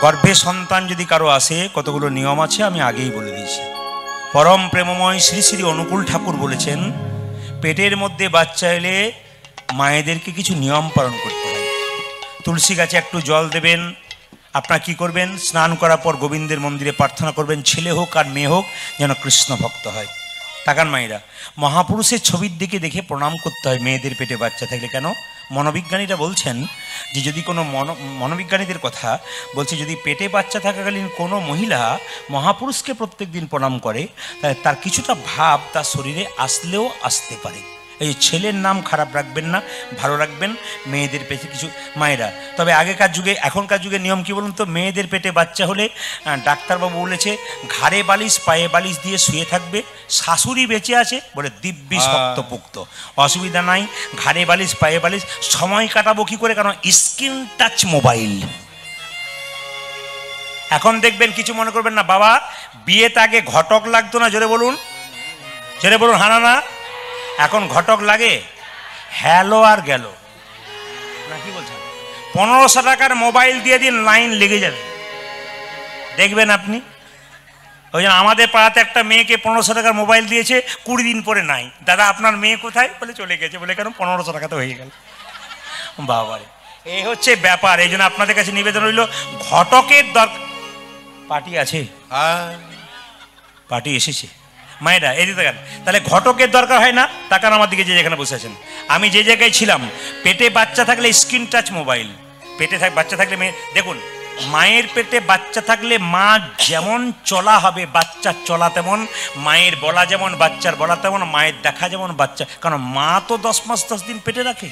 গর্ভে সন্তান যদি কারো আসে কতগুলো নিয়ম আছে আমি আগেই বলে দিয়েছি। পরম প্রেমময় শ্রী শ্রী অনুকূল ঠাকুর বলেছেন, পেটের মধ্যে বাচ্চা এলে মায়েদেরকে কিছু নিয়ম পালন করতে হয়। তুলসী গাছে একটু জল দেবেন, আপনারা কি করবেন, স্নান করার পর গোবিন্দের মন্দিরে প্রার্থনা করবেন ছেলে হোক আর মেয়ে হোক যেন কৃষ্ণ ভক্ত হয়। তাকান মায়েরা, মহাপুরুষের ছবির দিকে দেখে প্রণাম করতে হয় মেয়েদের পেটে বাচ্চা থাকলে। কেন? মনোবিজ্ঞানীরা বলছেন যে যদি কোনো মনোবিজ্ঞানীদের কথা বলছে, যদি পেটে বাচ্চা থাকাকালীন কোনো মহিলা মহাপুরুষকে প্রত্যেক দিন প্রণাম করে তাহলে তার কিছুটা ভাব তার শরীরে আসলেও আসতে পারে। এই যে ছেলের নাম খারাপ রাখবেন না, ভালো রাখবেন মেয়েদের পেটে কিছু মায়েরা। তবে আগেকার যুগে, এখনকার যুগে নিয়ম কী বলুন তো, মেয়েদের পেটে বাচ্চা হলে ডাক্তারবাবু বলেছে ঘাড়ে বালিশ পায়ে বালিশ দিয়ে শুয়ে থাকবে, শাশুড়ি বেঁচে আছে বলে দিব্যি শক্তপুক্ত, অসুবিধা নাই, ঘাড়ে বালিশ পায়ে বালিশ। সময় কাটাবো কী করে? কারণ স্ক্রিন টাচ মোবাইল। এখন দেখবেন, কিছু মনে করবেন না বাবা, বিয়েতে আগে ঘটক লাগতো না, জোরে বলুন, জোরে বলুন, হানা না, এখন ঘটক লাগে, হ্যালো আর গেল না, কি বলছেন? 1500 টাকার মোবাইল দিয়ে দিন, লাইন লেগে যাবে, দেখবেন আপনি। ওই জন্য আমাদের পাড়াতে একটা মেয়েকে 1500 টাকার মোবাইল দিয়েছে, 20 দিন পরে নাই। দাদা আপনার মেয়ে কোথায়? বলে চলে গেছে। বলে কেন? 1500 টাকা তো হয়ে গেল। বাবারে, এই হচ্ছে ব্যাপার। এই জন্য আপনাদের কাছে নিবেদন রইল, ঘটকের দরকার। পার্টি আছে? পার্টি এসেছে মায়েরা, এই দিকে তাকান। তাহলে ঘটকের দরকার হয় না? তাকান আমার দিকে, যে যেখানে বসে আছেন। আমি যে জায়গায় ছিলাম, পেটে বাচ্চা থাকলে স্ক্রিন টাচ মোবাইল, পেটে বাচ্চা থাকলে মেয়ে, দেখুন মায়ের পেটে বাচ্চা থাকলে মা যেমন চলা হবে বাচ্চার চলা তেমন, মায়ের বলা যেমন বাচ্চার বলা তেমন, মায়ের দেখা যেমন বাচ্চা। কারণ মা তো 10 মাস 10 দিন পেটে রাখে।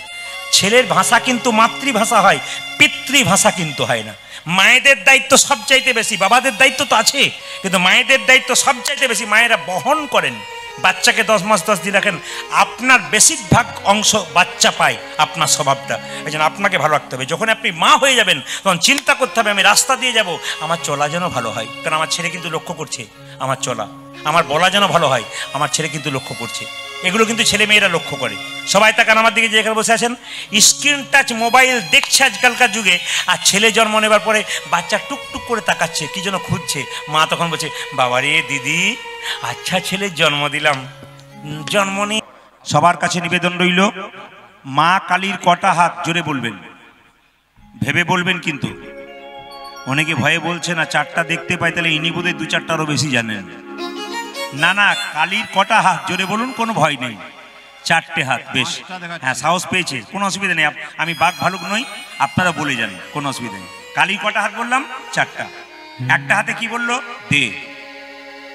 ছেলের ভাষা কিন্তু মাতৃভাষা হয়, পিতৃভাষা কিন্তু হয় না। মায়েদের দায়িত্ব সবচাইতে বেশি, বাবাদের দায়িত্ব তো আছে, কিন্তু মায়েদের দায়িত্ব সবচাইতে বেশি। মায়েরা বহন করেন বাচ্চাকে, 10 মাস 10 দিন রাখেন। আপনার বেশিরভাগ অংশ বাচ্চা পায় আপনার স্বভাবটা। এই জন্য আপনাকে ভালো রাখতে হবে। যখন আপনি মা হয়ে যাবেন তখন চিন্তা করতে হবে, আমি রাস্তা দিয়ে যাব, আমার চলা যেন ভালো হয়। কারণ আমার ছেলে কিন্তু লক্ষ্য করছে আমার চলা, আমার বলা যেন ভালো হয়, আমার ছেলে কিন্তু লক্ষ্য করছে। এগুলো কিন্তু ছেলে মেয়েরা লক্ষ্য করে। সবাই তাকান আমার দিকে, যেখানে বসে আছেন। স্ক্রিন টাচ মোবাইল দেখছে আজকালকার যুগে, আর ছেলে জন্ম নেবার পরে বাচ্চা টুকটুক করে তাকাচ্ছে, কি যেন খুঁজছে। মা তখন বলছে, বাবারে দিদি, আচ্ছা ছেলের জন্ম দিলাম, জন্ম নিয়ে। সবার কাছে নিবেদন রইল, মা কালীর কটা হাত? জোরে বলবেন, ভেবে বলবেন কিন্তু। অনেকে ভয়ে বলছে না 4টা দেখতে পাই, তাহলে ইনি বোধহয় 2-4টারও বেশি জানেন। না না, কালীর কটা হাত? জোরে বলুন, কোনো ভয় নেই। 4টে হাত, বেশ, হ্যাঁ সাহস পেয়েছে, কোনো অসুবিধা নেই। আমি বাঘ ভালুক নই, আপনারা বলে যান, কোনো অসুবিধা নেই। কালীর কটা হাত বললাম? 4টা। একটা হাতে কি বললো? দে।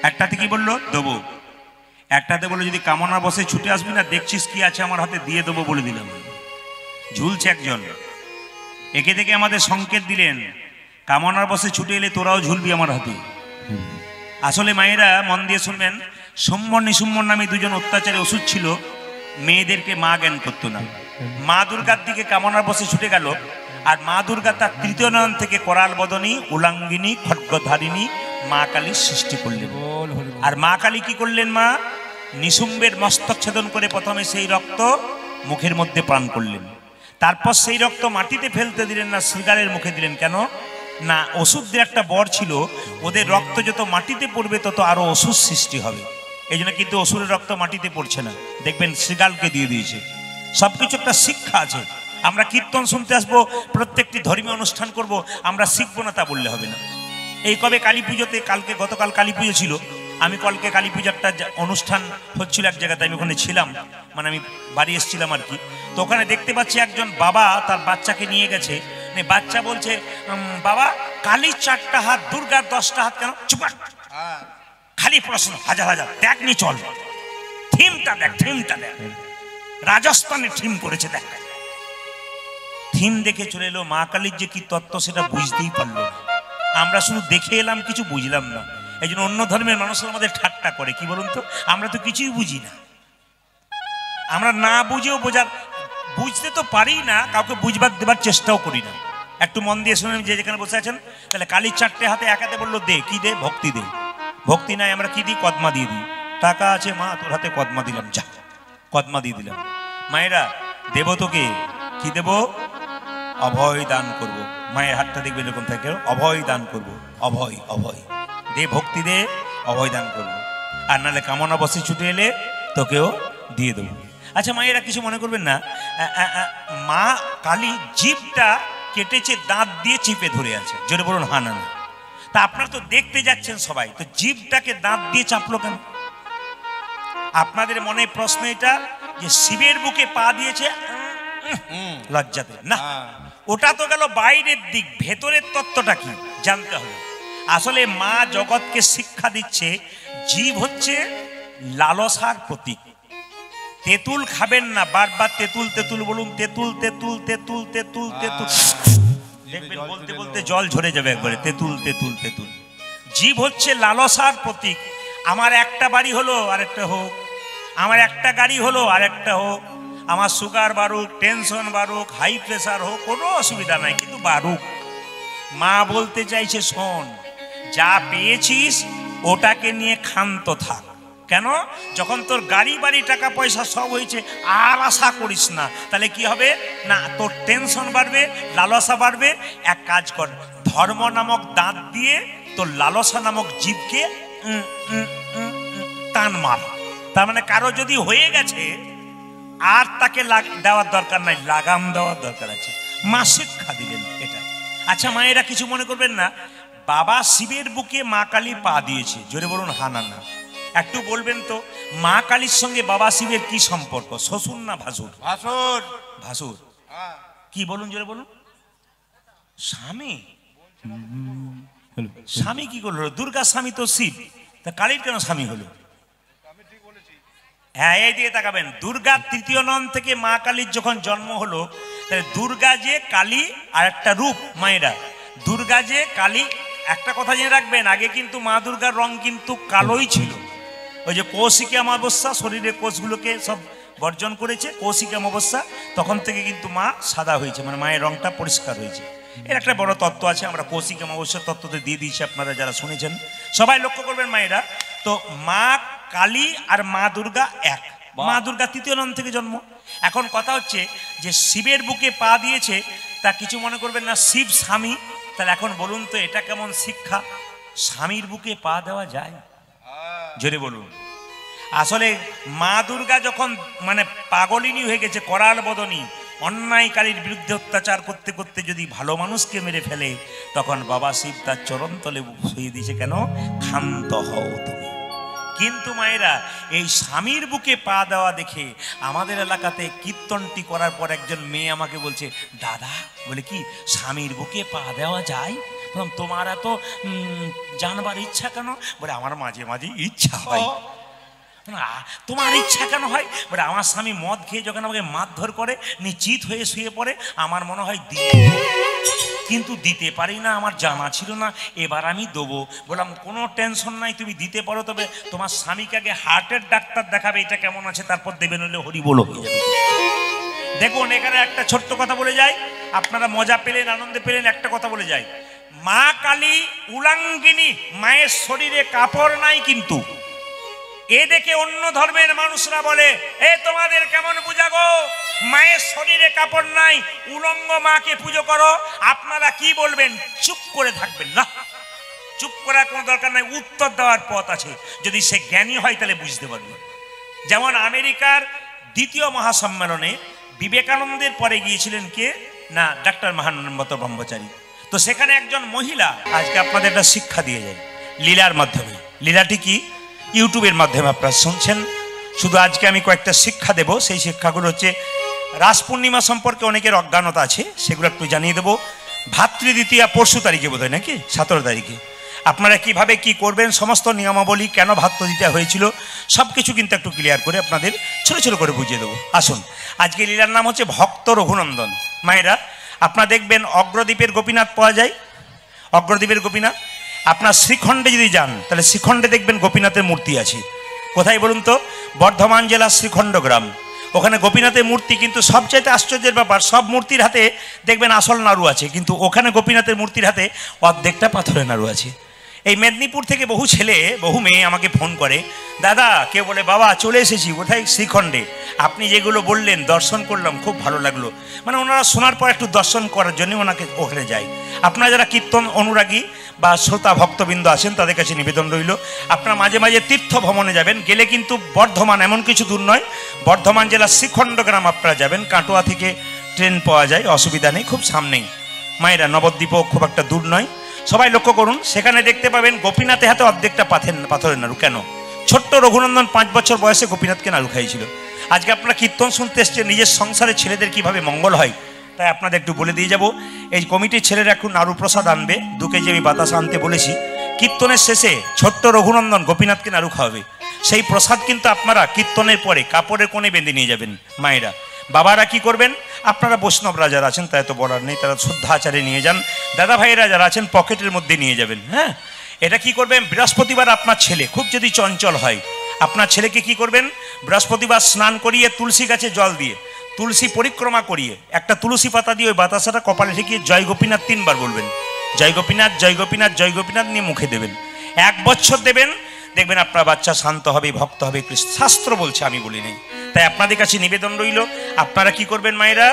একটাতে কি বললো? দেবো। একটাতে বললো যদি কামনা বসে ছুটে আসবি না, দেখছিস কি আছে আমার হাতে, দিয়ে দেবো বলে দিলাম। ঝুলছে একজন, একে থেকে আমাদের সংকেত দিলেন, কামনার বসে ছুটে এলে তোরাও ঝুলবি আমার হাতে। আসলে মায়েরা মন দিয়ে শুনবেন, সম্বর নিসুম্বর নামে 2জন অত্যাচারী ওষুধ ছিল, মেয়েদেরকে মা জ্ঞান করতো না। মা দুর্গার দিকে কামনার বসে ছুটে গেল, আর মা দুর্গা তার তৃতীয় নয়ন থেকে করাল বদনী, উলাঙ্গিনী, খड्गধারিণী মা কালীর সৃষ্টি করলেন। আর মা কালী কি করলেন? মা নিশুম্বের মস্তক ছেদন করে প্রথমে সেই রক্ত মুখের মধ্যে পান করলেন। তারপর সেই রক্ত মাটিতে ফেলতে দিলেন না, শ্রীগালের মুখে দিলেন। কেন না? ওষুধদের একটা বর ছিল, ওদের রক্ত যত মাটিতে পড়বে তত আরো অসুর সৃষ্টি হবে। এই জন্য কিন্তু অসুরের রক্ত মাটিতে পড়ছে না, দেখবেন শ্রীগালকে দিয়ে দিয়েছে। সবকিছু একটা শিক্ষা আছে। আমরা কীর্তন শুনতে আসবো, প্রত্যেকটি ধর্মীয় অনুষ্ঠান করব, আমরা শিখবো না তা বললে হবে না। এই কবে কালী পুজোতে, কালকে গতকাল কালী পুজো ছিল, আমি কালকে কালী পূজার অনুষ্ঠান হচ্ছিল এক জায়গাতে, আমি ওখানে ছিলাম, মানে আমি বাড়ি এসেছিলাম আর কি। তো ওখানে দেখতে পাচ্ছি একজন বাবা তার বাচ্চাকে নিয়ে গেছে, বাচ্চা বলছে, বাবা কালীর 4টা হাত, দুর্গার 10টা হাত কেন? চুপ, খালি প্রশ্ন, হাজার হাজার, দেখ নি চল, থিমটা দেখ, থিমটা দেখ, রাজস্থানে থিম করেছে, দেখ। থিম দেখে চলে এলো, মা কালীর যে কি তত্ত্ব সেটা বুঝতেই পারলো না। আমরা শুধু দেখে এলাম, কিছু বুঝলাম না। এই জন্য অন্য ধর্মের মানুষের আমাদের ঠাট্টা করে, কি বলুন তো, আমরা তো কিছুই বুঝি না। আমরা না বুঝেও বুঝতে তো পারি না, কাউকে বুঝবার দেবার চেষ্টাও করি না। একটু মন দিয়ে শুনেন, যে যেখানে বসে আছেন। তাহলে কালীর 4টে হাতে, এক হাতে বললো দে, কি দে? ভক্তি দে। ভক্তি নাই, আমরা কি দিই? কদমা দিয়ে দিই। টাকা আছে মা, তোর হাতে কদমা দিলাম, যা, কদমা দিয়ে দিলাম। মায়েরা দেব তোকে, কি দেব? অভয় দান করব। মায়ের হাতটা দেখবে এরকম থাকে, অভয় দান করব, অভয় অভয় দে, ভক্তি দে, অভয় দান করব। আর নাহলে কামনা বসে ছুটে এলে তোকেও দিয়ে দেবো। আচ্ছা মায়েরা কিছু মনে করবেন না, মা কালী জিভটা কেটেছে, দাঁত দিয়ে চিপে ধরে আছে, জোরে বলুন হা না না। তা আপনারা তো দেখতে যাচ্ছেন সবাই, তো জিভটাকে দাঁত দিয়ে চাপলো কেন? আপনাদের মনে প্রশ্ন এটা যে শিবের বুকে পা দিয়েছে লজ্জাতে না, ওটা তো গেল বাইরের দিক, ভেতরের তত্ত্বটা কি জানতে হবে। আসলে মা জগৎকে শিক্ষা দিচ্ছে জীব হচ্ছে লালসার প্রতীক। তেঁতুল খাবেন না, বারবার তেঁতুল তেঁতুল বলুন, তেঁতুল তেঁতুল তেঁতুল তেঁতুল তেঁতুল, দেখবেন বলতে বলতে জল ঝরে যাবে একবারে, তেঁতুল তেঁতুল তেঁতুল। জীব হচ্ছে লালসার প্রতীক। আমার একটা বাড়ি হলো আরেকটা হোক, আমার একটা গাড়ি হলো আরেকটা হোক, আমার সুগার বাড়ুক, টেনশন বাড়ুক, হাই প্রেশার হোক, কোনো অসুবিধা নাই, কিন্তু বাড়ুক। মা বলতে চাইছে শোন, যা পেয়েছিস ওটাকে নিয়ে ক্ষান্ত থাক। কেন? যখন তোর গাড়ি বাড়ি টাকা পয়সা সব হয়েছে আর আশা করিস না, তাহলে কি হবে না, তোর টেনশন বাড়বে, লালসা বাড়বে। এক কাজ কর, ধর্ম নামক দাঁত দিয়ে তোর লালসা নামক জীবকে টান মার। তার মানে কারো যদি হয়ে গেছে আর তাকে দেওয়ার দরকার নাই, লাগাম দেওয়ার দরকার আছে। মা শিক্ষা দিলেন এটা। আচ্ছা মায়েরা কিছু মনে করবেন না, বাবা শিবের বুকে মা কালী পা দিয়েছে, জোরে বলুন হা না না। একটু বলবেন তো, মা কালীর সঙ্গে বাবা শিবের কি সম্পর্ক? শ্বশুর না ভাসুর? ভাসুর। ভাসুর। কি বলুন, জোরে বলুন। স্বামী। স্বামী কি করলো? দুর্গা স্বামী তো শিব, তা কালীর কেন স্বামী হলো? হ্যাঁ, এই দিকে তাকাবেন। দুর্গার তৃতীয় নন থেকে মা কালীর যখন জন্ম হলো, তাহলে দুর্গা যে কালী আর একটা রূপ। মায়েরা, দুর্গা যে কালী, একটা কথা জেনে রাখবেন, আগে কিন্তু মা দুর্গার রং কিন্তু কালোই ছিল। ওই যে কৌশিকী অমাবস্যা, শরীরের কোষগুলোকে সব বর্জন করেছে, কৌশিকী অমাবস্যা, তখন থেকে কিন্তু মা সাদা হয়েছে, মানে মায়ের রংটা পরিষ্কার হয়েছে। এর একটা বড় তত্ত্ব আছে, আমরা কৌশিকী অমাবস্যার তত্ত্বতে দিয়ে দিয়েছি, আপনারা যারা শুনেছেন সবাই লক্ষ্য করবেন। মায়েরা, তো মা কালী আর মা দুর্গা এক। মা দুর্গা তৃতীয় নন থেকে জন্ম। এখন কথা হচ্ছে যে শিবের বুকে পা দিয়েছে, তা কিছু মনে করবেন না, শিব স্বামী। তাহলে এখন বলুন তো, এটা কেমন শিক্ষা? স্বামীর বুকে পা দেওয়া যায়? জোরে বলুন। আসলে মা দুর্গা যখন মানে পাগলিনী হয়ে গেছে, করাল বদনী, অন্যায়কারীর বিরুদ্ধে অত্যাচার করতে করতে যদি ভালো মানুষকে মেরে ফেলে, তখন বাবা শিব তার চরণ তলে শুয়ে দিয়েছে, কেন? ক্ষান্ত হও তুমি। কিন্তু মায়েরা, এই স্বামীর বুকে পা দেওয়া দেখে আমাদের এলাকাতে কীর্তনটি করার পর একজন মেয়ে আমাকে বলছে, দাদা, বলে কি স্বামীর বুকে পা দেওয়া যায়? বললাম, তোমার এত জানবার ইচ্ছা কেন? বলে, আমার মাঝে মাঝে ইচ্ছা হয়। তোমার ইচ্ছা কেন হয়? বলে, আমার স্বামী মদ খেয়ে যখন আমাকে মারধর করে, নিশ্চিত হয়ে শুয়ে পড়ে, আমার মনে হয় কিন্তু দিতে পারি না, আমার জানা ছিল না, এবার আমি দেবো। বললাম, কোনো টেনশন নাই, তুমি দিতে পারো, তবে তোমার স্বামীকে আগে হার্টের ডাক্তার দেখাবে, এটা কেমন আছে, তারপর দেবেন, হলে হরি বলো হয়ে যাবে। দেখুন, এখানে একটা ছোট্ট কথা বলে যাই, আপনারা মজা পেলেন, আনন্দে পেলেন। একটা কথা বলে যাই, মা কালী উলাঙ্গিনী, মায়ের শরীরে কাপড় নাই, কিন্তু এ দেখে অন্য ধর্মের মানুষরা বলে, এ তোমাদের কেমন পূজা গো, মায়ের শরীরে কাপড় নাই, উলঙ্গ মাকে পুজো করো। আপনারা কি বলবেন? চুপ করে থাকবেন না, চুপ করার কোনো দরকার নাই, উত্তর দেওয়ার পথ আছে। যদি সে জ্ঞানী হয় তাহলে বুঝতে পারবে। যেমন আমেরিকার দ্বিতীয় মহাসম্মেলনে বিবেকানন্দের পরে গিয়েছিলেন কে না, ডাক্তার মহানন্দ ব্রহ্মচারী। তো সেখানে একজন মহিলা, আজকে আপনাদের একটা শিক্ষা দিয়ে যায় লীলার মাধ্যমে। লীলাটি কি? ইউটিউবের মাধ্যমে আপনারা শুনছেন। শুধু আজকে আমি কয়েকটা শিক্ষা দেব। সেই শিক্ষাগুলো হচ্ছে, রাস পূর্ণিমা সম্পর্কে অনেকের অজ্ঞানতা আছে, সেগুলো একটু জানিয়ে দেবো। ভাতৃদ্বিতীয়া পরশু তারিখে বোধ হয় নাকি, 17 তারিখে। আপনারা কিভাবে কি করবেন, সমস্ত নিয়মাবলী, কেন ভাতৃদ্বিতীয়া হয়েছিল, সব কিছু কিন্তু একটু ক্লিয়ার করে আপনাদের ছোটো ছোটো করে বুঝিয়ে দেবো। আসুন, আজকে লীলার নাম হচ্ছে ভক্ত রঘুনন্দন। মায়েরা, আপনারা দেখবেন অগ্রদ্বীপের গোপীনাথ পাওয়া যায়, অগ্রদ্বীপের গোপীনাথ। আপনার শ্রীখণ্ডে যদি যান, তাহলে শ্রীখণ্ডে দেখবেন গোপীনাথের মূর্তি আছে। কোথায় বলুন তো? বর্ধমান জেলার শ্রীখণ্ড গ্রাম, ওখানে গোপীনাথের মূর্তি। কিন্তু সবচাইতে আশ্চর্যের ব্যাপার, সব মূর্তির হাতে দেখবেন আসল নাড়ু আছে, কিন্তু ওখানে গোপীনাথের মূর্তির হাতে অর্ধেকটা পাথরের নাড়ু আছে। এই মেদিনীপুর থেকে বহু ছেলে বহু মেয়ে আমাকে ফোন করে, দাদা কেউ বলে বাবা চলে এসেছি, কোথায়? শ্রীখণ্ডে। আপনি যেগুলো বললেন দর্শন করলাম, খুব ভালো লাগলো। মানে ওনারা শোনার পর একটু দর্শন করার জন্য ওনাকে ওখানে যায়। আপনারা যারা কীর্তন অনুরাগী বা শ্রোতা ভক্তবৃন্দ আছেন তাদের কাছে নিবেদন রইল, আপনারা মাঝে মাঝে তীর্থ ভ্রমণে যাবেন। গেলে কিন্তু বর্ধমান এমন কিছু দূর নয়, বর্ধমান জেলার শ্রীখণ্ড গ্রাম আপনারা যাবেন, কাটোয়া থেকে ট্রেন পাওয়া যায়, অসুবিধা নেই, খুব সামনেই। মায়েরা নবদ্বীপও খুব একটা দূর নয়। সবাই লক্ষ্য করুন, সেখানে দেখতে পাবেন গোপীনাথের হাতে অর্ধেকটা পাথরের নাড়ু। কেন? ছোট্ট রঘুনন্দন 5 বছর বয়সে গোপীনাথকে নাড়ু খাইয়েছিল। আজকে আপনারা কীর্তন শুনতে এসছেন, নিজের সংসারের ছেলেদের কিভাবে মঙ্গল হয় তাই আপনাদের একটু বলে দিয়ে যাব। এই কমিটির ছেলেরা একটু নাড়ু প্রসাদ আনবে, 2 কেজি আমি বাতাসা আনতে বলেছি। কীর্তনের শেষে ছোট্ট রঘুনন্দন গোপীনাথকে নাড়ু খাওয়াবে। সেই প্রসাদ কিন্তু আপনারা কীর্তনের পরে কাপড়ের কোণে বেঁধে নিয়ে যাবেন। মায়েরা, বাবারা কি করবেন? আপনারা বৈষ্ণবরা যারা আছেন তাই তো বলার নেই, তারা শুদ্ধ আচারে নিয়ে যান। দাদা ভাইয়েরা যারা আছেন পকেটের মধ্যে নিয়ে যাবেন। হ্যাঁ, এটা কি করবেন? বৃহস্পতিবার আপনার ছেলে খুব যদি চঞ্চল হয়, আপনার ছেলেকে কি করবেন? বৃহস্পতিবার স্নান করিয়ে তুলসী গাছে জল দিয়ে তুলসী পরিক্রমা করিয়ে একটা তুলসী পাতা দিয়ে ওই বাতাসাটা কপালে ঠেকিয়ে জয় গোপীনাথ 3 বার বলবেন। জয় গোপীনাথ, জয় গোপীনাথ, জয় গোপীনাথ নিয়ে মুখে দেবেন। 1 বছর দেবেন, দেখবেন আপনার বাচ্চা শান্ত হবে, ভক্ত হবে। শাস্ত্র বলছে, আমি বলি নাই। তাই আপনাদের কাছে নিবেদন রইল, আপনারা কি করবেন মায়েরা?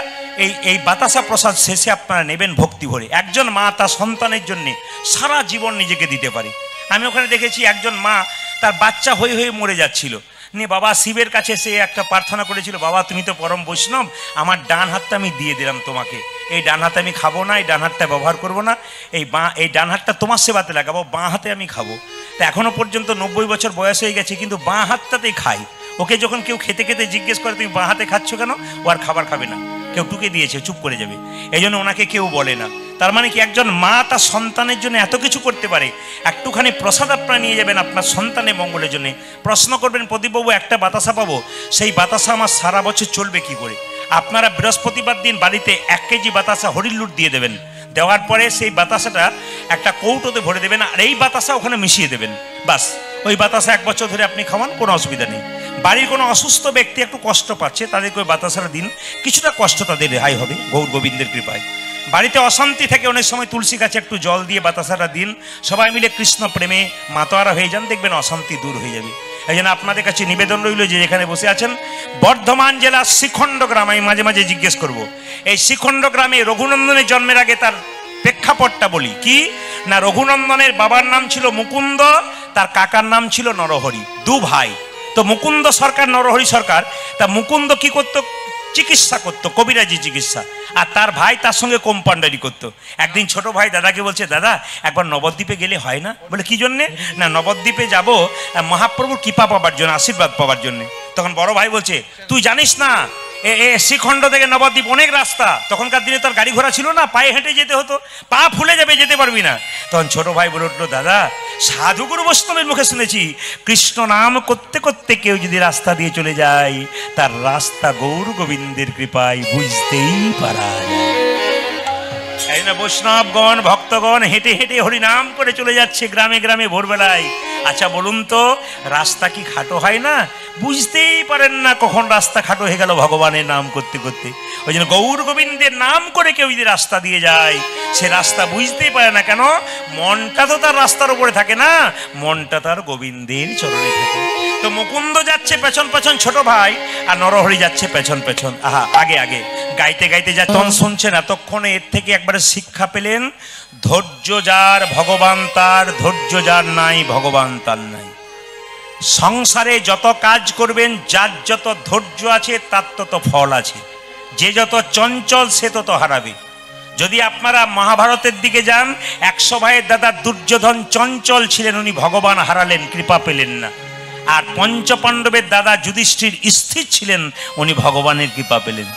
এই বাতাসা প্রসাদ শেষে আপনারা নেবেন ভক্তি ভরে। একজন মা তার সন্তানের জন্য সারা জীবন নিজেকে দিতে পারে। আমি ওখানে দেখেছি একজন মা তার বাচ্চা হয়ে হয়ে মরে যাচ্ছিল, নিয়ে বাবা শিবের কাছে সে একটা প্রার্থনা করেছিল, বাবা তুমি তো পরম বৈষ্ণব, আমার ডান হাতটা আমি দিয়ে দিলাম তোমাকে, এই ডান হাতে আমি খাবো না, এই ডান হাতটা ব্যবহার করবো না, এই ডান হাতটা তোমার সেবাতে লাগাবো, বাঁ হাতে আমি খাবো। তা এখনো পর্যন্ত 90 বছর বয়স হয়ে গেছে, কিন্তু বাঁ হাতটাতেই খাই। ওকে যখন কেউ খেতে খেতে জিজ্ঞেস করে তুমি বাঁ হাতে খাচ্ছ কেন, ও আর খাবার খাবে না, কেউ টুকে দিয়েছে, চুপ করে যাবে। এই জন্য ওনাকে কেউ বলে না। তার মানে কি, একজন মা তার সন্তানের জন্য এত কিছু করতে পারে। একটুখানি প্রসাদ আপনারা নিয়ে যাবেন আপনার সন্তানের মঙ্গলের জন্য। প্রশ্ন করবেন, প্রদীপবাবু একটা বাতাসা পাবো, সেই বাতাসা আমার সারা বছর চলবে কি করে? আপনারা বৃহস্পতিবার দিন বাড়িতে 1 কেজি বাতাসা হরির লুট দিয়ে দেবেন। দেওয়ার পরে সেই বাতাসাটা একটা কৌটোতে ভরে দেবেন, আর এই বাতাসা ওখানে মিশিয়ে দেবেন। বাস, ওই বাতাসা 1 বছর ধরে আপনি খাওয়ান, কোনো অসুবিধা নেই। বাড়ির কোনো অসুস্থ ব্যক্তি একটু কষ্ট পাচ্ছে, তাদেরকে ওই বাতাসাটা দিন, কিছুটা কষ্ট তাদের রেহাই হবে গৌর গোবিন্দের কৃপায়। বাড়িতে অশান্তি থেকে অনেক সময় তুলসী গাছে একটু জল দিয়ে বাতাসাটা দিন, সবাই মিলে কৃষ্ণ প্রেমে মাতোয়ারা হয়ে যান, দেখবেন অশান্তি দূর হয়ে যাবে। এই জন্য আপনাদের কাছে নিবেদন রইল, যে যেখানে বসে আছেন বর্ধমান জেলার শ্রীখণ্ড গ্রাম, আমি মাঝে মাঝে জিজ্ঞেস করব, এই শ্রীখণ্ড গ্রামে রঘুনন্দনের জন্মের আগে তার প্রেক্ষাপটটা বলি কি না। রঘুনন্দনের বাবার নাম ছিল মুকুন্দ, তার কাকার নাম ছিল নরহরি, 2 ভাই। তো মুকুন্দ সরকার, নরহরি সরকার। তা মুকুন্দ কি করতো? চিকিৎসা করতো, কবিরাজি চিকিৎসা। আর তার ভাই তার সঙ্গে কম্পাউন্ডারি করতো। একদিন ছোট ভাই দাদাকে বলছে, দাদা একবার নবদ্বীপে গেলে হয় না? বলে কি জন্যে? না, নবদ্বীপে যাব মহাপ্রভুর কৃপা পাবার জন্য, আশীর্বাদ পাবার জন্য। তখন বড় ভাই বলছে, তুই জানিস না শ্রীখণ্ড থেকে নবদ্বীপ অনেক রাস্তা, তখনকার দিনে তোর গাড়ি ঘোড়া ছিল না, পায়ে হেঁটে যেতে হতো, পা ফুলে যাবে, যেতে পারবি না। তখন ছোট ভাই বলে উঠলো, দাদা সাধুগুরু বৈষ্ণবের মুখে শুনেছি কৃষ্ণ নাম করতে করতে কেউ যদি রাস্তা দিয়ে চলে যায়, তার রাস্তা গৌর গোবিন্দের কৃপায় বুঝতেই পারা যায়। এই না বৈষ্ণবগণ, ভক্তগণ হেঁটে হেঁটে হরিনাম করে চলে যাচ্ছে গ্রামে গ্রামে ভোরবেলায়। আচ্ছা বলুন তো, রাস্তা কি খাটো হয় না? বুঝতেই পারেন না কখন রাস্তা খাটো হয়ে গেল ভগবানের নাম করতে করতে। ওই জন্য গৌর গোবিন্দের নাম করে কেউ যদি রাস্তা দিয়ে যায়, সে রাস্তা বুঝতেই পারে না। কেন? মনটা তো তার রাস্তার উপরে থাকে না, মনটা তার গোবিন্দের চরণে থাকে। তো মুকুন্দ যাচ্ছে পেছন পেছন ছোট ভাই, আর নরহরি যাচ্ছে পেছন পেছন, আগে আগে গাইতে গাইতে যখন শুনছেন, এতক্ষণে এর থেকে একবারে শিক্ষা পেলেন, ধৈর্য যার ভগবান তার, ধৈর্য যার নাই ভগবান তার নাই। সংসারে যত কাজ করবেন, যার যত ধৈর্য আছে তার তত ফল আছে। যে যত চঞ্চল সে তত হারাবে। যদি আপনারা মহাভারতের দিকে যান, 100 ভাইয়ের দাদা দুর্যোধন চঞ্চল ছিলেন, উনি ভগবান হারালেন, কৃপা পেলেন না। আর পঞ্চপাণ্ডবের দাদা যুধিষ্ঠির স্থির ছিলেন, উনি ভগবানের কৃপা পেলেন।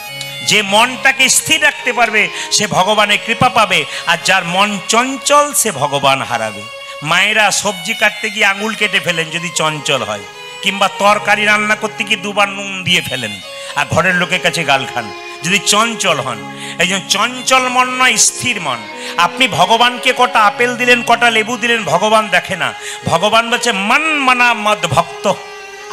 যে মনটাকে স্থির রাখতে পারবে সে ভগবানের কৃপা পাবে, আর যার মন চঞ্চল সে ভগবান হারাবে। মায়েরা সবজি কাটতে গিয়ে আঙুল কেটে ফেলেন যদি চঞ্চল হয়, কিংবা তরকারি রান্না করতে গিয়ে 2 বার নুন দিয়ে ফেলেন, আর ঘরের লোকের কাছে গাল খান যদি চঞ্চল হন। এই জন্য চঞ্চল মন নয়, স্থির মন। আপনি ভগবানকে কটা আপেল দিলেন, কটা লেবু দিলেন, ভগবান দেখে না। ভগবান বলছে মন মনা মদ ভক্ত।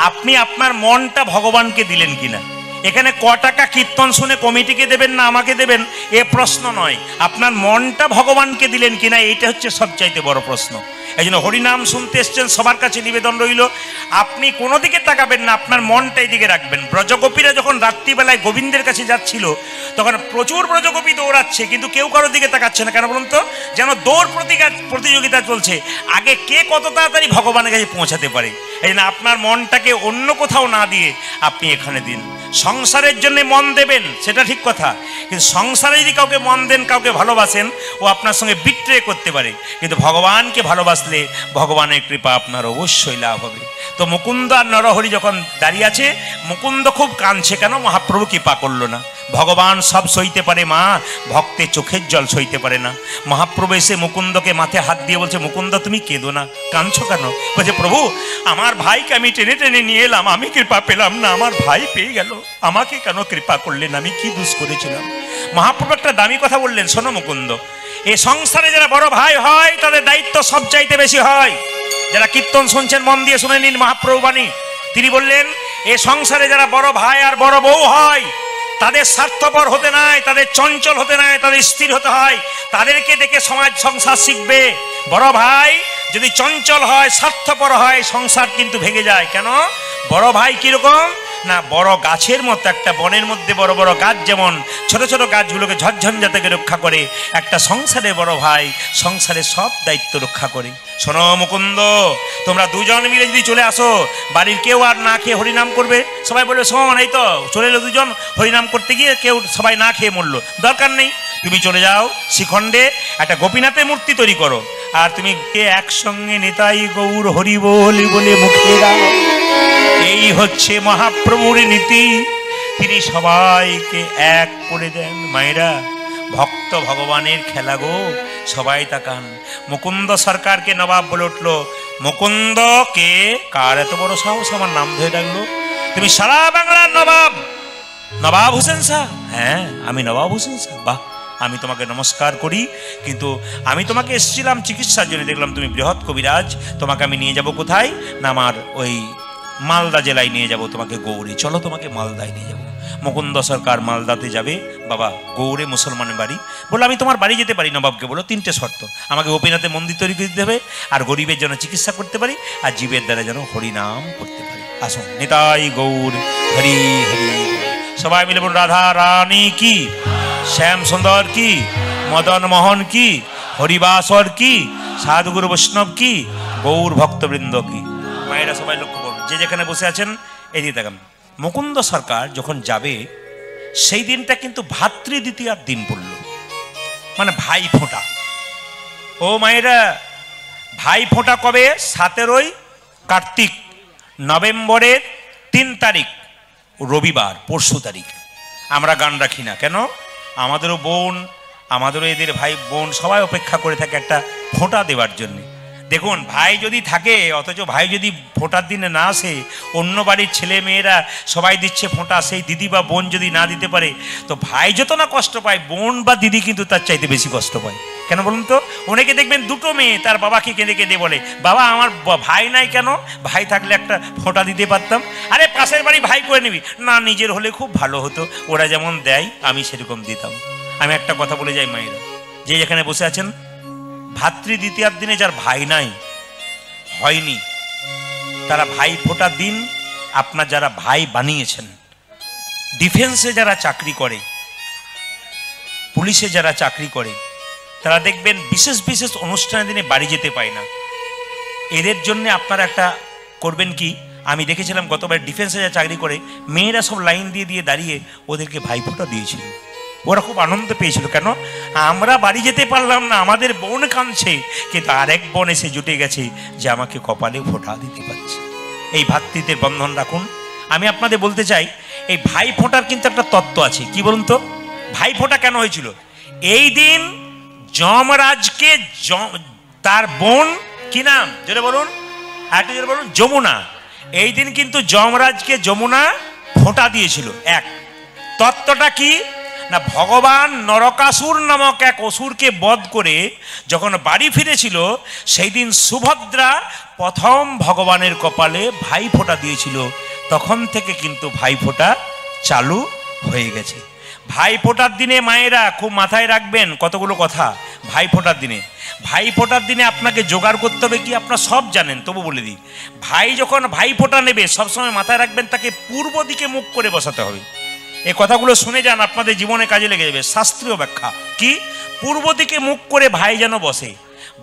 আপনি আপনার মনটা ভগবানকে দিলেন কিনা, এখানে ক টাকা কীর্তন শুনে কমিটিকে দেবেন না আমাকে দেবেন এ প্রশ্ন নয়, আপনার মনটা ভগবানকে দিলেন কিনা এইটা হচ্ছে সবচাইতে বড় প্রশ্ন। এই জন্য হরিনাম শুনতে এসছেন, সবার কাছে নিবেদন রইল আপনি কোনো দিকে তাকাবেন না, আপনার মনটাই দিকে রাখবেন। ব্রজগোপীরা যখন রাত্রিবেলায় গোবিন্দের কাছে যাচ্ছিল তখন প্রচুর ব্রজগোপী দৌড়াচ্ছে, কিন্তু কেউ কারোর দিকে তাকাচ্ছে না। কেন বলুন তো? যেন দৌড় প্রতিযোগিতা চলছে, আগে কে কত তাড়াতাড়ি ভগবানের কাছে পৌঁছাতে পারে। এই জন্য আপনার মনটাকে অন্য কোথাও না দিয়ে আপনি এখানে দিন। সংসারের জন্য মন দেবেন সেটা ঠিক কথা, কিন্তু সংসারে যদি কাউকে মন দেন, কাউকে ভালোবাসেন, ও আপনার সঙ্গে বিট্রে করতে পারে, কিন্তু ভগবানকে ভালোবাসলে ভগবানের কৃপা আপনার অবশ্যই লাভ হবে। তো মুকুন্দ আর নরহরি যখন দাঁড়িয়ে আছে, মুকুন্দ খুব কাঁদছে, কেন? মহাপ্রভু কৃপা করলো না। ভগবান সব সইতে পারে মা, ভক্তের চোখের জল সইতে পারে না। মহাপ্রভু এসে মুকুন্দকে মাথায় হাত দিয়ে বলছে, মুকুন্দ তুমি কেঁদো না, কাঁদছো কেন? বলছে, প্রভু আমার ভাইকে আমি টেনে টেনে নিয়ে এলাম, আমি কৃপা পেলাম না, আমার ভাই পেয়ে গেল, আমাকে কেন কৃপা করলেন? আমি কি দোষ করেছিলাম? মহাপ্রভু একটা দামি কথা বললেন, শোনো মুকুন্দ, এই সংসারে যারা বড় ভাই হয় তাদের দায়িত্ব সব চাইতে বেশি হয়। যারা কীর্তন শুনছেন মন দিয়ে শুনে নিন মহাপ্রভু বাণী। তিনি বললেন, এ সংসারে যারা বড় ভাই আর বড় বউ হয় তাদের স্বার্থপর হতে নাই, তাদের চঞ্চল হতে নাই, তাদের স্থির হতে হয়। তাদেরকে দেখে সমাজ সংসার শিখবে। বড় ভাই যদি চঞ্চল হয়, স্বার্থপর হয়, সংসার কিন্তু ভেঙে যায়। কেন? বড় ভাই কিরকম না, বড় গাছের মতো। একটা বনের মধ্যে বড় বড় গাছ যেমন ছোট ছোট গাছগুলোকে ঝড়ঝঞ্ঝা থেকে রক্ষা করে, একটা সংসারে বড় ভাই সংসারে সব দায়িত্ব রক্ষা করে। শোনো মুকুন্দ, তোমরা দুজন মিলে যদি চলে আসো, বাড়ির কেউ আর না খেয়ে হরিনাম করবে। সবাই বলবে, শোন এই তো চলে এলো দুজন, হরিনাম করতে গিয়ে কেউ সবাই না খেয়ে মরলো, দরকার নেই, তুমি চলে যাও শ্রীখণ্ডে একটা গোপীনাথের মূর্তি তৈরি করো, আর তুমি একসঙ্গে নিতাই গৌর হরি বলি বলে মুখে দাও। এই হচ্ছে মহাপ্রভুর নীতি, তিনি সবাইকে এক করে দেন। মায়েরা, ভক্ত ভগবানের খেলা গো, সবাই তাকান। মুকুন্দ সরকারকে নবাব বলে উঠল, মুকুন্দ কে? কার এত বড় সাহস আমার নাম ধরে ডাকলো? তুমি সারা বাংলার নবাব, নবাব হোসেন শাহ? হ্যাঁ আমি নবাব হোসেন শাহ। বাহ, আমি তোমাকে নমস্কার করি, কিন্তু আমি তোমাকে এসেছিলাম চিকিৎসার জন্য, দেখলাম তুমি বৃহৎ কবিরাজ, তোমাকে আমি নিয়ে যাব কোথায় না, আমার ওই মালদা জেলায় নিয়ে যাব তোমাকে, গৌড়ে, চলো তোমাকে মালদায় নিয়ে যাব। মুকুন্দ সরকার মালদাতে যাবে, বাবা গৌড়ে মুসলমানের বাড়ি। বললো, আমি তোমার বাড়ি যেতে পারি নবাবকে বলো, তিনটে শর্ত, আমাকে গোপীনাথে মন্দির তৈরি করে দিতে হবে, আর গরিবের জন্য চিকিৎসা করতে পারি, আর জীবের দ্বারা যেন হরিনাম করতে পারি। আসুন, নিতাই গৌর হরি হরি। সবাই মিলে বলুন, রাধা রানী কি, শ্যাম সুন্দর কি, মদন মোহন কি, হরিবাসর কি, সাধুগুরু বৈষ্ণব কি, গৌর ভক্তবৃন্দ কি। মায়েরা সবাই লক্ষ্য করুন, যে যেখানে বসে আছেন এদিকে দেখান। মুকুন্দ সরকার যখন যাবে সেই দিনটা কিন্তু ভাতৃ দ্বিতীয়ার দিন পড়ল, মানে ভাই ফোঁটা। ও মায়েরা, ভাই ফোঁটা কবে? 17ই কার্তিক, নভেম্বরের 3 তারিখ, রবিবার, পরশু তারিখ। আমরা গান রাখি না কেন? আমাদেরও বোন, আমাদেরও এদের ভাই বোন সবাই অপেক্ষা করে থাকে একটা ফোঁটা দেওয়ার জন্য। দেখুন, ভাই যদি থাকে, অথচ ভাই যদি ফোঁটার দিনে না আসে, অন্য বাড়ির ছেলে মেয়েরা সবাই দিচ্ছে ফোঁটা, সেই দিদি বা বোন যদি না দিতে পারে, তো ভাই যত না কষ্ট পায়, বোন বা দিদি কিন্তু তার চাইতে বেশি কষ্ট পায়। কেন বলুন তো? অনেকে দেখবেন দুটো মেয়ে তার বাবাকে কেঁদে কেঁদে বলে, বাবা আমার ভাই নাই কেন? ভাই থাকলে একটা ফোঁটা দিতে পারতাম। আরে পাশের বাড়ি ভাই করে নিবি না, নিজের হলে খুব ভালো হতো, ওরা যেমন দেয় আমি সেরকম দিতাম। আমি একটা কথা বলে যাই মায়েরা, যে যেখানে বসে আছেন, ভাতৃ দ্বিতীয়ার দিনে যার ভাই নাই, হয়নি, তারা ভাই ফোঁটার দিন আপনার যারা ভাই বানিয়েছেন, ডিফেন্সে যারা চাকরি করে, পুলিশে যারা চাকরি করে, তারা দেখবেন বিশেষ বিশেষ অনুষ্ঠানের দিনে বাড়ি যেতে পায় না। এদের জন্য আপনারা একটা করবেন কি, আমি দেখেছিলাম গতবার ডিফেন্সে যারা চাকরি করে, মেয়েরা সব লাইন দিয়ে দিয়ে দাঁড়িয়ে ওদেরকে ভাইফোঁটা দিয়েছিল, ওরা খুব আনন্দ পেয়েছিল। কেন? আমরা বাড়ি যেতে পারলাম না, আমাদের বোন কাঁদছে, কিন্তু আরেক বোন এসে জুটে গেছে যে আমাকে কপালে ফোঁটা দিতে পারছে। এই ভাতৃত্বের বন্ধন রাখুন। আমি আপনাদের বলতে চাই, এই ভাই ফোঁটার কিন্তু একটা তত্ত্ব আছে। কি বলুন তো? ভাই ফোঁটা কেন হয়েছিল? এই দিন যমরাজকে তার বোন, কি নাম জোরে বলুন, আরেকটু জোরে বলুন, যমুনা। এই দিন কিন্তু যমরাজকে যমুনা ফোঁটা দিয়েছিল। এক তত্ত্বটা কি না, ভগবান নরকাসুর নামক এক অসুরকে বধ করে যখন বাড়ি ফিরেছিল, সেই দিন সুভদ্রা প্রথম ভগবানের কপালে ভাই ফোঁটা দিয়েছিল। তখন থেকে কিন্তু ভাই ফোঁটা চালু হয়ে গেছে। ভাই ফোটার দিনে মায়েরা খুব মাথায় রাখবেন কতগুলো কথা। ভাই ফোটার দিনে, ভাই ফোটার দিনে আপনাকে জোগাড় করতে হবে কি, আপনারা সব জানেন, তবু বলে দিই। ভাই যখন ভাই ফোটা নেবে সবসময় মাথায় রাখবেন তাকে পূর্ব দিকে মুখ করে বসাতে হবে। এই কথাগুলো শুনে যান, আপনাদের জীবনে কাজে লেগে যাবে। শাস্ত্রীয় ব্যাখ্যা কি, পূর্ব দিকে মুখ করে ভাই যেন বসে।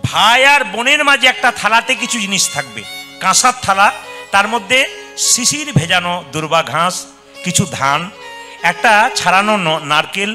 ভাই আর বোনের মাঝে একটা থালাতে কিছু জিনিস থাকবে, কাঁসার থালা, তার মধ্যে শিশির ভেজানো দুর্বা ঘাস, কিছু ধান, একটা ছাড়ানো নারকেল,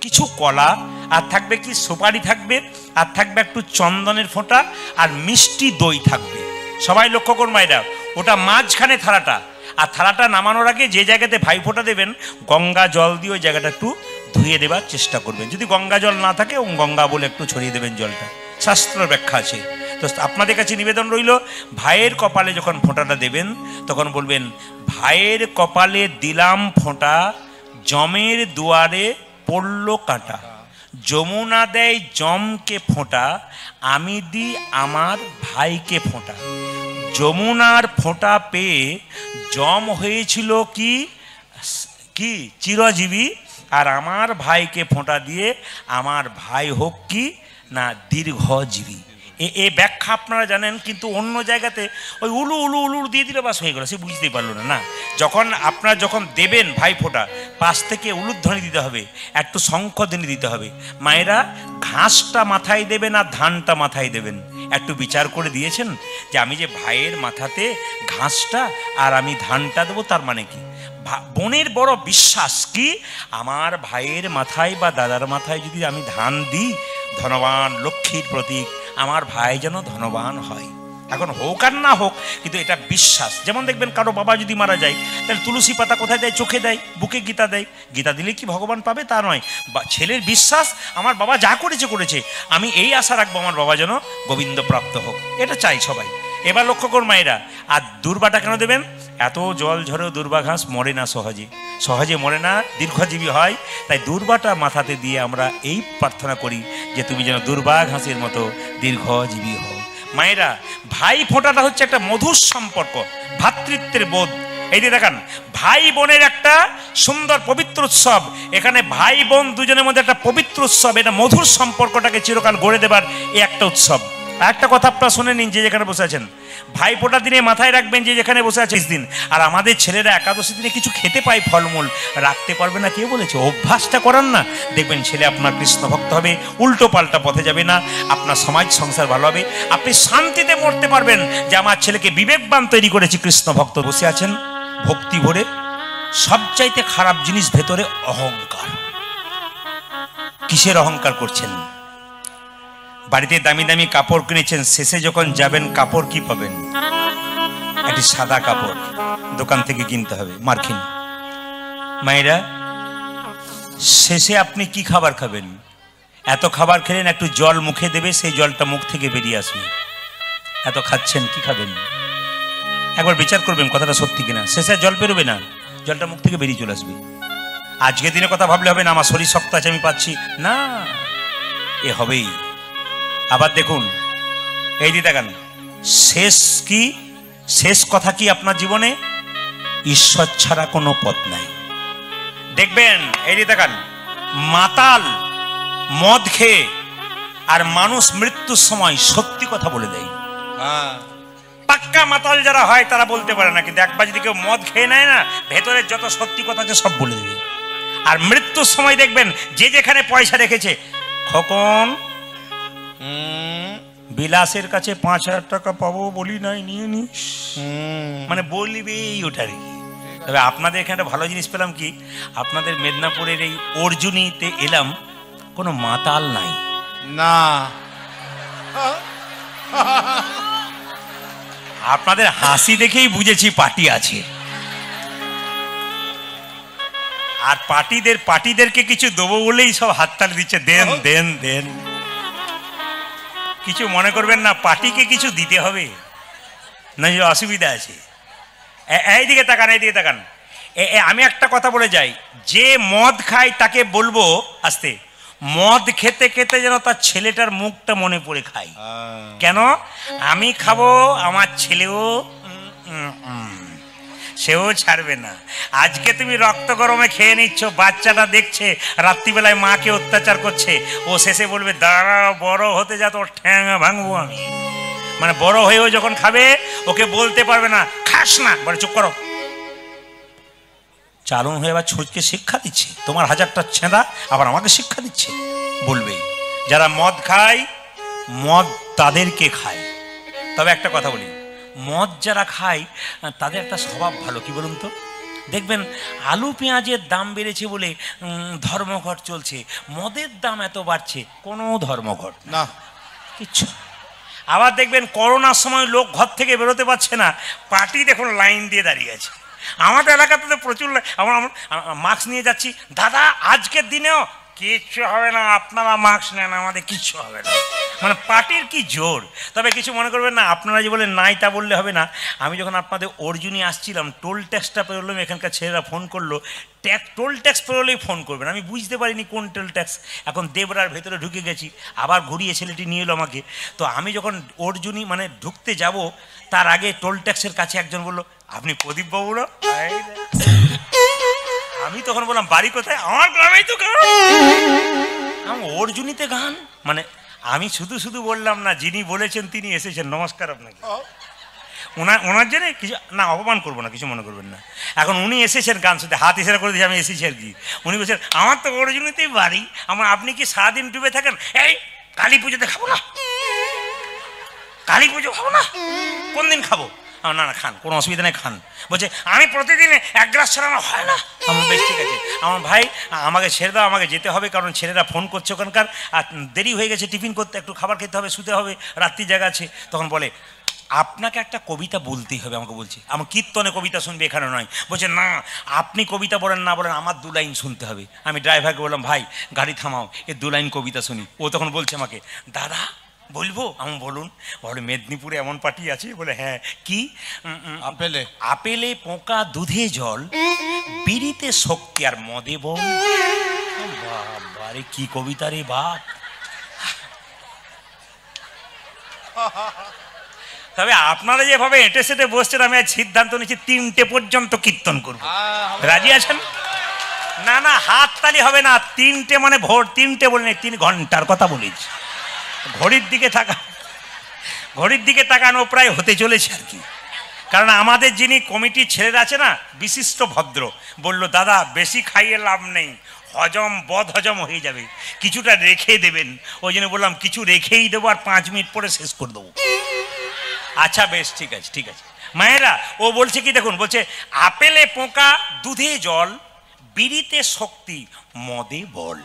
কিছু কলা, আর থাকবে কি সুপারি থাকবে, আর থাকবে একটু চন্দনের ফোঁটা, আর মিষ্টি দই থাকবে। সবাই লক্ষ্য করুন মায়েরা, ওটা মাঝখানে থালাটা। আর থালাটা নামানোর আগে যে জায়গাতে ভাই ফোঁটা দেবেন গঙ্গা জল দিয়ে ওই জায়গাটা একটু ধুয়ে দেবার চেষ্টা করবেন। যদি গঙ্গা জল না থাকে গঙ্গা বলে একটু ছড়িয়ে দেবেন জলটা, শাস্ত্র ব্যাখ্যা আছে। তো আপনাদের কাছে নিবেদন রইল, ভাইয়ের কপালে যখন ফোঁটাটা দেবেন তখন বলবেন, ভাইয়ের কপালে দিলাম ফোঁটা, জমের দুয়ারে পড়ল কাঁটা, যমুনা দেয় জমকে ফোঁটা, আমি দি আমার ভাইকে ফোঁটা। যমুনার ফোঁটা পেয়ে জম হয়েছিল কি কি চিরজীবী, আর আমার ভাইকে ফোঁটা দিয়ে আমার ভাই হোক কি না দীর্ঘজীবী। এ ব্যাখ্যা আপনারা জানেন, কিন্তু অন্য জায়গাতে ওই উলু উলু উলু দিয়ে দিলে বাস হয়ে গেল, সে বুঝতেই পারলো না। যখন আপনারা যখন দেবেন ভাই ফোঁটা, পাশ থেকে উলুধ্বনি দিতে হবে, একটু শঙ্খধ্বনি দিতে হবে। মায়েরা ঘাসটা মাথায় দেবেন আর ধানটা মাথায় দেবেন, একটু বিচার করে দিয়েছেন যে আমি যে ভাইয়ের মাথাতে ঘাসটা আর আমি ধানটা দেবো, তার মানে কি বোনের বড় বিশ্বাস কি, আমার ভাইয়ের মাথায় বা দাদার মাথায় যদি আমি ধান দিই, ধনবান লক্ষ্মীর প্রতীক, আমার ভাই যেন ধনবান হয়। এখন হোক আর না হোক, কিন্তু এটা বিশ্বাস। যেমন দেখবেন কারো বাবা যদি মারা যায়, তাহলে তুলসী পাতা কোথায় দেয়, চোখে দেয়, বুকে গীতা দেয়। গীতা দিলে কি ভগবান পাবে তা নয়, ছেলের বিশ্বাস আমার বাবা যা করেছে করেছে, আমি এই আশা রাখবো আমার বাবা যেন গোবিন্দ প্রাপ্ত হোক, এটা চাই সবাই। এবার লক্ষ্য কর মায়েরা, আর দুর্বাটা কেন দেবেন, এত জল ঝরেও দুর্বা ঘাস মরে না, সহজে সহজে মরে না, দীর্ঘজীবী হয়। তাই দুর্বাটা মাথাতে দিয়ে আমরা এই প্রার্থনা করি যে তুমি যেন দুর্বা ঘাসের মতো দীর্ঘজীবী হও। মায়েরা, ভাই ফোঁটাটা হচ্ছে একটা মধুর সম্পর্ক, ভ্রাতৃত্বের বোধ। এই যে দেখেন, ভাই বোনের একটা সুন্দর পবিত্র উৎসব, এখানে ভাই বোন দুজনের মধ্যে একটা পবিত্র উৎসব, এটা মধুর সম্পর্কটাকে চিরকাল গড়ে দেবার এই একটা উৎসব। একটা কথা আপনারা শুনে নিন, যে যেখানে বসে আছেন, ভাই ফোঁটার দিনে মাথায় রাখবেন যে যেখানে বসে আছে দিন। আর আমাদের ছেলেরা একাদশী দিনে কিছু খেতে পায়, ফলমূল রাখতে পারবে না, কে বলেছে? অভ্যাসটা করান না, দেখবেন ছেলে আপনার কৃষ্ণ ভক্ত হবে, উল্টো পাল্টা পথে যাবে না, আপনার সমাজ সংসার ভালো হবে, আপনি শান্তিতে মরতে পারবেন যে আমার ছেলেকে বিবেকবান তৈরি করেছি, কৃষ্ণ ভক্ত। বসে আছেন ভক্তি ভরে, সবচাইতে খারাপ জিনিস ভেতরে অহংকার। কিসের অহংকার করছেন? বাড়িতে দামি দামি কাপড় কিনেছেন, শেষে যখন যাবেন কাপড় কি পাবেন? একটি সাদা কাপড় দোকান থেকে কিনতে হবে, মার্কিন। মায়েরা, শেষে আপনি কি খাবার খাবেন? এত খাবার খেলেন, একটু জল মুখে দেবে, সেই জলটা মুখ থেকে বেরিয়ে আসবে। এত খাচ্ছেন, কি খাবেন? একবার বিচার করবেন কথাটা সত্যি কিনা। শেষে জল বেরোবে না, জলটা মুখ থেকে বেরিয়ে চলে আসবে। আজকের দিনের কথা ভাবলে হবে না, আমার শরীর শক্ত আছে আমি পাচ্ছি না, এ হবেই। আবার দেখুন, এই দিকে তাকান, শেষ কি, শেষ কথা কি আপনার জীবনে? ঈশ্বর ছাড়া কোনো পথ নাই। দেখবেন, এই দিকে তাকান, মাতাল মদ খেয়ে আর মানুষ মৃত্যুর সময় সত্যি কথা বলে দেয়। পাক্কা মাতাল যারা হয় তারা বলতে পারে না, কিন্তু একবার যদি কেউ মদ খেয়ে নেয় না, ভেতরে যত সত্যি কথা আছে সব বলে দেবে। আর মৃত্যুর সময় দেখবেন, যে যেখানে পয়সা রেখেছে, খোকন বিলাসের কাছে 5,000 টাকা পাবো, বলি নাই, নিয়ে নিস, মানে বলবেই ওটা রেখে। তবে আপনাদের এখানে ভালো জিনিস পেলাম কি, আপনাদের মেদিনীপুরের এই অর্জুনীতে এলাম, কোনো মাতাল নাই না। আপনাদের হাসি দেখেই বুঝেছি পার্টি আছে। আর পার্টিদেরকে কিছু দেবো বলেই সব হাততালি দিচ্ছে, দেন দেন দেন। কিছু মনে করবেন না, পার্টিকে কিছু দিতে হবে না, অসুবিধা আছে। এইদিকে তাকান, এইদিকে তাকান। আমি একটা কথা বলে যাই, যে মদ খায় তাকে বলবো আস্তে, মদ খেতে খেতে যেন তার ছেলেটার মুখটা মনে পড়ে খায়। কেন? আমি খাবো, আমার ছেলেও সেও ছাড়বে না। আজকে তুমি রক্ত গরমে খেয়ে নিচ্ছ, বাচ্চাটা দেখছে রাত্রিবেলায় মাকে অত্যাচার করছে, ও শেষে বলবে দাঁড়া বড় হতে যা তোর ঠ্যাঙা ভাঙবো আমি। মানে বড় হয়েও যখন খাবে ওকে বলতে পারবে না খাস না, বলে চুপ করো। চালন হয়ে আবার ছোটকে শিক্ষা দিচ্ছে, তোমার হাজারটা ছেঁদা আবার আমাকে শিক্ষা দিচ্ছে বলবেই। যারা মদ খায় মদ তাদেরকে খায়। তবে একটা কথা বলি, মদ যারা খায় তাদের একটা স্বভাব ভালো, কি বলুন তো? দেখবেন আলু পেঁয়াজের দাম বেড়েছে বলে ধর্মঘট চলছে, মদের দাম এত বাড়ছে, কোনো ধর্মঘট না, কিচ্ছু। আবার দেখবেন করোনার সময় লোক ঘর থেকে বেরোতে পারছে না, পার্টি দেখুন লাইন দিয়ে দাঁড়িয়ে আছে। আমাদের এলাকাতে তো প্রচুর, আমরা মাস্ক নিয়ে যাচ্ছি, দাদা আজকের দিনেও কিচ্ছু হবে না, আপনারা মাস্ক নেন, আমাদের কিচ্ছু হবে না। মানে পার্টির কি জোর। তবে কিছু মনে করবেন না, আপনারা যে বলে নাই তা বললে হবে না। আমি যখন আপনাদের অর্জুনি আসছিলাম, টোল ট্যাক্সটা পেরোলাম, এখানকার ছেলেরা ফোন করলো টোল ট্যাক্স পেরোলেই ফোন করবেন। আমি বুঝতে পারিনি কোন টোল ট্যাক্স, এখন দেবরার ভেতরে ঢুকে গেছি, আবার ঘুরিয়ে ছেলেটি নিয়ে এলো আমাকে। তো আমি যখন অর্জুনি মানে ঢুকতে যাব, তার আগে টোল ট্যাক্সের কাছে একজন বললো আপনি প্রদীপবাবু না? আমি তখন বললাম বাড়ি কোথায়? আমার গ্রামেই তো গান, আমি অর্জুনিতে গান। মানে আমি শুধু শুধু বললাম না, যিনি বলেছেন তিনি এসেছেন, নমস্কার আপনাকে। ওনার জন্য কিছু না, অপমান করবো না, কিছু মনে করবেন না। এখন উনি এসেছেন গান শুনতে, হাত ইশারা করে দিয়েছে আমি এসেছি আর কি। উনি বলছেন আমার তো অর্জুনিতেই বাড়ি, আপনি কি সারাদিন ডুবে থাকেন? এই কালী পুজোতে খাবো না, কালী পুজো খাবো না, কোন দিন খাবো? না না খান, কোনো অসুবিধা নেই, খান। বলছে আমি প্রতিদিন এক গ্লাস ছাড়া আমার হয় না। আমার বেশ ঠিক আছে, আমার ভাই আমাকে ছেড়ে দাও, আমাকে যেতে হবে, কারণ ছেলেরা ফোন করছে ওখানকার, আর দেরি হয়ে গেছে, টিফিন করতে, একটু খাবার খেতে হবে, শুতে হবে, রাত্রি জায়গা আছে। তখন বলে আপনাকে একটা কবিতা বলতেই হবে। আমাকে বলছে আমার কীর্তনে কবিতা শুনবে, এখানে নয়। বলছে না আপনি কবিতা বলেন না বলেন, আমার 2 লাইন শুনতে হবে। আমি ড্রাইভারকে বললাম ভাই গাড়ি থামাও, 2 লাইন কবিতা শুনি। ও তখন বলছে আমাকে দাদা বলবো? আমি বলুন। বলে মেদিনীপুরে এমন পার্টি আছে? বলে হ্যাঁ। কি? আপেলে পোকা দুধে জল, বিড়িতে শক্তি আর মদে বল। বাবারে কি কবিতা রে বাপ। তবে আপনারা যেভাবে এঁটে সেটে বসছেন, আমি আজ সিদ্ধান্ত নিচ্ছি 3টে পর্যন্ত কীর্তন করবো। রাজি আছেন? না না হাত তালি হবে না, 3টে মানে ভোর 3টে বলে নেই, 3 ঘন্টার কথা বলেছি। ঘড়ির দিকে তাকানো প্রায় হতে চলেছে আর কি। কারণ আমাদের যিনি কমিটির ছেলেরা আছে না, বিশিষ্ট ভদ্র, বলল দাদা বেশি খাইয়ে লাভ নেই, বদ হজম হয়ে যাবে, কিছুটা রেখে দেবেন। ওই জন্য বললাম কিছু রেখেই দেবো, আর 5 মিনিট পরে শেষ করে দেবো। আচ্ছা বেশ ঠিক আছে ঠিক আছে। মায়েরা ও বলছে কি দেখুন, বলছে আপেলে পোকা দুধে জল, বিড়িতে শক্তি মদে বল।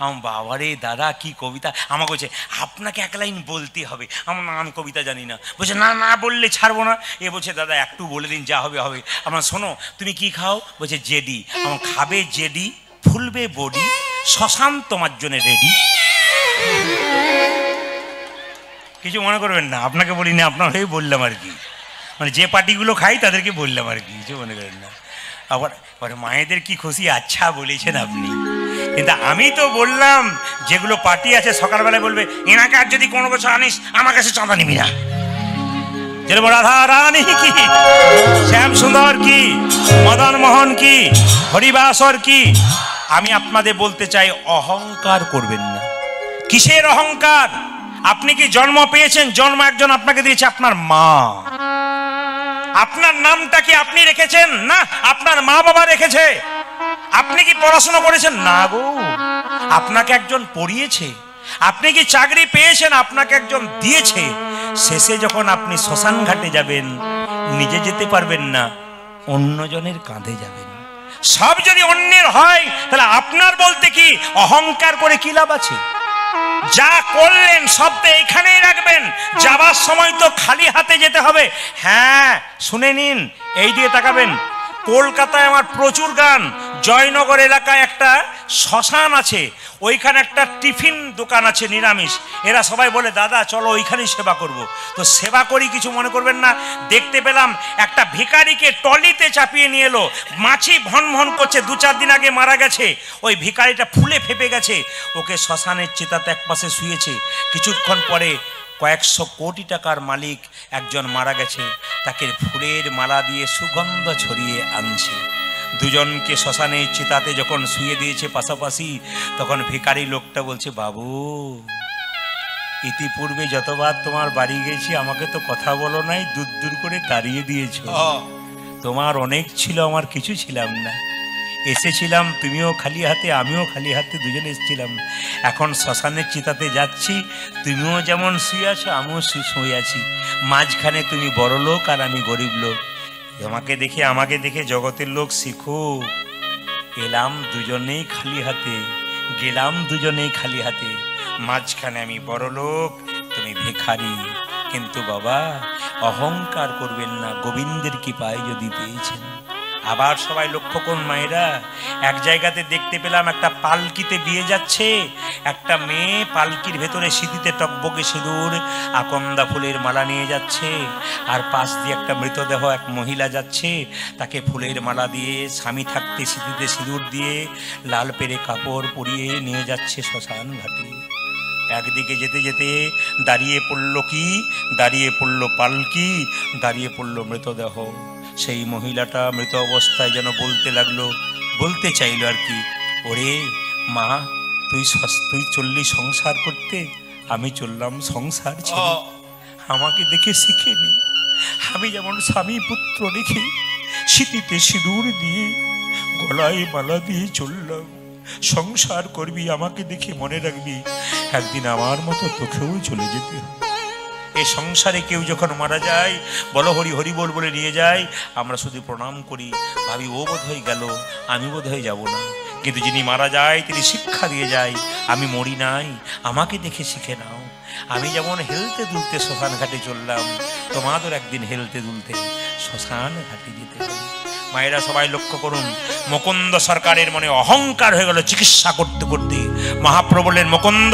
আমার বাবারে দাদা কি কবিতা। আমাকে বলছে আপনাকে 1 লাইন বলতে হবে। আমার না আমি কবিতা জানি না। বলছে না না বললে ছাড়বো না। এ বলছে দাদা একটু বলে দিন, যা হবে হবে। আমার শোনো তুমি কি খাও? বলছে জেডি। আমার খাবে জেডি, ফুলবে বডি, শ্মশান তোমার জন্য রেডি। কিছু মনে করবেন না, আপনাকে বলিনি, আপনার হয়ে বললাম আর কি। মানে যে পার্টিগুলো খাই তাদেরকে বললাম আর কি, কিছু মনে করেন না। আবার মায়েদের কি খুশি, আচ্ছা বলেছেন আপনি। কিন্তু আমি তো বললাম যেগুলো পার্টি আছে সকালবেলায় বলবে এনাকে আর যদি কোনো বছর আনিস আমার কাছে চাঁদা নিবি না। রাধা রানী কি, শ্যাম সুন্দর কি, মদন মোহন কি, হরিবাসর কি। আমি আপনাদের বলতে চাই অহংকার করবেন না। কিসের অহংকার? আপনি কি জন্ম পেয়েছেন? জন্ম একজন আপনাকে দিয়েছে, আপনার মা। আপনার নামটা কি আপনি রেখেছেন? না, আপনার মা বাবা রেখেছে। আপনি কি পড়াশোনা করেছেন? না গো, আপনাকে একজন পড়িয়েছে। আপনি কি চাকরি পেয়েছেন? আপনাকে একজন দিয়েছে। শেষে যখন আপনি শ্মশান ঘাটে যাবেন, নিজে যেতে পারবেন না, অন্যজনের কাঁধে যাবেন। সব যদি অন্যের হয় তাহলে আপনার বলতে কি অহংকার করে কি লাভ আছে? যা করলেন সব তো এখানেই রাখবেন, যাবার সময় তো খালি হাতে যেতে হবে। হ্যাঁ শুনে নিন, এই দিয়ে তাকাবেন। কলকাতায় আমার প্রচুর গান। জয়নগর এলাকায় একটা শ্মশান আছে, ওইখানে একটা টিফিন দোকান আছে নিরামিষ। এরা সবাই বলে দাদা চলো ওইখানেই সেবা করব। তো সেবা করি, কিছু মনে করবেন না। দেখতে পেলাম একটা ভিখারিকে টলিতে চাপিয়ে নিয়ে এলো। মাছি ভন ভন করছে, 2-4 দিন আগে মারা গেছে। ওই ভিখারিটা ফুলে ফেপে গেছে। ওকে শ্মশানের চিতাতে একপাশে শুয়েছে। কিছুক্ষণ পরে কয়েকশো কোটি টাকার মালিক একজন মারা গেছে। তাকে ফুলের মালা দিয়ে সুগন্ধ ছড়িয়ে আনছে। দুজনকে শ্মশানের চিতাতে যখন শুয়ে দিয়েছে পাশাপাশি, তখন ভিখারি লোকটা বলছে, বাবু ইতিপূর্বে যতবার তোমার বাড়ি গেছি আমাকে তো কথা বলো নাই, দূর দূর করে দাঁড়িয়ে দিয়েছো। তোমার অনেক ছিল, আমার কিছু ছিলাম না। এসেছিলাম তুমিও খালি হাতে, আমিও খালি হাতে, দুজনে এসেছিলাম। এখন শ্মশানের চিতাতে যাচ্ছি, তুমিও যেমন শুয়ে আছো আমিও শুয়ে আছি। মাঝখানে তুমি বড় লোক আর আমি গরিব লোক। আমাকে দেখে জগতের লোক শিখো। এলাম দুজনেই খালি হাতে, গেলাম দুজনেই খালি হাতে। মাঝখানে আমি বড় লোক, তুমি ভিখারি। কিন্তু বাবা অহংকার করবেন না, গোবিন্দের কৃপায় যদি পেয়েছেন। আবার সবাই লক্ষ্য করুন মায়েরা, এক জায়গাতে দেখতে পেলাম একটা পালকিতে বিয়ে যাচ্ছে। একটা মেয়ে পালকির ভেতরে সিঁথিতে টকবকে সিঁদুর, আকন্দা ফুলের মালা নিয়ে যাচ্ছে। আর পাশ দিয়ে একটা মৃতদেহ এক মহিলা যাচ্ছে, তাকে ফুলের মালা দিয়ে, স্বামী থাকতে সিঁথিতে সিঁদুর দিয়ে, লাল পেরে কাপড় পরিয়ে নিয়ে যাচ্ছে শ্মশান ঘাটে। একদিকে যেতে যেতে দাঁড়িয়ে পড়ল কি? দাঁড়িয়ে পড়ল পালকি, দাঁড়িয়ে পড়ল মৃতদেহ। সেই মহিলাটা মৃত অবস্থায় যেন বলতে লাগলো, বলতে চাইল আর কি, ওরে মা, তুই চললি সংসার করতে, আমি চললাম সংসার ছেড়ে। আমাকে দেখে শিখেনি। আমি যেমন স্বামী পুত্র রেখে সিঁথিতে সিঁদুর দিয়ে, গলায় মালা দিয়ে চললাম। সংসার করবি, আমাকে দেখে মনে রাখবি, একদিন আমার মতো তোকেও চলে যেতে হবে। এই সংসারে কেউ যখন মারা যায়, বলো হরি হরি বল বলে নিয়ে যায়, আমরা শুধু প্রণাম করি, ভাবি ও বোধ হয়ে গেল, আমি বোধ হয়ে যাবো না। কিন্তু যিনি মারা যায় তিনি শিক্ষা দিয়ে যায়, আমি মরি নাই, আমাকে দেখে শিখে নাও। আমি যেমন হেলতে দুলতে শ্মশান ঘাটে চললাম, তোমাদের একদিন হেলতে দুলতে শ্মশান ঘাটে যেতে হবে। মায়েরা সবাই লক্ষ্য করুন, মুকুন্দ সরকারের মনে অহংকার হয়ে গেল চিকিৎসা করতে করতে। মহাপ্রভু বললেন, মুকুন্দ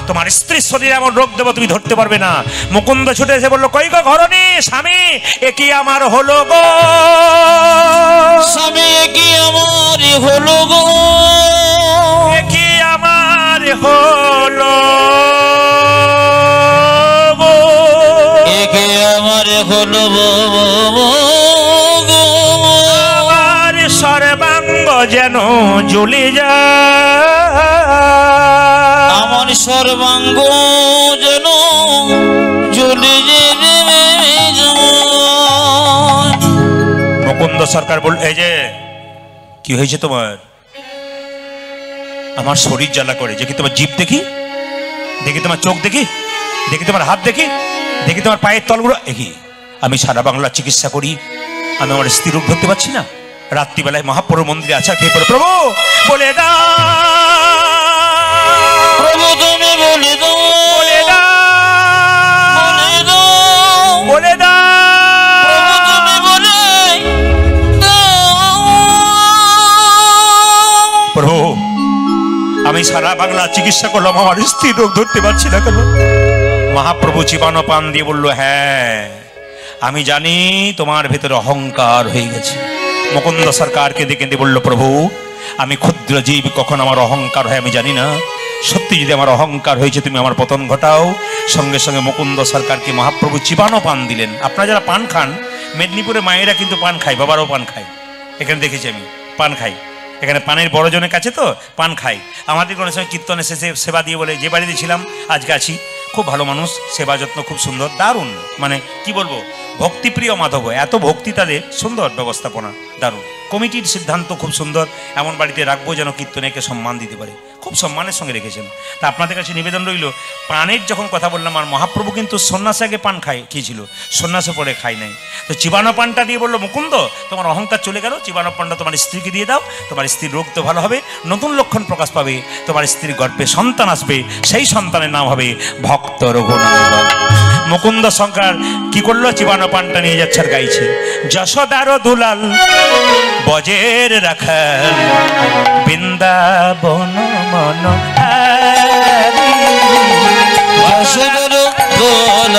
তোমার স্ত্রীর শরীরে এমন রোগ দেবো তুমি ধরতে পারবে না। মুকুন্দ ছুটে এসে বললো, কই গো ঘরণী, স্বামী এ কি আমার হলো গো, স্বামী এ কি আমার হলো গো, এ কি আমার হলো গো, এ কি আমার হলো গো, সর্বাঙ্গ যেন জ্বলে যায়, আমার সর্বাঙ্গ যেন জ্বলে যায়। মুকুন্দ সরকার বল, এই যে কি হয়েছে তোমার? আমার শরীর জ্বালা করে। যে কি তোমার জিভ দেখি, দেখি তোমার চোখ দেখি, দেখি তোমার হাত দেখি, দেখি তোমার পায়ের তলগুলো। দেখি আমি সারা বাংলা চিকিৎসা করি, আমি আমার স্ত্রী রূপ ধরতে পারছি না। রাত্রিবেলায় মহাপ্রভু মন্দিরে আচার খেয়ে পড়ে, প্রভু বলে দাও, প্রভু তুমি বলে দাও, বলে দাও, বলে দাও, বলে দাও, প্রভু তুমি বলে দাও। প্রভু আমি সারা বাংলা চিকিৎসা করলাম, আমার স্ত্রী রোগ ধরতে পারছি না কেন? মহাপ্রভু জীবাণু পান দিয়ে বলল, হ্যাঁ আমি জানি তোমার ভেতরে অহংকার হয়ে গেছে। মুকুন্দ সরকারকে দেখে বলল, প্রভু আমি ক্ষুদ্র জীব, কখন আমার অহংকার হয় আমি জানি না। সত্যি যদি আমার অহংকার হয়েছে তুমি আমার পতন ঘটাও। সঙ্গে সঙ্গে মুকুন্দ সরকারকে মহাপ্রভু জীবাণু পান দিলেন। আপনারা যারা পান খান, মেদিনীপুরে মায়েরা কিন্তু পান খায়, বাবারাও পান খায়, এখানে দেখেছি আমি পান খাই। এখানে পানের বড়জনের কাছে তো পান খাই। আমাদের কোনো সময় কীর্তনে শেষে সেবা দিয়ে বলে, যে বাড়িতে ছিলাম আজকে আছি, খুব ভালো মানুষ, সেবা যত্ন খুব সুন্দর, দারুণ, মানে কি বলবো, ভক্তিপ্রিয় মাধব, এত ভক্তি তাদের, সুন্দর ব্যবস্থাপনা, দারুণ। কমিটির সিদ্ধান্ত খুব সুন্দর, এমন বাড়িতে রাখবো যেন কীর্তনেকে সম্মান দিতে পারে, খুব সম্মানের সঙ্গে রেখেছেন। তা আপনাদের কাছে নিবেদন রইল, পানের যখন কথা বললাম, আর মহাপ্রভু কিন্তু সন্ন্যাসে আগে পান খেয়েছিল, সন্ন্যাসে পরে খাই নাই। তো চিবানো পানটা দিয়ে বললো, মুকুন্দ তোমার অহংকার চলে গেল, চিবানো পানটা তোমার স্ত্রীকে দিয়ে দাও, তোমার স্ত্রীর রোগ তো ভালো হবে, নতুন লক্ষণ প্রকাশ পাবে, তোমার স্ত্রীর গর্ভে সন্তান আসবে, সেই সন্তানের নাম হবে ভক্ত রঘুনন্দন। মুকুন্দ সরকার কি করলো, চিবানো পানটা নিয়ে যাচ্ছে আর গাইছে, যশোদার দুলাল বজের রাখাল বৃন্দাবন মন যশোদার দুলাল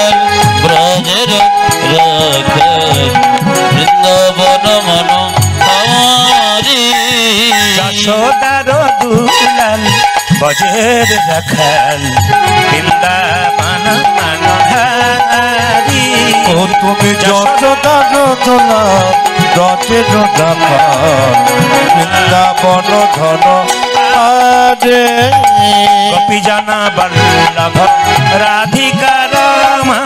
ব্রজের রাখাল বৃন্দাবন মন হারি, যশোদার দুলাল বজের রাখাল বৃন্দাবন মন হারি। ও তুমি যশোদা রতনা ব্রজের রাখাল বৃন্দাবন ধন আরে গোপী জানা বল্লভ রাধিকা রামা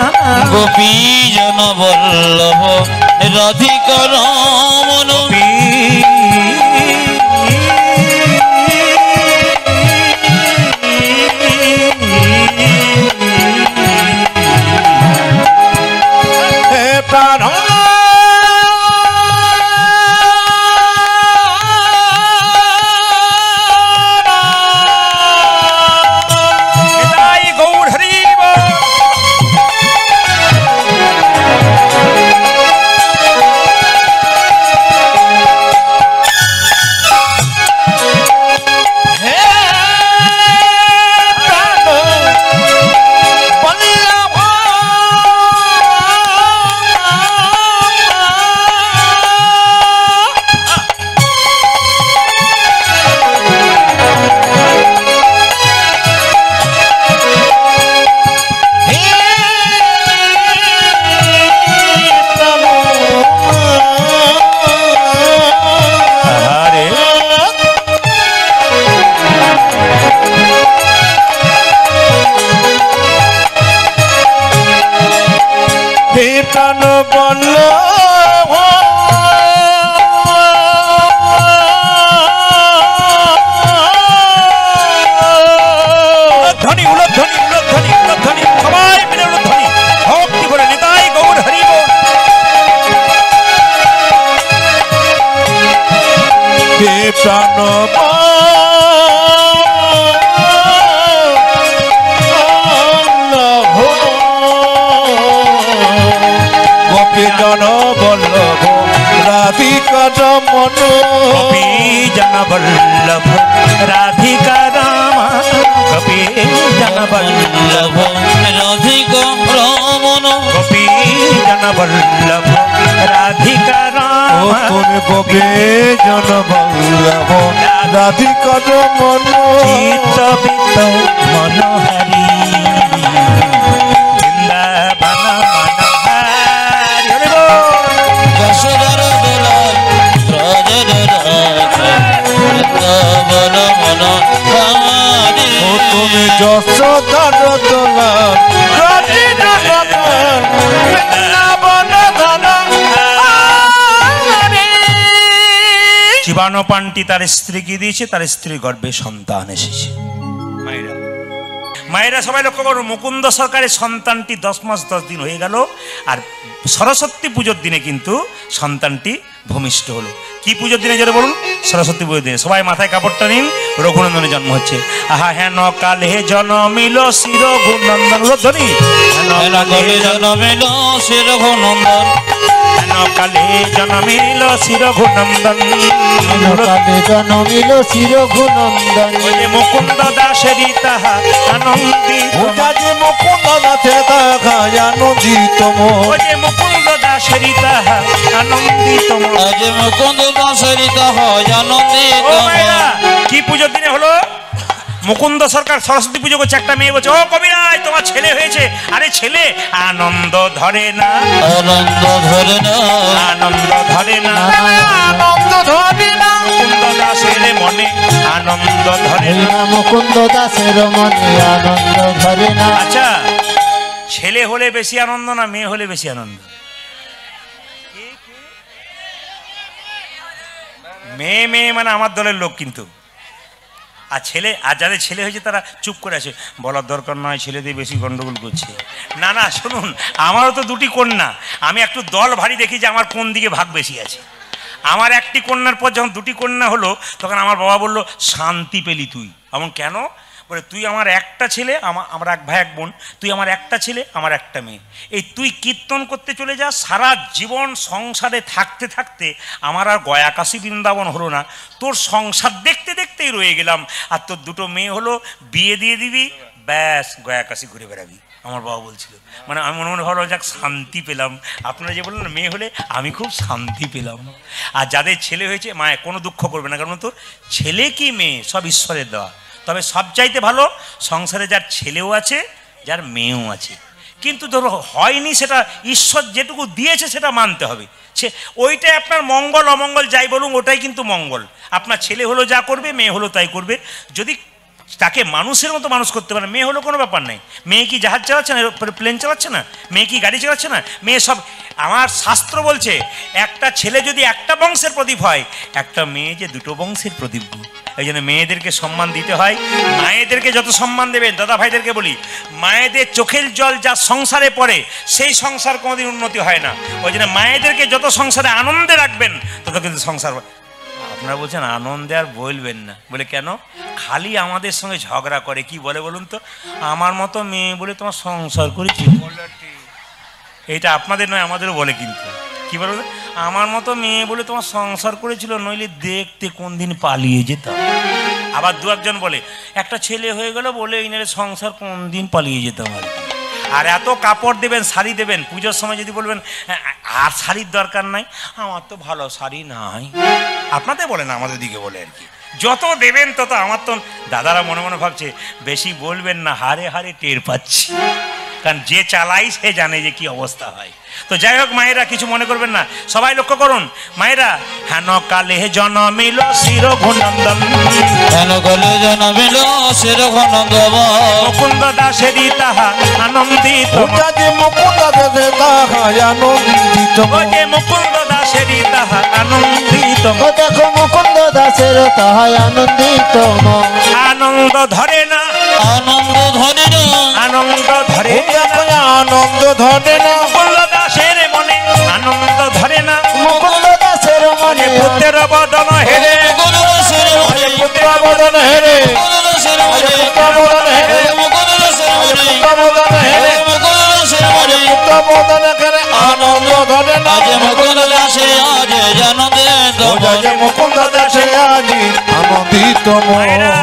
গোপী জন বল্লভ রাধিকা রমণ হে প্রাণ গৌর হরি বল। প্রাণ বল ধ্বনি উলধ্বনি উলধ্বনি উলধ্বনি সবাই মিলে উলধ্বনি ভক্তি করে নিতাই গৌর হরি বল। হে প্রাণ গোপী জন বল্লভ রাধিকা রমণ গোপী জন বল্লভ রাধিকা রামা গোপী জন বল্লভ রাধিকা রমণ গোপী জন বল্লভ রাধিকা ও রামা তুমি গোপী জন বল্লভ রাধিকা রমণ চিত্ত বিত্ত মনোহরি বৃন্দাবন মনোহরি হরি বল। যশোদার দোলাল ব্রজের রাখাল বৃন্দাবন মনোহরি ও তুমি যশোদা রতনা ব্রজের রাখাল বৃন্দাবন ধন আরে। জীবাণু পান্টি তার স্ত্রীকে দিয়েছে, তার স্ত্রীর গর্ভে সন্তান এসেছে। মায়েরা মায়েরা সবাই লক্ষ্য করো, মুকুন্দ সরকারের সন্তানটি 10 মাস 10 দিন হয়ে গেল, আর সরস্বতী পুজোর দিনে কিন্তু সন্তানটি ভূমিষ্ঠ হলো। কি পুজোর দিনে যেটা বলুন? সরস্বতী পুজোর দিনে। সবাই মাথায় কাপড়টা নিন, রঘুনন্দনের জন্ম হচ্ছে। আহা হেন কালে জনমিল শির রঘুনন্দন ধ্বনি কালে জনমিল শ্রী রঘুনন্দন হেন কালে জনমিল শির রঘুনন্দন কালে জনমিল শির রঘুনন্দন ওই যে মুকুন্দ দাসেরই তাহা আনন্দিত উজাজি মুকুন্দ নাথে দেখায় আনন্দিত মন ওই যে মুকুন্দ দাসেরই তাহা আনন্দিত আজ মুকুন্দ দাসরিত হয় আনন্দিত ও মায়েরা, কি পুজোর দিনে হলো? মুকুন্দ সরকার সরস্বতী পুজো করছে, একটা মেয়ে বলছে ও কবিরাজ তোমার ছেলে হয়েছে। আরে ছেলে আনন্দ ধরে না, আনন্দ ধরে না আনন্দ ধরে না, আনন্দ ধরি না মুকুন্দ দাসের মনে আনন্দ ধরে না। মুকুন্দ দাসের মনে আনন্দ ধরে না। আচ্ছা, ছেলে হলে বেশি আনন্দ না মেয়ে হলে বেশি আনন্দ? মেয়ে মেয়ে মানে আমার দলের লোক কিন্তু। আর ছেলে, আর যাদের ছেলে হয়েছে তারা চুপ করে আছে, বলার দরকার নয়, ছেলে দিয়ে বেশি গন্ডগোল করছে। না না শুনুন, আমারও তো দুটি কন্যা, আমি একটু দল ভারী দেখি যে আমার কোন দিকে ভাগ বেশি আছে। আমার একটি কন্যার পর যখন দুটি কন্যা হলো তখন আমার বাবা বলল শান্তি পেলি তুই। এমন কেন? বলে তুই আমার একটা ছেলে, আমরা এক ভাই এক বোন, তুই আমার একটা ছেলে আমার একটা মেয়ে, এই তুই কীর্তন করতে চলে যা, সারা জীবন সংসারে থাকতে থাকতে আমার আর গয়া কাশী বৃন্দাবন হলো না, তোর সংসার দেখতে দেখতেই রয়ে গেলাম। আর তোর দুটো মেয়ে হলো, বিয়ে দিয়ে দিবি, ব্যাস গয়া কাশী ঘুরে বেড়াবি। আমার বাবা বলছিল, মানে আমি মনে মনে ভাবলাম যাক শান্তি পেলাম। আপনারা যে বললেন মেয়ে হলে, আমি খুব শান্তি পেলাম। আর যাদের ছেলে হয়েছে মায়ে কোনো দুঃখ করবে না, কারণ তোর ছেলে কি মেয়ে সব ঈশ্বরের দেওয়া। তবে সবচাইতে ভালো সংসারে যার ছেলেও আছে যার মেয়েও আছে, কিন্তু ধরো হয়নি, সেটা ঈশ্বর যেটুকু দিয়েছে সেটা মানতে হবে। সে ওইটাই আপনার মঙ্গল অমঙ্গল যাই বলুন, ওটাই কিন্তু মঙ্গল। আপনার ছেলে হলো যা করবে, মেয়ে হলো তাই করবে। যদি তাকে মানুষের মতো মানুষ করতে পারে, মেয়ে হলো কোনো ব্যাপার নেই। মেয়ে কি জাহাজ চালাচ্ছে না, প্লেন চালাচ্ছে না? মেয়ে কি গাড়ি চালাচ্ছে না? মেয়ে সব, আমার শাস্ত্র বলছে একটা ছেলে যদি একটা বংশের প্রদীপ হয়, একটা মেয়ে যে দুটো বংশের প্রদীপ। এই জন্য মেয়েদেরকে সম্মান দিতে হয়। মায়েদেরকে যত সম্মান দেবেন, দাদা ভাইদেরকে বলি, মায়েদের চোখের জল যা সংসারে পড়ে সেই সংসার কোনোদিন উন্নতি হয় না। ওই জন্য মায়েদেরকে যত সংসারে আনন্দে রাখবেন তত কিন্তু সংসার। আপনারা বলছেন আনন্দে আর বলবেন না, বলে কেন? খালি আমাদের সঙ্গে ঝগড়া করে। কি বলে বলুন তো? আমার মতো মেয়ে বলে তোমার সংসার করেছি। এইটা আপনাদের নয়, আমাদেরও বলে। কিন্তু কি বলে, আমার মতো মেয়ে বলে তোমার সংসার করেছিল, নইলে দেখতে কোন দিন পালিয়ে যেতাম। আবার দু একজন বলে একটা ছেলে হয়ে গেল বলে ইনারে সংসার কোন দিন পালিয়ে যেতাম আর কি। আর এত কাপড় দেবেন, শাড়ি দেবেন, পুজোর সময় যদি বলবেন আর শাড়ির দরকার নাই, আমার তো ভালো শাড়ি নাই। আপনাদের বলে না, আমাদের দিকে বলে আর কি। যত দেবেন তত। আমার তো দাদারা মনে মনে ভাবছে বেশি বলবেন না, হারে হারে টের পাচ্ছি। কারণ যে চালাই সে জানে যে কি অবস্থা হয়। তো যাই হোক মায়েরা, কিছু মনে করবেন না, সবাই লক্ষ্য করুন। মায়েরা, হেন কালে জনমিল শিরঘুনন্দন, হেন কালে জনমিল শিরঘুনন্দন, মুকুন্দ দাসেরি তাহা আনন্দিত। যে মুকুন্দ দাসে তাহা আনন্দিত, যে মুকুন্দ দাসেরি তাহা আনন্দিত। ও দেখো মুকুন্দ দাসের তাহাই আনন্দিত। আনন্দ ধরে না, আনন্দ ধরে না, আনন্দ ধরে না, আনন্দ ধরে না, মুকুন্দ দাসের মনে আনন্দ ধরে না। মুকুন্দ দাসের মনে পুত্রের বদন হেরে, মুকুন্দ দাসের মনে, পুত্র বদন হেরে, মুকুন্দ দাসের মনে, পুত্র বদন হেরে, মুকুন্দ দাসের মনে, পুত্র বদন হেরে, মুকুন্দ দাসের মনে, পুত্র বদন হেরে আনন্দ ধরে না। আজ মুকুন্দ দাসে আজ আনন্দিত। যে মুকুন্দ দাসে আজি আনন্দিত। মায়েরা,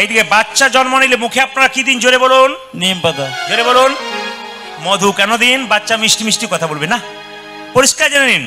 এইদিকে বাচ্চা জন্ম নিলে মুখে আপনারা কি দিন? জোরে বলুন, নিম পাতা, জোরে বলুন। মধু কেন দিন? বাচ্চা মিষ্টি মিষ্টি কথা বলবে না? পরিষ্কার জেনে নিন,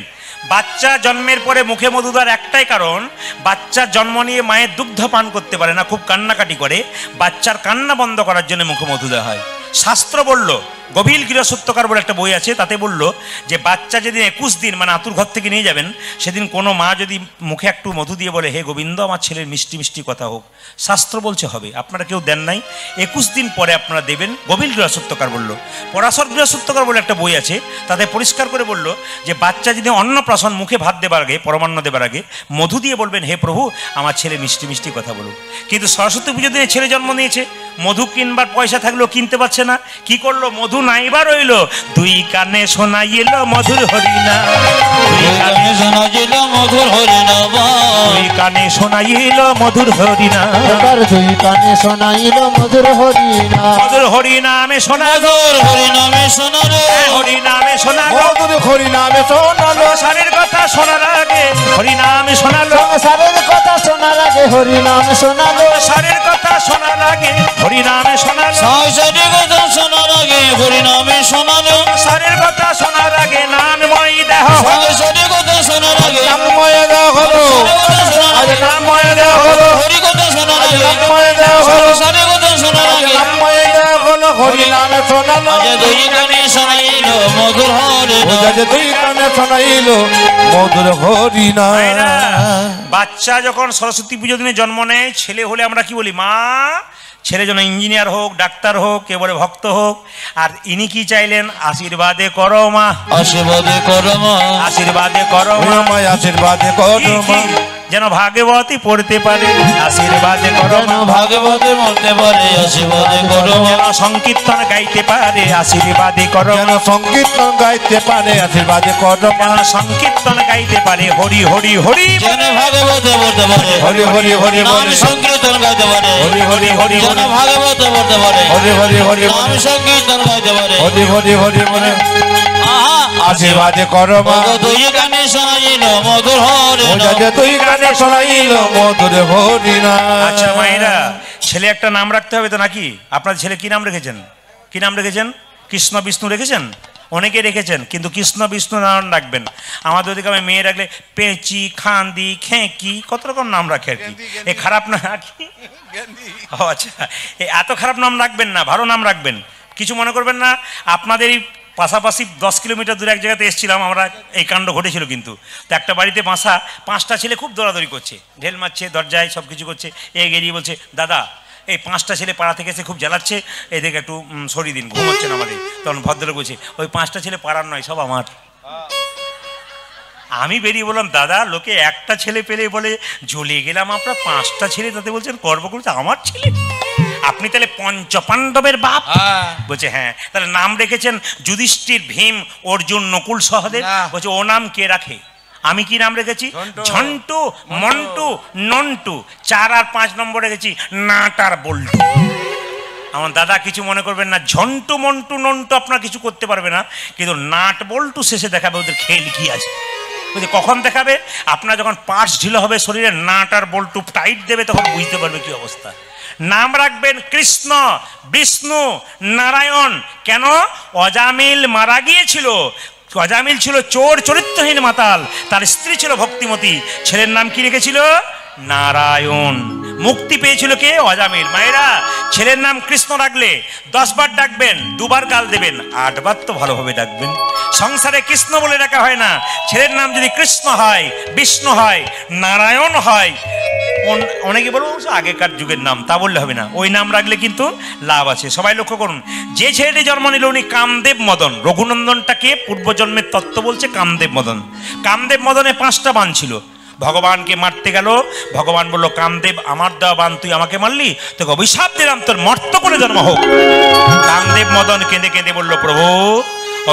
বাচ্চা জন্মের পরে মুখে মধু দেওয়ার একটাই কারণ, বাচ্চা জন্ম নিয়ে মায়ের দুগ্ধ পান করতে পারে না, খুব কান্নাকাটি করে। বাচ্চার কান্না বন্ধ করার জন্য মুখে মধু দেওয়া হয়। শাস্ত্র বলল, গভীর গৃহসত্যকার বলে একটা বই আছে, তাতে বলল যে বাচ্চা যেদিন 21 দিন মানে আতুর ঘর থেকে নিয়ে যাবেন, সেদিন কোনো মা যদি মুখে একটু মধু দিয়ে বলে, হে গোবিন্দ আমার ছেলের মিষ্টি মিষ্টি কথা হোক, শাস্ত্র বলছে হবে। আপনারা কেউ দেন নাই, 21 দিন পরে আপনারা দেবেন। গভীর গৃহসত্যকার বলল। পরাশর গৃহসত্যকার বলে একটা বই আছে, তাতে পরিষ্কার করে বলল যে বাচ্চা যদি অন্নপ্রাশন মুখে ভাত দেবার আগে, পরমান্ন দেবার আগে মধু দিয়ে বলবেন, হে প্রভু আমার ছেলে মিষ্টি মিষ্টি কথা বলুক। কিন্তু সরস্বতী পুজোর দিনে ছেলে জন্ম নিয়েছে, মধু কিনবার পয়সা থাকলেও কিনতে পারছে না। কি করলো? মধু নাইবার রইল, দুই কানে শোনাইল মধুর হরিনা, দুই কানে শোনাইল মধুর হরিনাম, দুই কানে শোনাইল মধুর হরিনা, এবার দুই কানে শোনাইল মধুর হরিনা, মধুর হরিনামে শোনালো, মধুর হরিনামে শোনালো, হরিনামে শোনালো, মধুর হরিনামে শোনালো, সংসারের কথা শোনার আগে হরিনামে শোনালো, সংসারের কথা শোনার আগে হরিনাম শোনালো, সংসারের কথা শোনার আগে হরিনামে শোনালো, সংসারের কথা শোনার আগে হরিনামে শোনালো, সংসারের কথা শোনার আগে নামময় দেহ, সংসারের কথা শোনার আগে নামময় দেহ হলো, আজ নামময় দেহ হলো, হরি কথা শোনার আগে নামময় দেহ হলো, সংসারের কথা শোনার আগে নামময় দেহ হলো, হরিনামে শোনালো। আজ দুই কানে শোনাইল মধুর হরিনাম। যে দুই কানে শোনাইল মধুর হরিনাম। মায়েরা, বাচ্চা যখন সরস্বতী পুজো দিনে জন্ম নেয়, ছেলে হলে আমরা কি বলি? মা, ছেলে যেন ইঞ্জিনিয়ার হোক, ডাক্তার হোক, কে বলে ভক্ত হোক। আর ইনি কি চাইলেন? আশীর্বাদে করো মা, আশীর্বাদে করো মা, আশীর্বাদে করো মা, আমায় আশীর্বাদে করো মা, যেন ভাগবতী পড়তে পারে, আশীর্বাদে করো যেন মা, ভাগবতে মরতে পারে, আশীর্বাদে করো মা, যেন সংকীর্তন গাইতে পারে, আশীর্বাদে করো যেন মা, সংকীর্তন গাইতে পারে, আশীর্বাদে করো মা, যেন সংকীর্তন গাইতে পারে, হরি হরি হরি যেন ভাগবতে মরতে পারে, হরি হরি হরি নাম বলে, সংকীর্তন গাইতে পারে, হরি হরি হরি যেন বলে, ভাগবতে মরতে পারে, হরি হরি হরি নাম বলে, সংকীর্তন গাইতে পারে। হরি হরি হরি বলে, আহা, আশীর্বাদে করো মা। ওগো দুই কানে শোনাইল মধুর হরিনাম। যে তুই কানে শোনাইল মধুর হরিনাম। আচ্ছা মায়েরা, ছেলে একটা নাম রাখতে হবে তো নাকি? আপনার ছেলে কি নাম রেখেছেন? কি নাম রেখেছেন? কৃষ্ণ বিষ্ণু রেখেছেন? অনেকে রেখেছেন, কিন্তু কৃষ্ণ বিষ্ণু নাম রাখবেন। আমাদের ওদিকে আমি মেয়ে রাখলে পেঁচি, খান্দি, খেঁকি, কত রকম নাম রাখে আর কি। এ খারাপ না কি? ও আচ্ছা, এত খারাপ নাম রাখবেন না, ভালো নাম রাখবেন। কিছু মনে করবেন না, আপনাদের এই পাশাপাশি 10 কিলোমিটার দূরে এক জায়গাতে এসেছিলাম আমরা, এই কাণ্ড ঘটেছিল কিন্তু। তো একটা বাড়িতে বাসা, 5টা ছেলে খুব দৌড়াদৌড়ি করছে, ঢেল মারছে, দরজায় সব কিছু করছে। গেরিয়ে বলছে, দাদা এই 5টা ছেলে পাড়া থেকে এসে খুব জ্বালাচ্ছে, এদেরকে একটু সরিয়ে দিন, ঘুমোচ্ছে না আমাদের। তখন ভদ্রলোক বলছে, ওই 5টা ছেলে পাড়ার নয়, সব আমার। আমি বেরিয়ে বললাম, দাদা লোকে একটা ছেলে পেলে বলে জ্বলিয়ে গেলাম, আপনার 5টা ছেলে, তাতে বলছেন গর্ব করছে আমার ছেলে। আপনি তাহলে পঞ্চপাণ্ডবের বাপ? বলছে হ্যাঁ। তাহলে নাম রেখেছেন যুধিষ্ঠির, ভীম, অর্জুন, নকুল, সহদেব? বলছে ও নাম কে রাখে? আমি কি নাম রেখেছি? ঝন্টু, মন্টু, নন্টু। 4 আর 5 নম্বর রেখেছি নাট আর বল্টু। আমার দাদা কিছু মনে করবেন না, ঝন্টু, মন্টু, নন্টু আপনার কিছু করতে পারবে না, কিন্তু নাট বল্টু শেষে দেখাবে ওদের খেল কি আছে। বলছে কখন দেখাবে? আপনার যখন পার্টস ঢিলো হবে শরীরে, নাট আর বল্টু টাইট দেবে, তখন বুঝতে পারবে কি অবস্থা। নাম রাখবেন কৃষ্ণ, বিষ্ণু, নারায়ণ। কেন? অজামিল মারা গিয়েছিল। অজামিল ছিল চোর, চরিত্রহীন মাতাল, তার স্ত্রী ছিল ভক্তিমতী। ছেলের নাম কি রেখেছিল? নারায়ণ। মুক্তি পেয়েছিল কে? অজামিল। মায়েরা, ছেলের নাম কৃষ্ণ রাখলে 10 বার ডাকবেন, 2 বার গাল দেবেন, 8 বার তো ভালোভাবে ডাকবেন। সংসারে কৃষ্ণ বলে ডাকা হয় না। ছেলের নাম যদি কৃষ্ণ হয়, বিষ্ণু হয়, নারায়ণ হয়, অনেকে বলবো আগেকার যুগের নাম, তা বললে হবে না, ওই নাম রাখলে কিন্তু লাভ আছে। সবাই লক্ষ্য করুন, যে ছেলেটি জন্ম নিল উনি কামদেব মদন। রঘুনন্দনটাকে পূর্বজন্মের তত্ত্ব বলছে কামদেব মদন। কামদেব মদনে 5টা বাণ ছিল। ভগবানকে মারতে গেল, ভগবান বলল, কামদেব আমার দেওয়া বাণ তুই আমাকে মারলি, তোকে অভিশাপ দিলাম, তোর মর্ত করে জন্ম হোক। কামদেব মদন কেঁদে কেঁদে বলল, প্রভু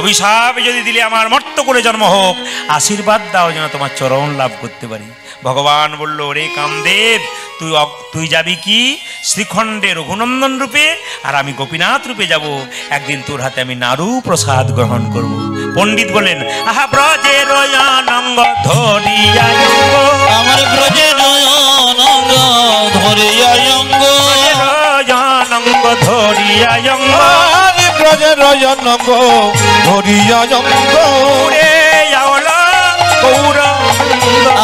অভিশাপ যদি দিলে আমার মর্ত করে জন্ম হোক, আশীর্বাদ দাও যেন তোমার চরণ লাভ করতে পারি। ভগবান বলল, রে কামদেব, তুই যাবি কি শ্রীখণ্ডে রঘুনন্দন রূপে, আর আমি গোপীনাথ রূপে যাব। একদিন তোর হাতে আমি নাড়ু প্রসাদ গ্রহণ করব। পণ্ডিত বলেন, আহা ব্রজের অনঙ্গ ধরিয়া অঙ্গ, আমার ব্রজের অনঙ্গ ধরিয়া অঙ্গ, অনঙ্গ ধরিয়া অঙ্গ, ব্রজের অনঙ্গ ধরিয়া অঙ্গ, রে আওলা গৌর,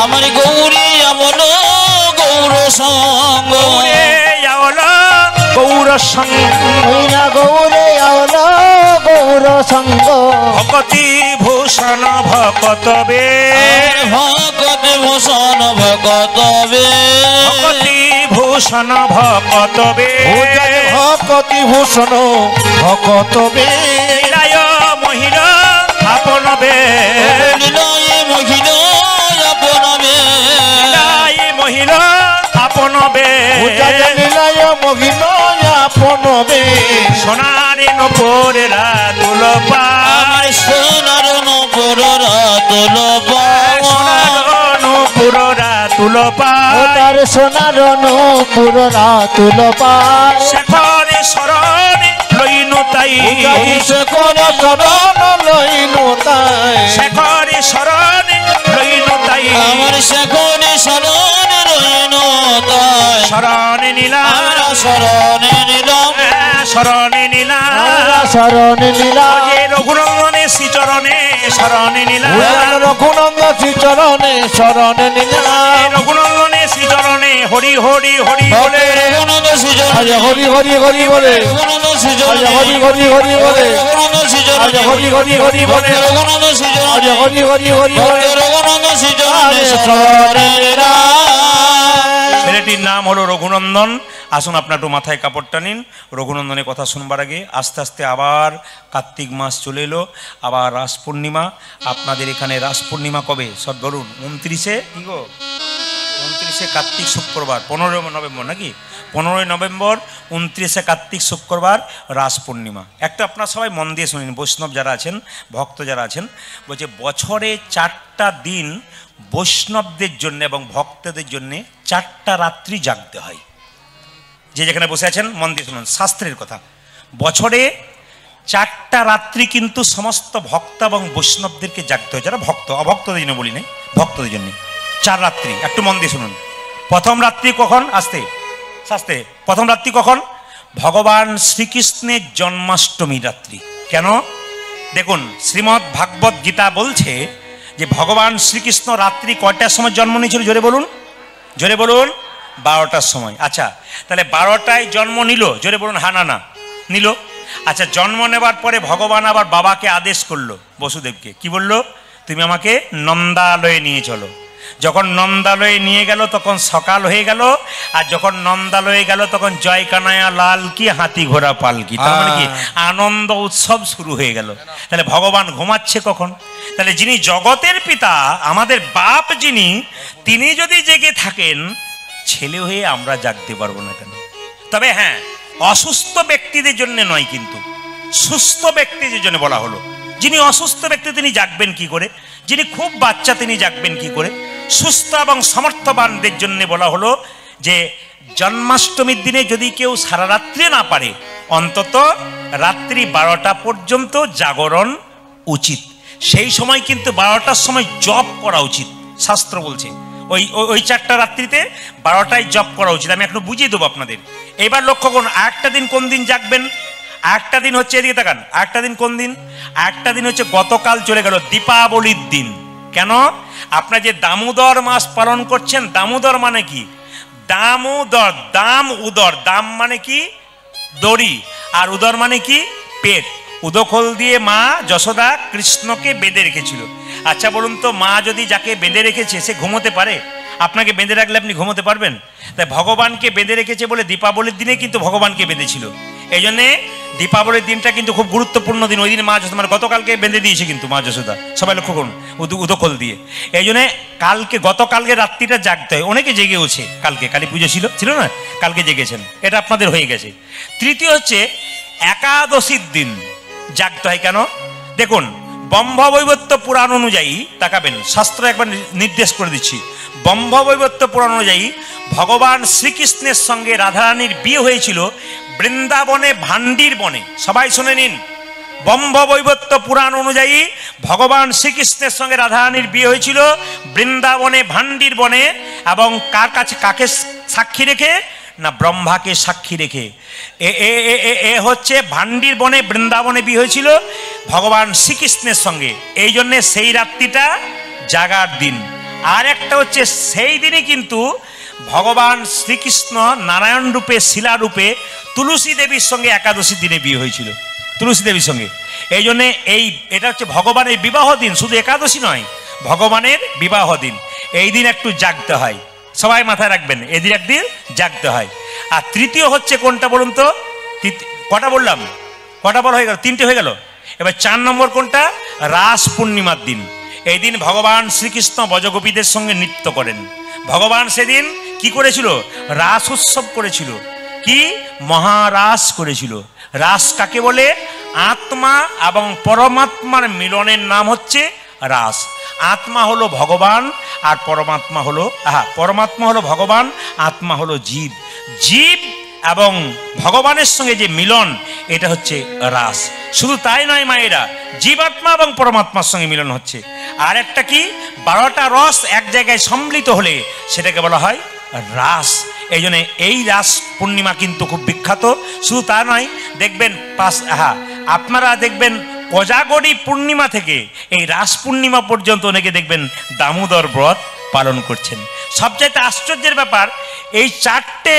আমার গৌরী আমন গৌর সঙ্গ, রে আওলা গৌর সঙ্গ, হইনা গৌরে আওলা গৌর সঙ্গ, ভকতি ভূষণ ভকতবে, ভকত ভূষণ ভকতবে, ভকতি ভূষণ ভকতবে, ভকতি ভূষণ ভকতবে, লীলায় মহিলা আপনবে, লীলায় মহিলা আপনবে, লীলায় মহিলা আপনবে, লীলায় মহিলা আপনবে, সোনারে নপরেরা তুলপা, আমার সোনার নপুররা তুলপা, সোনার নপুররা তুলপা, তার সোনার নূপুর রাতুল পায়, শেখরে শরণে লইনু তাই, শেখর শরণ লইনু তাই, শেখরে শরণে লইনু তাই, আমার শেখরে শরণ রইন তাই, শরণে নিলাম, আমরা শরণে নিলাম, শরণে নিলাম, শরণ লীলা যে রঘুনন্দনে শ্রীচরণে শরণে নিলাম, রঘুনন্দ শ্রীচরণে শরণে নিলাম, রঘুনন্দনে শ্রীচরণে হরি হরি হরি বলে, রঘুনন্দ শ্রীচরণে আজ হরি হরি হরি বলে, রঘুনন্দ আজ শ্রীচরণে হরি হরি হরি বলে, রঘুনন্দ আজ শ্রীচরণে হরি হরি হরি বলে, রঘুনন্দ আজ শ্রীচরণে হরি হরি হরি বলে, রঘুনন্দ শ্রীচরণে শরণে ছেলেটির নাম হলো রঘুনন্দন। আসুন আপনার একটু মাথায় কাপড়টা নিন। রঘুনন্দনের কথা শুনবার আগে আস্তে আস্তে আবার কার্তিক মাস চলে এলো, আবার রাস পূর্ণিমা। আপনাদের এখানে রাস পূর্ণিমা কবে সব বলুন? 29-এ কি গো? 29-এ কার্তিক শুক্রবার, 15 নভেম্বর নাকি? 15 নভেম্বর 29-এ কার্তিক শুক্রবার রাস পূর্ণিমা। একটা আপনার সবাই মন দিয়ে শুনিন, বৈষ্ণব যারা আছেন, ভক্ত যারা আছেন, বলছে বছরে 4টা দিন বৈষ্ণবদের জন্য এবং ভক্তদের জন্য 4টা রাত্রি জাগতে হয়। যে যেখানে বসে আছেন মন দিয়ে শুনুন, শাস্ত্রের কথা। বছরে 4টা রাত্রি কিন্তু সমস্ত ভক্ত এবং বৈষ্ণবদেরকে জাগতে হয়, যারা ভক্ত, অভক্তদের জন্য বলি নাই, ভক্তদের জন্য 4 রাত্রি। একটু মন দিয়ে শুনুন। প্রথম রাত্রি কখন? আসতে শাস্ত্রে প্রথম রাত্রি কখন? ভগবান শ্রীকৃষ্ণের জন্মাষ্টমী রাত্রি। কেন? দেখুন, শ্রীমদ্ ভাগবত গীতা বলছে যে ভগবান শ্রীকৃষ্ণ রাত্রি কয়টার সময় জন্ম নিয়েছিল? জোরে বলুন, জোরে বলুন। 12টার সময়। আচ্ছা, তাহলে 12টায় জন্ম নিল, জোরে বলুন হা না না নিল। আচ্ছা, জন্ম নেবার পরে ভগবান আবার বাবাকে আদেশ করলো, বসুদেবকে কি বললো, তুমি আমাকে নন্দালয়ে নিয়ে চলো। যখন নন্দালয়ে নিয়ে গেল তখন সকাল হয়ে গেল, আর যখন নন্দালয়ে গেল তখন জয় কানায়া লাল কি হাতি ঘোড়া পালকি, তার মানে কি আনন্দ উৎসব শুরু হয়ে গেল। তাহলে ভগবান ঘুমাচ্ছে কখন? তাহলে যিনি জগতের পিতা, আমাদের বাপ যিনি, তিনি যদি জেগে থাকেন, ছেলে হয়ে আমরা জাগতে পারবো না কেন? তবে হ্যাঁ, অসুস্থ ব্যক্তিদের জন্য নয়, কিন্তু সুস্থ ব্যক্তিদের জন্য বলা হলো। যিনি অসুস্থ ব্যক্তি তিনি জাগবেন কি করে? যিনি খুব বাচ্চা তিনি জাগবেন কি করে? সুস্থ এবং সমর্থবানদের জন্য বলা হলো যে জন্মাষ্টমীর দিনে যদি কেউ সারা রাত্রি না পারে, অন্তত রাত্রি 12টা পর্যন্ত জাগরণ উচিত। সেই সময় কিন্তু 12টার সময় জপ করা উচিত, শাস্ত্র বলছে। ওই 4টা রাত্রিতে 12টায় জপ করা উচিত। আমি একটু বুঝিয়ে দেবো আপনাদের। এবার লক্ষ্য করুন, একটা দিন কোন দিন জাগবেন? একটা দিন হচ্ছে, এদিকে তাকান, একটা দিন কোন দিন? একটা দিন হচ্ছে গতকাল চলে গেল দীপাবলির দিন। কেন? আপনারা যে দামোদর মাস পালন করছেন, দামোদর মানে কি? দামোদর, দাম উদর, দাম মানে কি? দড়ি, আর উদর মানে কি? পেট। উদখোল দিয়ে মা যশোদা কৃষ্ণকে বেঁধে রেখেছিল। আচ্ছা বলুন তো, মা যদি যাকে বেঁধে রেখেছে সে ঘুমোতে পারে? আপনাকে বেঁধে রাখলে আপনি ঘুমোতে পারবেন? তাই ভগবানকে বেঁধে রেখেছে বলে দীপাবলির দিনে কিন্তু ভগবানকে বেঁধেছিল। এই জন্যে দীপাবলির দিনটা কিন্তু খুব গুরুত্বপূর্ণ দিন। ওই দিন মা যশোদা, মানে গতকালকে বেঁধে দিয়েছে কিন্তু মা যশোদা, সবাই লক্ষ্য করুন, উদখোল দিয়ে। এই জন্যে গতকালকে রাত্রিটা জাগতে হয়। অনেকে জেগেওছে, কালকে কালী পুজো ছিল না, কালকে জেগেছেন, এটা আপনাদের হয়ে গেছে। তৃতীয় হচ্ছে একাদশীর দিন জাগতে হয়। কেন? দেখুন, ব্রহ্মবৈবর্ত পুরাণ অনুযায়ী, তাকাবেন, শাস্ত্র একবার নির্দেশ করে দিচ্ছি। ব্রহ্মবৈবর্ত পুরাণ অনুযায়ী ভগবান শ্রীকৃষ্ণের সঙ্গে রাধারানীর বিয়ে হয়েছিল বৃন্দাবনে ভান্ডির বনে। সবাই শুনে নিন, ব্রহ্মবৈবর্ত পুরাণ অনুযায়ী ভগবান শ্রীকৃষ্ণের সঙ্গে রাধারানীর বিয়ে হয়েছিল বৃন্দাবনে ভান্ডির বনে। এবং কার কাছে, কাকে সাক্ষী রেখে? না, ব্রহ্মাকে সাক্ষী রেখে। এ হচ্ছে ভান্ডির বনে, বৃন্দাবনে বিয়ে হয়েছিল ভগবান শ্রীকৃষ্ণের সঙ্গে। এই জন্যে সেই রাত্রিটা জাগার দিন। আর একটা হচ্ছে, সেই দিনই কিন্তু ভগবান শ্রীকৃষ্ণ নারায়ণ রূপে, শিলা রূপে তুলসী দেবীর সঙ্গে একাদশী দিনে বিয়ে হয়েছিল, তুলসী দেবীর সঙ্গে। এই জন্যে এটা হচ্ছে ভগবানের বিবাহ দিন, শুধু একাদশী নয়, ভগবানের বিবাহ দিন। এই দিন একটু জাগতে হয়, সবাই মাথায় রাখবেন, এদিন একদিন জাগতে হয়। আর তৃতীয় হচ্ছে কোনটা বলুন তো? কটা বললাম? কটা বলা হয়ে গেল? 3টে হয়ে গেল। এবার 4 নম্বর কোনটা? রাস পূর্ণিমার দিন। এই দিন ভগবান শ্রীকৃষ্ণ ব্রজগোপীদের সঙ্গে নৃত্য করেন। ভগবান সেদিন কি করেছিল? রাস উৎসব করেছিল। কি? মহারাস করেছিল। রাস কাকে বলে? আত্মা এবং পরমাত্মার মিলনের নাম হচ্ছে রাস। আত্মা হলো ভগবান, আর পরমাত্মা হলো, পরমাত্মা হলো ভগবান, আত্মা হলো জীব। জীব এবং ভগবানের সঙ্গে যে মিলন, এটা হচ্ছে রাস। শুধু তাই নয় মায়েরা, জীবাত্মা এবং পরমাত্মার সঙ্গে মিলন হচ্ছে। আর একটা কি? 12টা রস এক জায়গায় সম্মিলিত হলে সেটাকে বলা হয় রাস। এই জন্য এই রাস পূর্ণিমা কিন্তু খুব বিখ্যাত। শুধু তা নয়, দেখবেন আপনারা দেখবেন কোজাগরী পূর্ণিমা থেকে এই রাস পূর্ণিমা পর্যন্ত অনেকে দেখবেন দামোদর ব্রত পালন করছেন। সবচাইতে আশ্চর্যের ব্যাপার, এই 4টে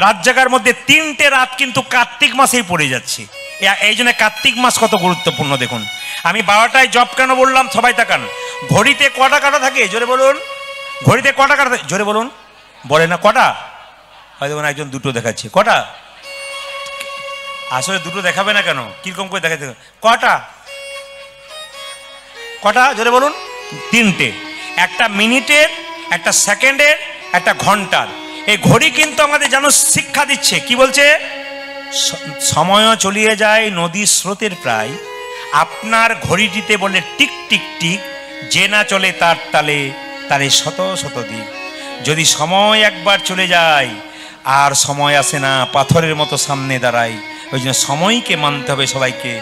রাত জাগার মধ্যে 3টে রাত কিন্তু কার্তিক মাসেই পড়ে যাচ্ছে। এই জন্য কার্তিক মাস কত গুরুত্বপূর্ণ দেখুন। আমি 12টায় জব কেন বললাম? সবাই তাকান, ঘড়িতে কটা কাটা থাকে? জোরে বলুন, ঘড়িতে কটা কাটা থাকে? জোরে বলুন, বলে না কটা? হয়তো একজন 2টো দেখাচ্ছে। কটা? আসলে 2টো দেখাবে না কেন? কিরকম করে দেখাতে? কটা? কটা? জোরে বলুন। 3টে। একটা মিনিটের, একটা সেকেন্ডের, একটা ঘন্টার। এই ঘড়ি কিন্তু আমাদের যেন শিক্ষা দিচ্ছে। কি বলছে? সময়ও চলিয়ে যায় নদীর স্রোতের প্রায়, আপনার ঘড়িটিতে বলে টিক টিক টিক, যে না চলে তার তালে তারে শত শত দিক। যদি সময় একবার চলে যায় আর সময় আসে না, পাথরের মতো সামনে দাঁড়ায়। ওই জন্য সময়কে মানতে হবে সবাইকে।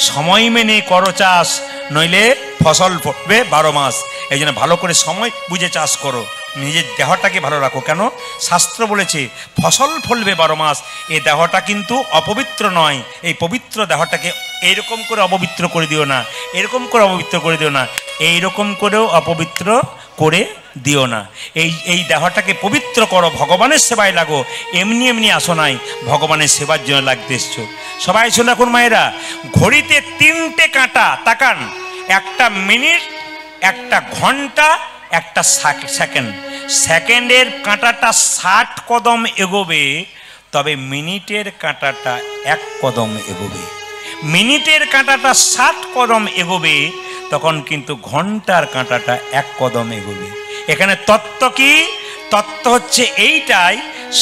সময় মেনে করো চাষ, নইলে ফসল ফলবে 12 মাস। এই জন্য ভালো করে সময় বুঝে চাষ করো, নিজের দেহটাকে ভালো রাখো। কেন? শাস্ত্র বলেছে ফসল ফলবে 12 মাস। এই দেহটা কিন্তু অপবিত্র নয়। এই পবিত্র দেহটাকে এইরকম করে অপবিত্র করে দিও না, এরকম করে অপবিত্র করে দিও না, এইরকম করেও অপবিত্র করে দিও না। এই দেহটাকে পবিত্র করো, ভগবানের সেবায় লাগো, এমনি এমনি আসো নাই, ভগবানের সেবার জন্য লাগতে এসছো। সবাই শুনে রাখুন মায়েরা, ঘড়িতে 3টে কাঁটা, তাকান, একটা মিনিট, একটা ঘন্টা, একটা সেকেন্ড। সেকেন্ডের কাঁটাটা 60 কদম এগোবে, তবে মিনিটের কাঁটাটা 1 কদম এগোবে। মিনিটের কাঁটাটা 60 কদম এগোবে, তখন কিন্তু ঘন্টার কাঁটাটা 1 কদম এগোবে। এখানে তত্ত্ব কি? তত্ত্ব হচ্ছে এইটাই,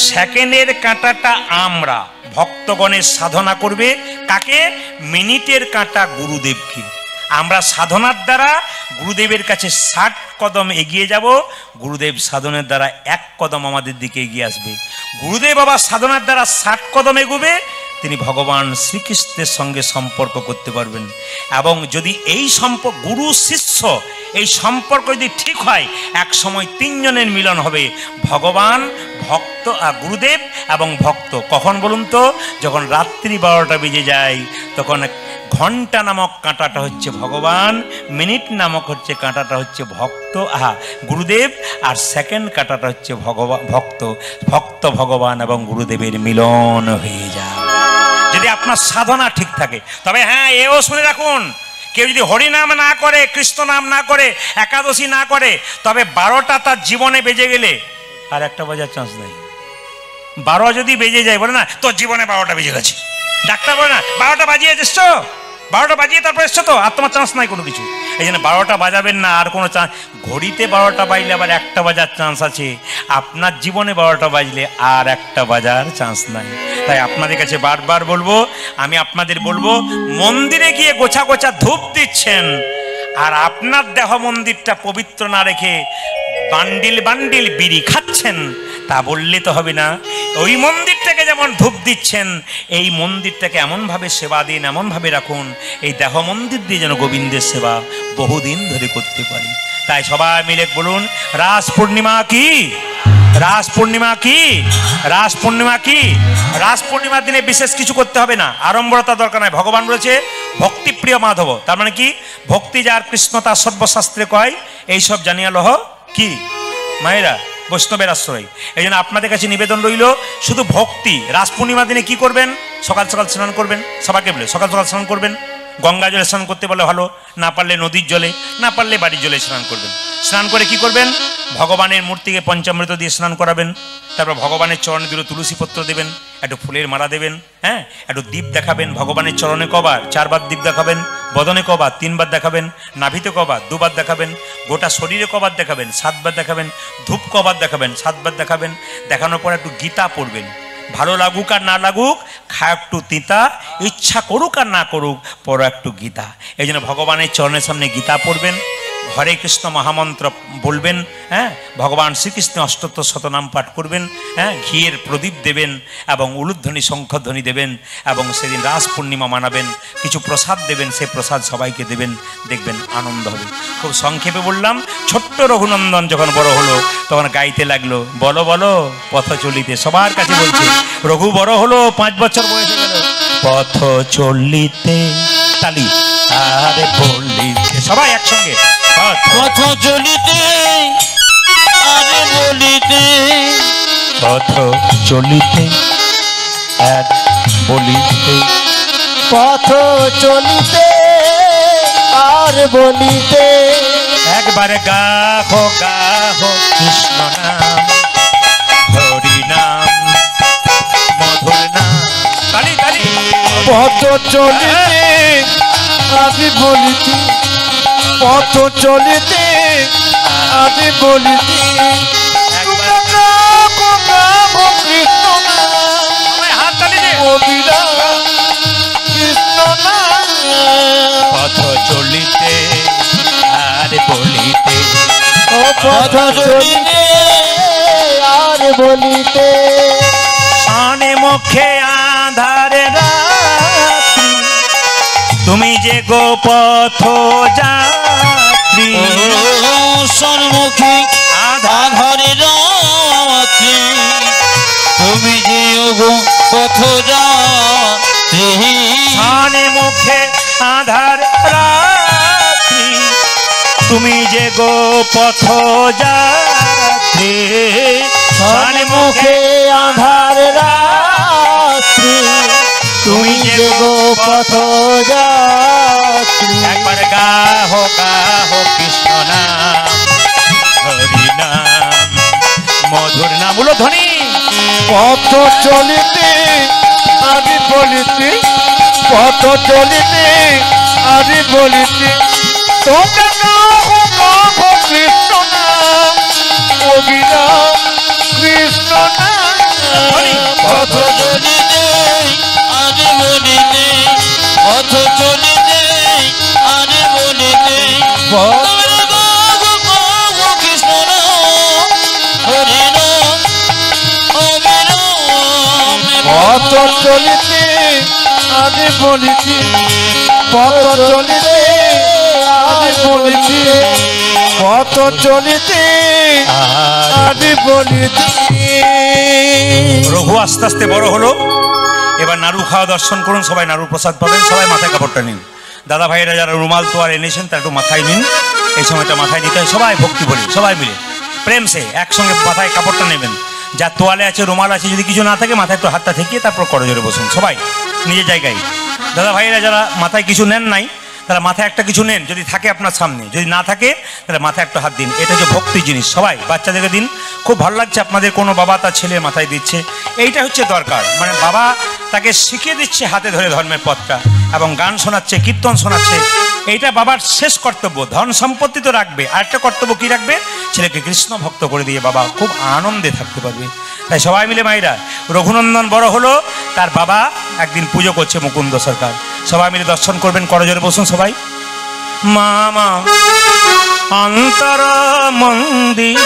সেকেন্ডের কাঁটাটা আমরা ভক্তগণের সাধনা করবে কাকে? মিনিটের কাঁটা গুরুদেবকে। আমরা সাধনার দ্বারা গুরুদেবের কাছে 60 কদম এগিয়ে যাব, গুরুদেব সাধনের দ্বারা 1 কদম আমাদের দিকে এগিয়ে আসবে। গুরুদেব বাবা সাধনার দ্বারা 60 কদম এগোবে, তিনি ভগবান শ্রীকৃষ্ণের সঙ্গে সম্পর্ক করতে পারবেন। এবং যদি এই সম্পর্ক, গুরু শিষ্য এই সম্পর্ক যদি ঠিক হয়, এক সময় 3 জনের মিলন হবে, ভগবান, ভক্ত, গুরুদেব এবং ভক্ত। কখন বলুন তো? যখন রাত্রি 12টা বেজে যায়, তখন ঘন্টা নামক কাঁটাটা হচ্ছে ভগবান, মিনিট নামক হচ্ছে কাঁটাটা হচ্ছে ভক্ত, গুরুদেব, আর সেকেন্ড কাঁটাটা হচ্ছে ভক্ত। ভক্ত ভগবান এবং গুরুদেবের মিলন হয়ে যায় যদি আপনার সাধনা ঠিক থাকে। তবে হ্যাঁ, এও শুনে রাখুন, কেউ যদি হরিনাম না করে, কৃষ্ণ নাম না করে, একাদশী না করে, তবে 12টা তার জীবনে বেজে গেলে আর একটা বাজার চান্স নেই। 12 যদি বেজে যায়, বলে না তোর জীবনে 12টা বেজে গেছে, ডাক্তার বলে না 12টা বাজিয়ে এসছো, 12টা বাজিয়ে তারপর এসছো তো, আর তোমার চান্স নাই কোনো কিছু। এই জন্য 12টা বাজাবেন না, আর কোনো চান্স। ঘড়িতে 12টা বাজলে আবার একটা বাজার চান্স আছে, আপনার জীবনে 12টা বাজলে আর একটা বাজার চান্স নাই। তাই আপনাদের কাছে বারবার বলবো, আমি আপনাদের বলবো, মন্দিরে গিয়ে গোছা গোছা ধূপ দিচ্ছেন, আর আপনার দেহ মন্দিরটা পবিত্র না রেখে বান্ডিল বান্ডিল বিড়ি খাচ্ছেন, তা বললে তো হবে না। ওই মন্দিরটাকে যেমন ধূপ দিচ্ছেন, এই মন্দিরটাকে এমনভাবে সেবা দিন, এমনভাবে রাখুন, এই দেহ মন্দির দিয়ে যেন গোবিন্দের সেবা বহুদিন ধরে করতে পারি। তাই সবাই মিলে বলুন, রাস পূর্ণিমা কি? রাস পূর্ণিমা কি? রাস পূর্ণিমা কি? রাস পূর্ণিমার দিনে বিশেষ কিছু করতে হবে না, আড়ম্বরতা দরকার নাই। ভগবান বলেছে ভক্তিপ্রিয় মাধব, তার মানে কি? ভক্তি যার কৃষ্ণ তার সর্বশাস্ত্রে কয়, এইসব জানিয়া লহ কি মায়েরা বৈষ্ণবের আশ্রয়। এই জন্য আপনাদের কাছে নিবেদন রইল, শুধু ভক্তি। রাস পূর্ণিমার দিনে কি করবেন? সকাল সকাল স্নান করবেন, সবাইকে বলে সকাল সকাল স্নান করবেন। গঙ্গা জলে স্নান করতে বলে ভালো, না পারলে নদীর জলে, না পারলে বাড়ির জলে স্নান করবেন। স্নান করে কি করবেন? ভগবানের মূর্তিকে পঞ্চামৃত দিয়ে স্নান করাবেন, তারপর ভগবানের চরণে দুটো তুলসী পত্র দেবেন, একটু ফুলের মালা দেবেন, হ্যাঁ, একটু দীপ দেখাবেন। ভগবানের চরণে কবার? 4 বার দীপ দেখাবেন, বদনে কবার? 3 বার দেখাবেন, নাভিতে কবার? 2 বার দেখাবেন, গোটা শরীরে কবার দেখাবেন? 7 বার দেখাবেন, ধূপ কবার দেখাবেন? 7 বার দেখাবেন। দেখানোর পর একটু গীতা পড়বেন, ভালো লাগুক আর না লাগুক, খা একটু তিতা, ইচ্ছা করুক আর না করুক, পড়ো একটু গীতা। এই জন্য ভগবানের চরণের সামনে গীতা পড়বেন, হরে কৃষ্ণ মহামন্ত্র বলবেন, হ্যাঁ, ভগবান শ্রীকৃষ্ণ অষ্টোত্তর শতনাম পাঠ করবেন, হ্যাঁ, ঘিয়ের প্রদীপ দেবেন এবং উলুধ্বনি শঙ্খধ্বনি দেবেন, এবং সেদিন রাস পূর্ণিমা মানাবেন। কিছু প্রসাদ দেবেন, সে প্রসাদ সবাইকে দেবেন, দেখবেন আনন্দ হবে। খুব সংক্ষেপে বললাম। ছোট্ট রঘুনন্দন যখন বড় হলো, তখন গাইতে লাগলো, বলো বলো পথ চলিতে। সবার কাছে বলছে, রঘু বড় হলো, 5 বছর বয়সে গেল, পথ চলিতে, তালি, আরে বলিতে, সবাই একসঙ্গে, পথ চলিতে আরে বলিতে, পথ চলিতে আর বলিতে, পথ চলিতে আর বলিতে, একবার গাহো গাহো কৃষ্ণ নাম, হরি নাম, মধুর নাম, তালি তালি। পথ চলিতে আদি বলিতে, পথ চলিতে আদি বলিতে, একবার কৃষ্ণ সবাই হাত তালি দে। কবিরা কৃষ্ণ পথ চলিতে আর বলিতে, ও পথ চলিতে আর বলিতে, শানে মুখে আধারে রাত্রি, তুমি যে গো পথ যাত্রী, সন্মুখী আধারে রাত্রি, তুমি যে গো পথ যাত্রী, শানে মুখে আধার রাত্রি, তুমি যে গো পথ যাত্রী মুখে আধার রাত্রি তুমি যে গো পথ যাত্রী একবার গাহ কৃষ্ণ নাম হরি নাম মধুর নাম ধ্বনি পথ চলিতে আমি বলিতে পথ চলিতে আমি বলিতে তোমরা গাহ কৃষ্ণ নাম অবিরাম কৃষ্ণ নাম পথ চলিতে আরে বলিতে পথ চলিতে আরে বলিতে কৃষ্ণ নাম হরি নাম অবিরাম পথ চলিতে আমি বলিতে পথ চলিতে আমি বলিতে পথ চলিতে আমি বলিতে। রঘু আস্তে আস্তে বড় হলো। এবার নাড়ু খাওয়া দর্শন করুন, সবাই নাড়ু প্রসাদ পাবেন। সবাই মাথায় কাপড়টা নিন। দাদা ভাইয়েরা যারা রুমাল তোয়ার এনেছেন তারা একটু মাথায় নিন। এই সময়টা মাথায় নিতে হয়। সবাই ভক্তি বলি, সবাই মিলে প্রেম সে একসঙ্গে মাথায় কাপড়টা নেবেন। যা তোয়ালে আছে, রুমাল আছে, যদি কিছু না থাকে মাথায় একটু হাতটা ঠেকিয়ে তারপর করজোরে বসুন সবাই নিজের জায়গায়। দাদা ভাইয়েরা যারা মাথায় কিছু নেন নাই তারা মাথায় একটা কিছু নেন, যদি থাকে আপনার সামনে, যদি না থাকে তাহলে মাথায় একটা হাত দিন। এটা হচ্ছে ভক্তি জিনিস। সবাই বাচ্চাদেরকে দিন। খুব ভালো লাগছে আপনাদের কোনো বাবা তার ছেলের মাথায় দিচ্ছে, এইটা হচ্ছে দরকার। মানে বাবা তাকে শিখিয়ে দিচ্ছে হাতে ধরে ধর্মের পথটা, এবং গান শোনাচ্ছে, কীর্তন শোনাচ্ছে। এইটা বাবার শেষ কর্তব্য। ধন সম্পত্তি তো রাখবে, আরেকটা কর্তব্য কি রাখবে? ছেলেকে কৃষ্ণ ভক্ত করে দিয়ে বাবা খুব আনন্দে থাকতে পারবে। তাই সবাই মিলে মায়েরা, রঘুনন্দন বড় হলো, তার বাবা একদিন পুজো করছে মুকুন্দ সরকার। সবাই মিলে দর্শন করবেন, করজোরে বসুন সবাই। মামা অন্তর মন্দির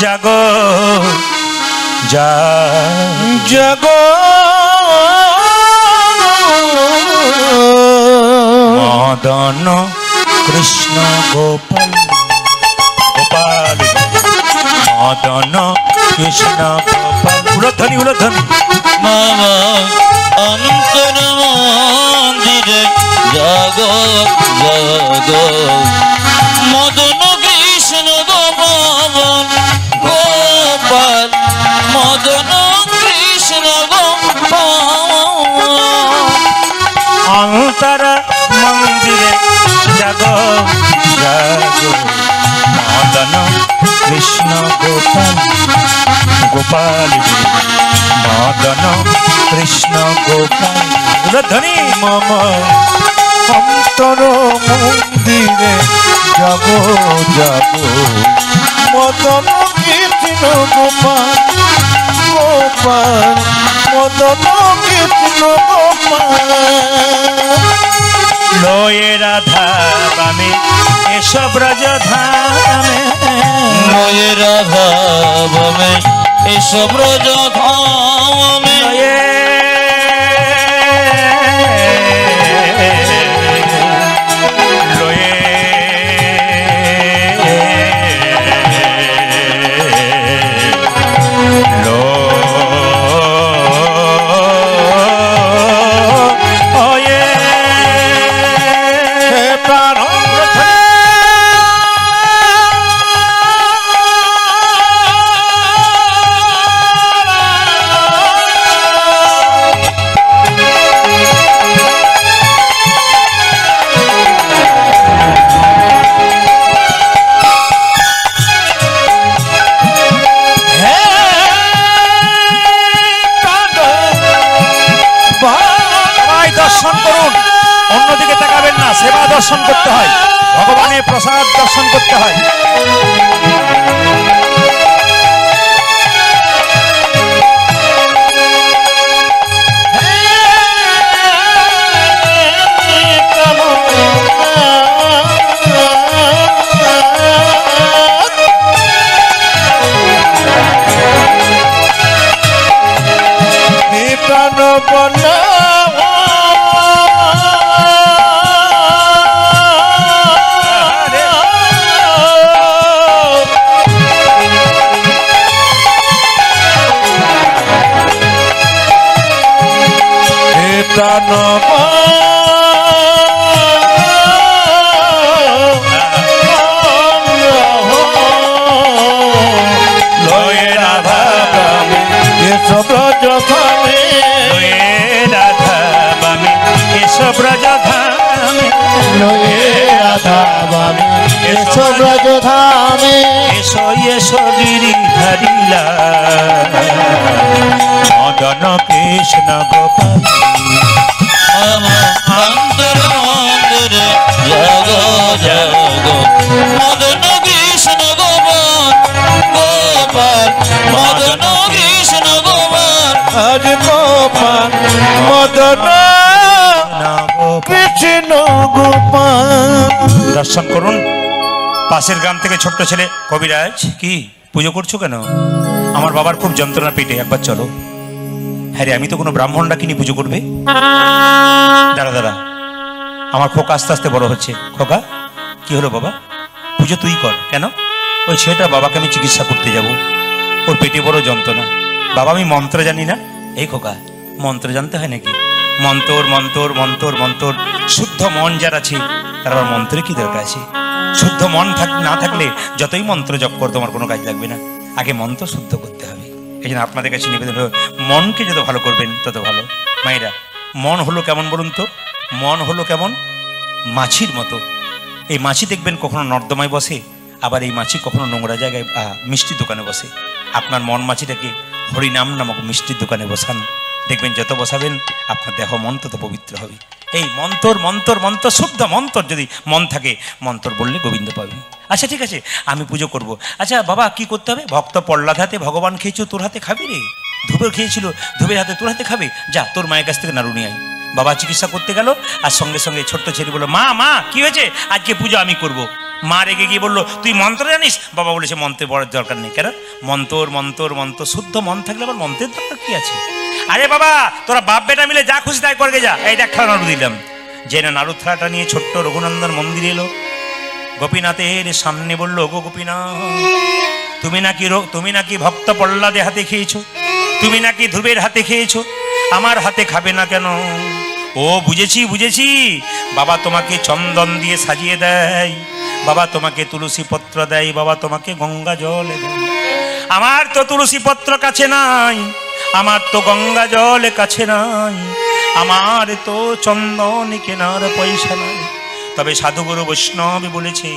জাগ জগ মদন কৃষ্ণ গোপাল গোপাল মদন কৃষ্ণ গোপাল। উলধ্বনি উলধ্বনি। মামা অন্তর মন্দিরে জাগ জাগ মদন কৃষ্ণ গোপাল গোপাল মদন কৃষ্ণ গোপাল অন্তর মন্দিরে জাগ জাগ মদন কৃষ্ণ গোপাল গোপাল মদন কৃষ্ণ গোপাল। ধ্বনি মম অন্তর মন্দিরে যাব যাব মদন কীর্তন গোপাল গোপাল মদন কীর্তন গোপাল। লয়ে রাধা বামে এসব রাজধামে লয়ে রাধা বামে এসব রাজধামে লয়ে লয়ে লয়ে প্রাণ দর্শন করুন, অন্যদিকে তাকাবেন না। সেবা দর্শন করতে হয়, ভগবানের প্রসাদ দর্শন করতে হয়। কথা বামে এসো ব্রজ ধামে এসো এসো গিরিধারীলা মদন কৃষ্ণ গোপাল অন্তর মন্দিরে জগ জগ মদন কৃষ্ণ গোপাল গোপাল মদন কৃষ্ণ গোপাল আজ গোপাল মদন কৃষ্ণ গোপাল। দর্শন করুন। পাশের গ্রাম থেকে ছোট্ট ছেলে কবিরাজ, কি পুজো করছো কেন? আমার বাবার খুব যন্ত্রণা পেটে, একবার চলো। হ্যাঁ রে, আমি তো কোনো ব্রাহ্মণ ডাকিনি পুজো করবে। দাঁড়া দাঁড়া, আমার খোকা আস্তে আস্তে বড় হচ্ছে। খোকা, কি হলো বাবা? পুজো তুই কর। কেন? ওই ছেলেটার বাবাকে আমি চিকিৎসা করতে যাব, ওর পেটে বড় যন্ত্রণা। বাবা, আমি মন্ত্র জানি না। এই খোকা, মন্ত্র জানতে হয় নাকি? মন্তর মন্তর মন্তর মন্তর, শুদ্ধ মন যার আছে তার আবার মন্ত্রে কি দরকার আছে? শুদ্ধ মন না থাকলে যতই মন্ত্র জপ কর তোমার কোনো কাজ লাগবে না। আগে মন্ত্র শুদ্ধ করতে হবে। এই জন্য আপনাদের কাছে নিবেদন হলো, মনকে যত ভালো করবেন তত ভালো। মায়েরা, মন হলো কেমন বলুন তো? মন হলো কেমন? মাছির মতো। এই মাছি দেখবেন কখনো নর্দমায় বসে, আবার এই মাছি কখনো নোংরা জায়গায় মিষ্টির দোকানে বসে। আপনার মন মাছিটাকে হরিনাম নামক মিষ্টির দোকানে বসান, দেখবেন যত বসাবেন আপনার দেহ মন তত পবিত্র হবে। এই মন্তর মন্তর মন্ত্র, শুদ্ধ মন্তর যদি মন থাকে, মন্তর বললে গোবিন্দ পাবে। আচ্ছা ঠিক আছে, আমি পুজো করব। আচ্ছা বাবা, কি করতে হবে? ভক্ত প্রহ্লাদ হাতে ভগবান খেয়েছো, তোর হাতে খাবি রে। ধুবের খেয়েছিল, ধুবের হাতে তোর হাতে খাবে। যা, তোর মায়ের কাছ থেকে নাড়ু নিয়ে আয়। বাবা চিকিৎসা করতে গেল, আর সঙ্গে সঙ্গে ছোট্ট ছেলে বললো, মা মা কি হয়েছে? আজকে পুজো আমি করব। মা রেগে গিয়ে বললো, তুই মন্ত্র জানিস? বাবা বলেছে, মন্ত্রে পড়ার দরকার নেই। কেন? মন্তর মন্তর মন্ত্র, শুদ্ধ মন থাকলে আবার মন্ত্রের দরকার কি আছে? আরে বাবা, তোরা বাপ বেটা মিলে যা খুশি তাই করবে, যা। এইটা একটা নাড়ু দিলাম। যে না নাড়ু থালাটা নিয়ে ছোট্ট রঘুনন্দন মন্দিরে এলো, গোপীনাথের সামনে বললো, গো গোপীনাথ, তুমি নাকি ভক্ত প্রহ্লাদের হাতে খেয়েছো, তুমি নাকি ধ্রুবের হাতে খেয়েছো, আমার হাতে খাবে না কেন? ও বুঝেছি বুঝেছি, বাবা তোমাকে চন্দন দিয়ে সাজিয়ে দেয়, বাবা তোমাকে তুলসী পত্র দেয়, বাবা তোমাকে গঙ্গা জল দেয়। আমার তো তুলসী পত্র কাছে নাই, আমার তো গঙ্গা জল কাছে নাই, আমার তো চন্দন কেনার পয়সা নাই। তবে সাধুগুরু বৈষ্ণব বলেছে,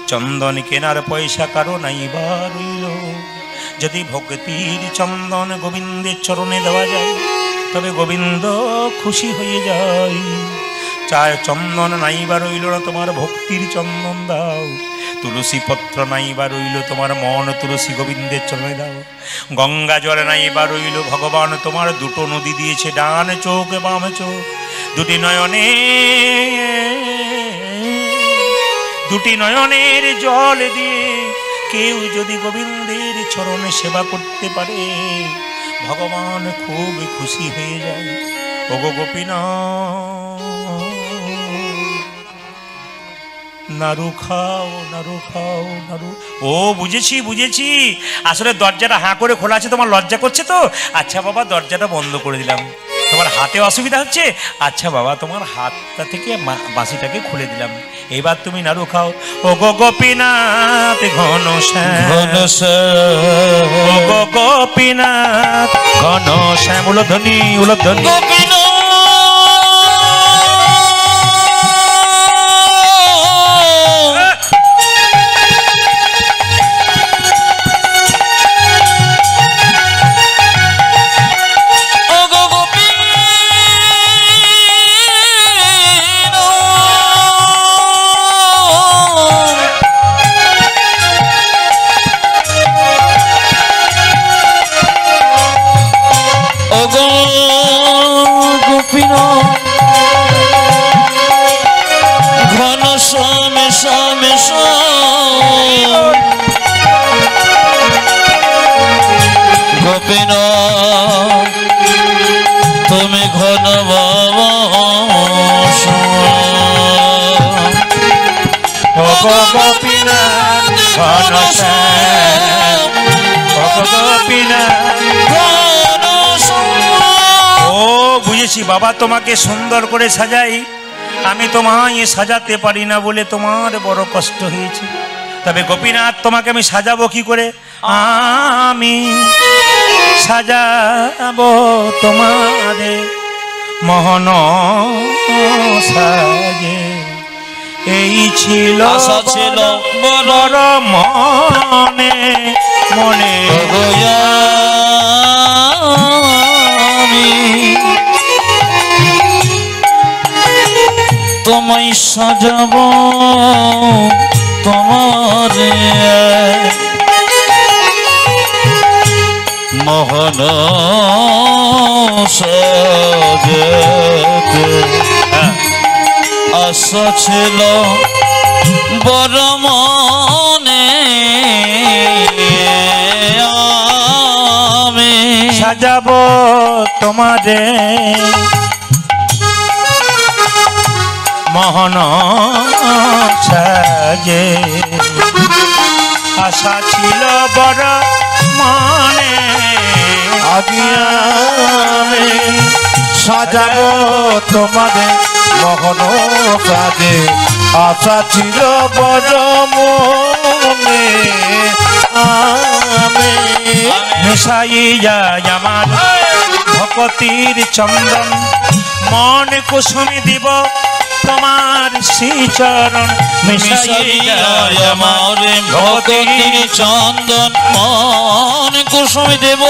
চন্দন কেনার পয়সা কারো নাই বা রইল। যদি ভক্তির চন্দন গোবিন্দের চরণে দেওয়া যায়, তবে গোবিন্দ খুশি হয়ে যায়। চায় চন্দন নাই বা রইল না, তোমার ভক্তির চন্দন দাও। তুলসী পত্র নাই বা রইল, তোমার মন তুলসী গোবিন্দের চরণে দাও। গঙ্গা জল নাই বা রইল, ভগবান তোমার দুটো নদী দিয়েছে, ডান চোখ বাম চোখ, দুটি নয়নের জল দিয়ে কেউ যদি গোবিন্দের চরণে সেবা করতে পারে, ভগবান খুব খুশি হয়ে যায়। ওগো গোপীনাথ, নাড়ু খাও নাড়ু খাও নাড়ু। ও বুঝেছি বুঝেছি, আসলে দরজাটা হাঁ করে খোলা আছে, তোমার লজ্জা করছে তো। আচ্ছা বাবা, দরজাটা বন্ধ করে দিলাম। তোমার হাতে অসুবিধা হচ্ছে? আচ্ছা বাবা, তোমার হাতটা থেকে বাঁশিটাকে খুলে দিলাম। এবার তুমি নাড়ু খাও। ও গো গোপীনাথ ঘনশ্যাম, ও গো গোপীনাথ ঘনশ্যাম, উলধ্বনি উলধ্বনি। তুমি ঘন বাবা গোপীনাথ ঘনশ্যাম, গোপীনাথ। ও বুঝেছি বাবা, তোমাকে সুন্দর করে সাজাই, আমি তোমায় সাজাতে পারি না বলে তোমার বড় কষ্ট হয়েছে। তবে গোপীনাথ, তোমাকে আমি সাজাবো কি করে? আমি সাজাবো তোমারে মোহন সাজে, এই ছিল আশা ছিল বড় বড় মনে মনে আমি তোমায় সাজাব তোমারে মোহন সাজেতে আশা ছিল বড় মনে আমি সাজাবো তোমারে মোহন সাজে আশা ছিল বড় মনে আমি সাজাবো তোমাদের মোহন সাজে আশা ছিল বড় মনে আমি মিশাই যায় আমার ভকতির চন্দন মন কুসুমি দিব তোমার শ্রীচরণ মিশাই যায় আমার ভক্তির চন্দন মন কুসুম দেব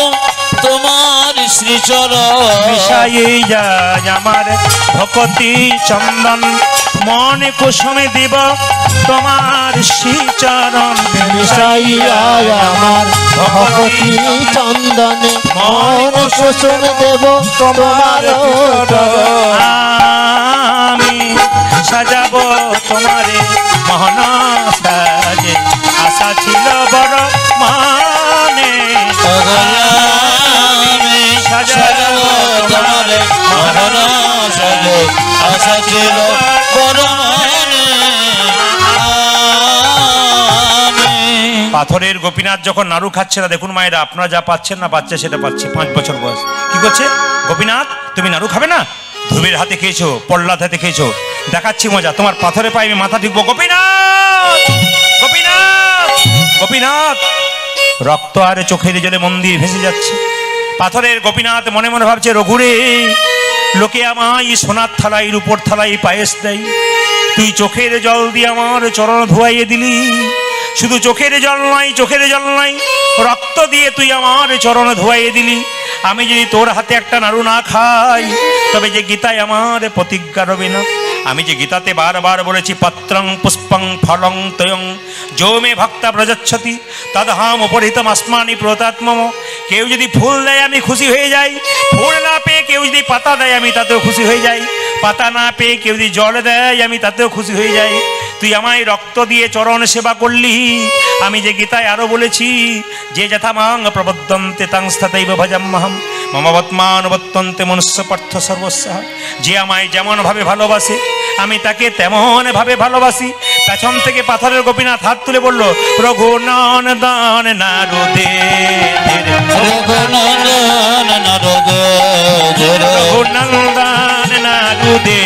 তোমার শ্রীচরণ মিশাই যায় আমার ভকতি চন্দন মন কুসুমে দিব তোমার শ্রীচরণ মিশাইয়া আমার ভগবতী চন্দনে মন কুসুম দেব তোমার চরণ। আমি সাজাবো তোমারে মোহন সাজে আশা ছিল বড় মানে আমি সাজাবো তোমার মোহন সাজে আশা ছিল বড় মনে আমি পাথরের গোপীনাথ যখন নাড়ু খাচ্ছে না, দেখুন মায়েরা আপনারা যা পাচ্ছেন না বাচ্চা সেটা পাচ্ছে, 5 বছর বয়স। কি করছে গোপীনাথ, তুমি নাড়ু খাবে না? ধ্রুবের হাতে খেয়েছো, পল্লাদ হাতে খেয়েছো, দেখাচ্ছি মজা, তোমার পাথরে পায়ে আমি মাথা ঢুকবো। গোপীনাথ গোপীনাথ গোপীনাথ, রক্ত আর চোখের জলে মন্দির ভেসে যাচ্ছে। পাথরের গোপীনাথ মনে মনে ভাবছে, রঘুরে লোকে আমায় সোনার থালাই রূপোর থালাই পায়েস দেয়, তুই চোখের জল দিয়ে আমার চরণ ধোয়াইয়ে দিলি। শুধু চোখের জল নয়, চোখের জল নয়, রক্ত দিয়ে তুই আমার চরণ ধোয়াইয়ে দিলি। আমি যদি তোর হাতে একটা নাড়ু না খাই তবে যে গীতায় আমার প্রতিজ্ঞা রবে না। আমি যে গীতাতে বারবার বলেছি, পত্রং পুষ্পং ফলং তয়ং যো মে ভক্তা প্রযচ্ছতি তদহাম উপরিতম আসমানি প্রতাত্মম। কেউ যদি ফুল দেয় আমি খুশি হয়ে যাই, ফুল না পেয়ে কেউ যদি পাতা দেয় আমি তাতেও খুশি হয়ে যাই, পাতা না পেয়ে কেউ যদি জল দেয় আমি তাতেও খুশি হয়ে যাই। তুই আমায় রক্ত দিয়ে চরণ সেবা করলি। আমি যে গীতায় আরো বলেছি, যে যথা মাং প্রবদ্ধন্তে তাং স্থতৈব ভজাম্যহম মমবৎমানুবর্তন্তে মনুষ্য পার্থ সর্বস্ব। যে আমায় যেমন ভাবে ভালোবাসে আমি তাকে তেমন ভাবে ভালোবাসি। পেছন থেকে পাথরের গোপীনাথ হাত তুলে বলল, রঘুনন্দন নারদে রঘুনন্দন নারদে রঘুনন্দন নারদে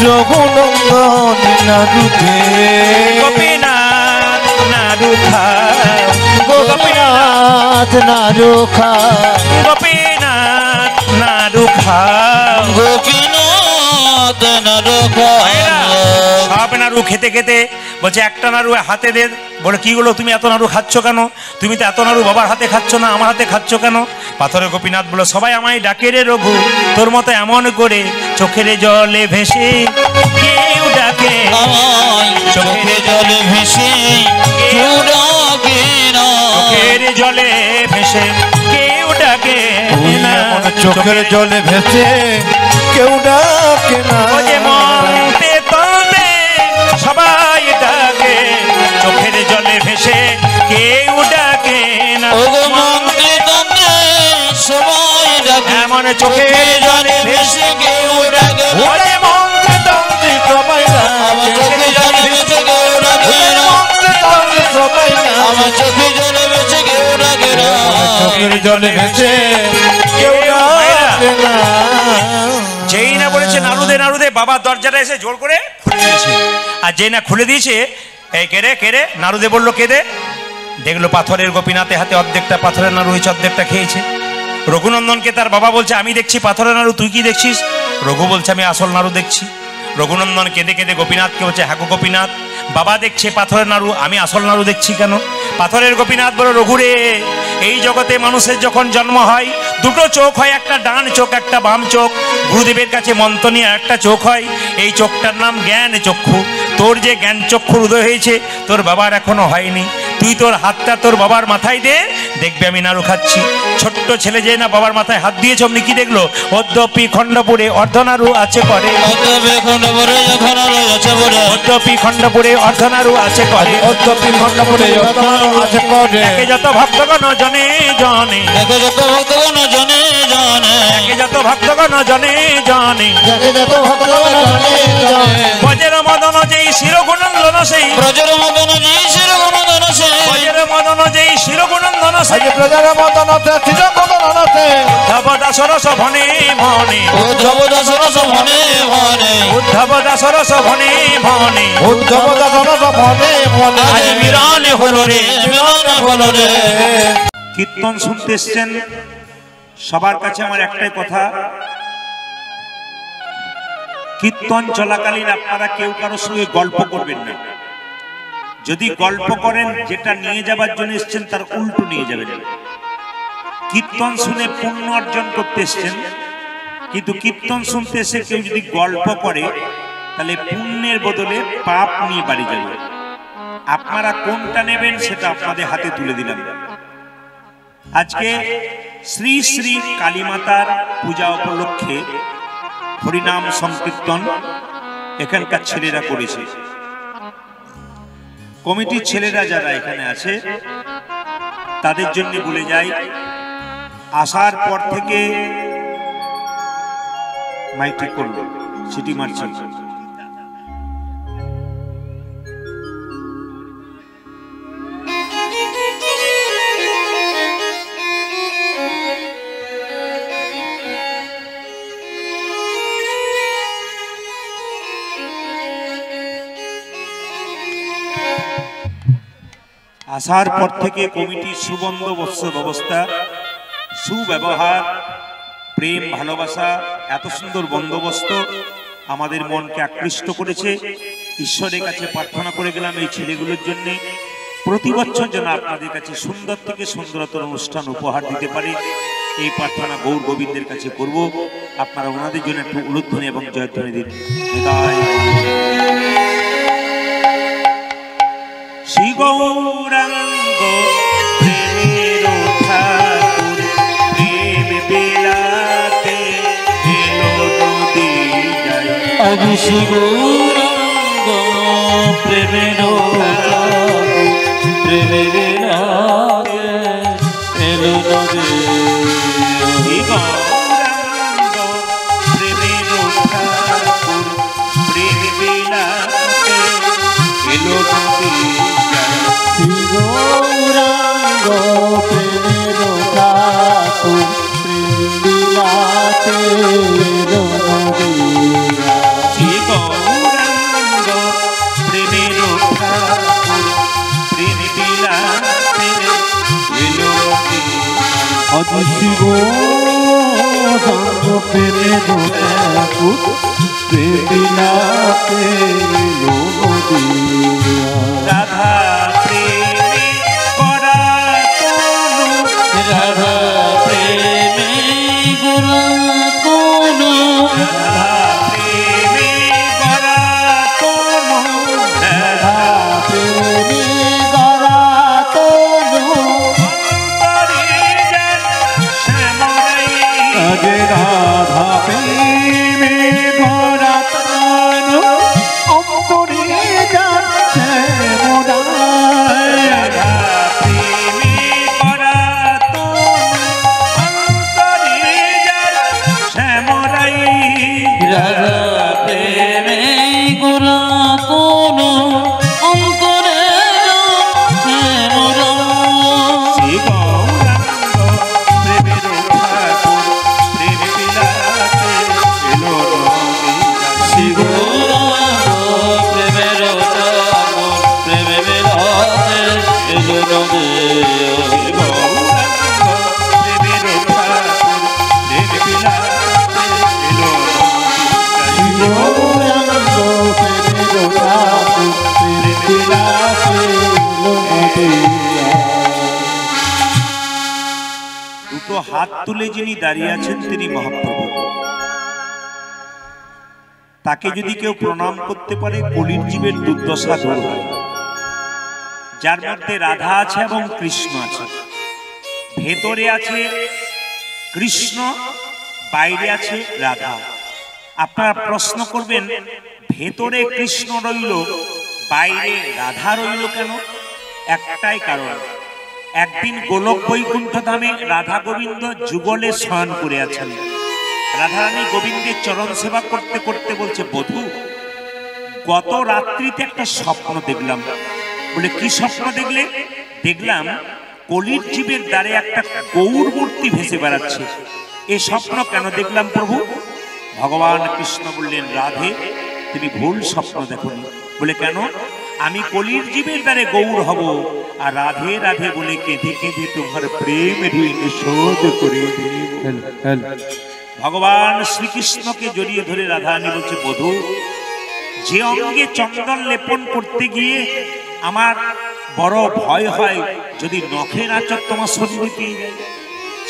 রঘুনন্দন নারুদে গোপীনাথ নারু খাও, গোপীনাথ নাড়ু খাও, গোপীনাথ নারু খাও। গোপীনাথ ভাইরা, সব নাড়ু খেতে খেতে বলছে, একটা নাড়ু হাতে দে। বলে, কি হলো তুমি এত নাড়ু খাচ্ছ কেন? তুমি তো এত নাড়ু বাবার হাতে খাচ্ছ না, আমার হাতে খাচ্ছ কেন? পাথরের গোপীনাথ বলে, সবাই আমায় ডাকে রে রঘু, তোর মতো এমন করে চোখের জলে ভেসে কেউ ডাকে আমায় চোখের জলে ভেসে কেউ ডাকে না, চোখের জলে ভেসে কেউ ডাকে না, চোখের জলে ভেসে কেউ ডাকে না। ও যে মন্তে তবে সবাই ডাকে, চোখের জলে ভেসে কেউ ডাকে না। ও গো মন্ত্রে তন্ত্রে সবাই ডাকে, এমন চোখের জলে ভেসে কেউ ডাকে না, ওরে মন্ত্রে তন্ত্রে সবাই আমার ডাকে, চোখে জলে ভেসে কেউ ডাকে ওরে না, মন্ত্রে তন্ত্রে সবাই আমার ডাকে, চোখে জলে ভেসে কেউ ডাকে না। চোখের জলে ভেসে কেউ ডাকে না। যেই না বলেছে নাড়ুদে নাড়ুদে, বাবার দরজাটা এসে জোর করে খুলে দিয়েছে। আর যেই না খুলে দিয়েছে, এই কেড়ে কেড়ে, নাড়ুদে বললো কেঁদে। দেখলো পাথরের গোপীনাথের হাতে অর্ধেকটা পাথরের নাড়ু হয়েছে, অর্ধেকটা খেয়েছে। রঘুনন্দনকে তার বাবা বলছে, আমি দেখছি পাথরের নাড়ু, তুই কি দেখছিস? রঘু বলছে, আমি আসল নাড়ু দেখছি। রঘুনন্দন কেঁদে কেঁদে গোপীনাথকে বলছে, হ্যাঁ গো গোপীনাথ, বাবা দেখছে পাথরের নাড়ু, আমি আসল নাড়ু দেখছি কেন? পাথরের গোপীনাথ বলে, রঘুরে, এই জগতে মানুষের যখন জন্ম হয় দুটো চোখ হয়, একটা ডান চোখ একটা বাম চোখ। গুরুদেবের কাছে মন্ত্র নিয়ে একটা চোখ হয়, এই চোখটার নাম জ্ঞান চক্ষু। তোর যে জ্ঞান চক্ষুর উদয় হয়েছে তোর বাবার এখনো হয়নি। তুই তোর হাতটা তোর বাবার মাথায় দে, দেখবে আমি নাড়ু খাচ্ছি। ছোট্ট ছেলে যে না বাবার মাথায় হাত দিয়েছে, অমনি কি দেখলো? অদ্যপি খণ্ডপুরে অর্ধনাড়ু আছে করে, অদ্যপি খণ্ডপুরে অর্ধনাড়ু আছে করে, অদ্যপি খণ্ডপুরে অর্ধনাড়ু আছে করে। একে যত ভক্তগণ জনে জনে, একে যত ভক্তগণ জনে জনে, একে যত ভক্তগণ জনে জনে, জগত ভগবান জনে জনে, বজ্র মদন যেই শিরগুণন্দন সেই, ব্রজের মদন জি শিরগুণন্দন সে, বজ্র মদন যেই শিরগুণন্দন সেই, আজ প্রজার মদন আছে চিরমদন আছে, উদ্ধব দাস রস ভনে ভনে, উদ্ধব দাস রস ভনে ভনে, উদ্ধব দাস রস ভনে ভনে, উদ্ধব দাসন মনে মনে। আজ মিলন হলো রে, মিলন হলো রে। কীর্তন শুনতে এসছেন, সবার কাছে আমার একটাই কথা, কীর্তন চলাকালীন আপনারা কেউ কারোর সঙ্গে গল্প করবেন না। যদি গল্প করেন, যেটা নিয়ে যাবার জন্য এসছেন তার উল্টো নিয়ে যাবেন। কীর্তন শুনে পুণ্য অর্জন করতে এসছেন, কিন্তু কীর্তন শুনতে এসে কেউ যদি গল্প করে তাহলে পুণ্যের বদলে পাপ নিয়ে বাড়ি যাবে। আপনারা কোনটা নেবেন সেটা আপনাদের হাতে তুলে দিলাম। আজকে শ্রী শ্রী কালীমাতার পূজা উপলক্ষে হরিনাম সংকীর্তন এখানকার ছেলেরা করেছে। কমিটির ছেলেরা যারা এখানে আছে তাদের জন্য বলে যাই, আসার পর থেকে মাইক করলো, সিটি মারছে, আসার পর থেকে কমিটির সুবন্দোবস্ত ব্যবস্থা, সুব্যবহার, প্রেম ভালোবাসা, এত সুন্দর বন্দোবস্ত আমাদের মনকে আকৃষ্ট করেছে। ঈশ্বরের কাছে প্রার্থনা করে গেলাম এই ছেলেগুলোর জন্য প্রতি বছর যেন আপনাদের কাছে সুন্দর থেকে সুন্দরতর অনুষ্ঠান উপহার দিতে পারে, এই প্রার্থনা গৌর গোবিন্দের কাছে করব। আপনারা ওনাদের জন্য একটু উলুধ্বনি এবং জয়ধ্বনি দিন। শ্রী গৌরাঙ্গ প্রেমের ঠাকুর, প্রেম বিলাতে এলো নদী যায়। আজি শ্রী গৌরাঙ্গ প্রেমের ঠাকুর, প্রেমের বিলাতে এলো নদী। শ্রী গৌরাঙ্গ প্রেমের ঠাকুর, প্রেম বিলাতে এলো নদী যায়। শ্রী গৌরাঙ্গ প্রেমের ঠাকুর, প্রেম বিলাতে এলো নদিয়া। শ্রী গৌরাঙ্গ প্রেমের ঠাকুর, প্রেম বিলাতে এলো নদী যায়। আজি শ্রী গৌরাঙ্গ প্রেমের ঠাকুর, প্রেম বিলাতে এলো নদিয়া। রাধা প্রেমে করা তনু, রাধা প্রেমে গুরু তনু, রাধা প্রেমে করা তনু, রাধা প্রেমী গরা তনু, অন্তরে যেন শ্যামরাই। আগে রাধা প্রেমী গরা তনু, অন্তরে যাচ্ছে মোরাই। রাধা প্রেমে করা তনু, অন্তরে যেন শ্যামরাই। রাধা প্রেমে গুরু তনু, অন্তরে শ্যামরা। শ্রী গৌরাঙ্গ প্রেমের ঠাকুর, প্রেম বিলাতে এলো নদী যায়। শ্রী গৌরাঙ্গ প্রেমের ঠাকুর, প্রেমে বিলাতে এলো নদী। শ্রী গৌরাঙ্গ প্রেমের ঠাকুর, প্রেম বিলাতে এলো নদী যায়। গৌরাঙ্গ দুটো হাত তুলে যিনি দাঁড়িয়ে আছেন তিনি মহাপ্রভু। তাকে যদি কেউ প্রণাম করতে পারে কলির জীবের দুর্দশা দূর হয়। যার মধ্যে রাধা আছে এবং কৃষ্ণ আছে, ভেতরে আছে কৃষ্ণ, বাইরে আছে রাধা। আপনারা প্রশ্ন করবেন, ভেতরে কৃষ্ণ রইল, বাইরে রাধা রইল কেন? একটাই কারণ, একদিন গোলক বৈকুণ্ঠ ধামে রাধা গোবিন্দ যুগলে শয়ন করে আছেন। রাধারানী গোবিন্দের চরণ সেবা করতে করতে বলছে, বধূ গত রাত্রিতে একটা স্বপ্ন দেখলাম। বলে কি স্বপ্ন দেখলে? দেখলাম কলির জীবের দ্বারে একটা গৌর মূর্তি ভেসে বেড়াচ্ছে। এই স্বপ্ন কেন দেখলাম প্রভু? ভগবান কৃষ্ণ বললেন, রাধে তুমি ভুল স্বপ্ন দেখনি। বলে কেন? আমি কলির জীবের দ্বারে গৌর হব, আর রাধে রাধে বলে কেঁদে কেঁদে তোমার প্রেম ঋণ শোধ করে দেব। ভগবান শ্রীকৃষ্ণকে জড়িয়ে ধরে রাধারানী বলছে, বধূ যে অঙ্গে চন্দন লেপন করতে গিয়ে আমার বড় ভয় হয় যদি নখের আঁচড় তোমার শরীরে পেয়ে যায়,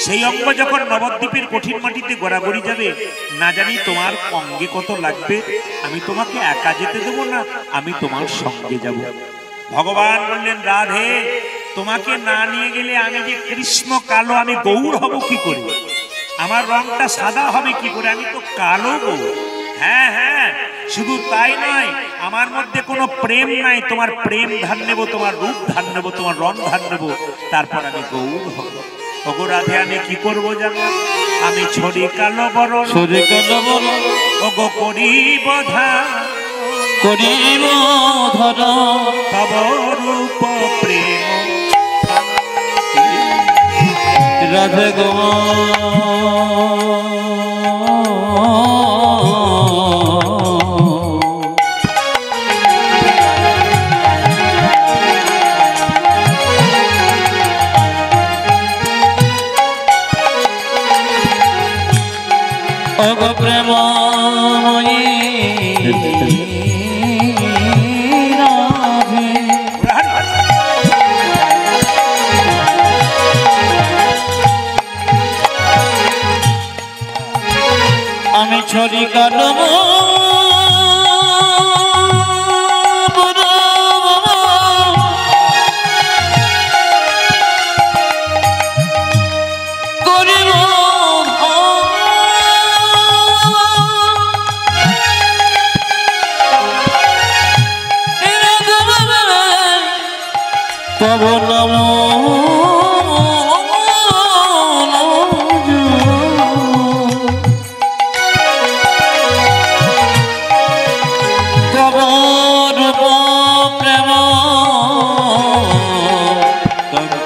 সেই অঙ্গ যখন নবদ্বীপের কঠিন মাটিতে গড়াগড়ি যাবে, না জানি তোমার অঙ্গে কত লাগবে। আমি তোমাকে একা যেতে দেবো না, আমি তোমার সঙ্গে যাব। ভগবান বললেন, রাধে তোমাকে না নিয়ে গেলে আমি যে কৃষ্ণ কালো, আমি গৌর হব কি করে? আমার রংটা সাদা হবে কি করে? আমি তো কালো গো। হ্যাঁ হ্যাঁ, শুধু তাই নয়, আমার মধ্যে কোনো প্রেম নাই। তোমার প্রেম ধার নেবো, তোমার রূপ ধার নেবো, তোমার রং ধার নেবো, তারপর আমি গৌর হব। ওগো রাধে আমি কি করবো জানো? আমি ছড়ি কালো বরণ, ছড়ি কালো বরণ, ওগো করিব ধান, করিব ধরণ, তব রূপ প্রেম রাধে গো। ওগো প্রেমময়ী রাধে, আমি ছড়ি কালো তব নম তব রূপ প্রেম তবে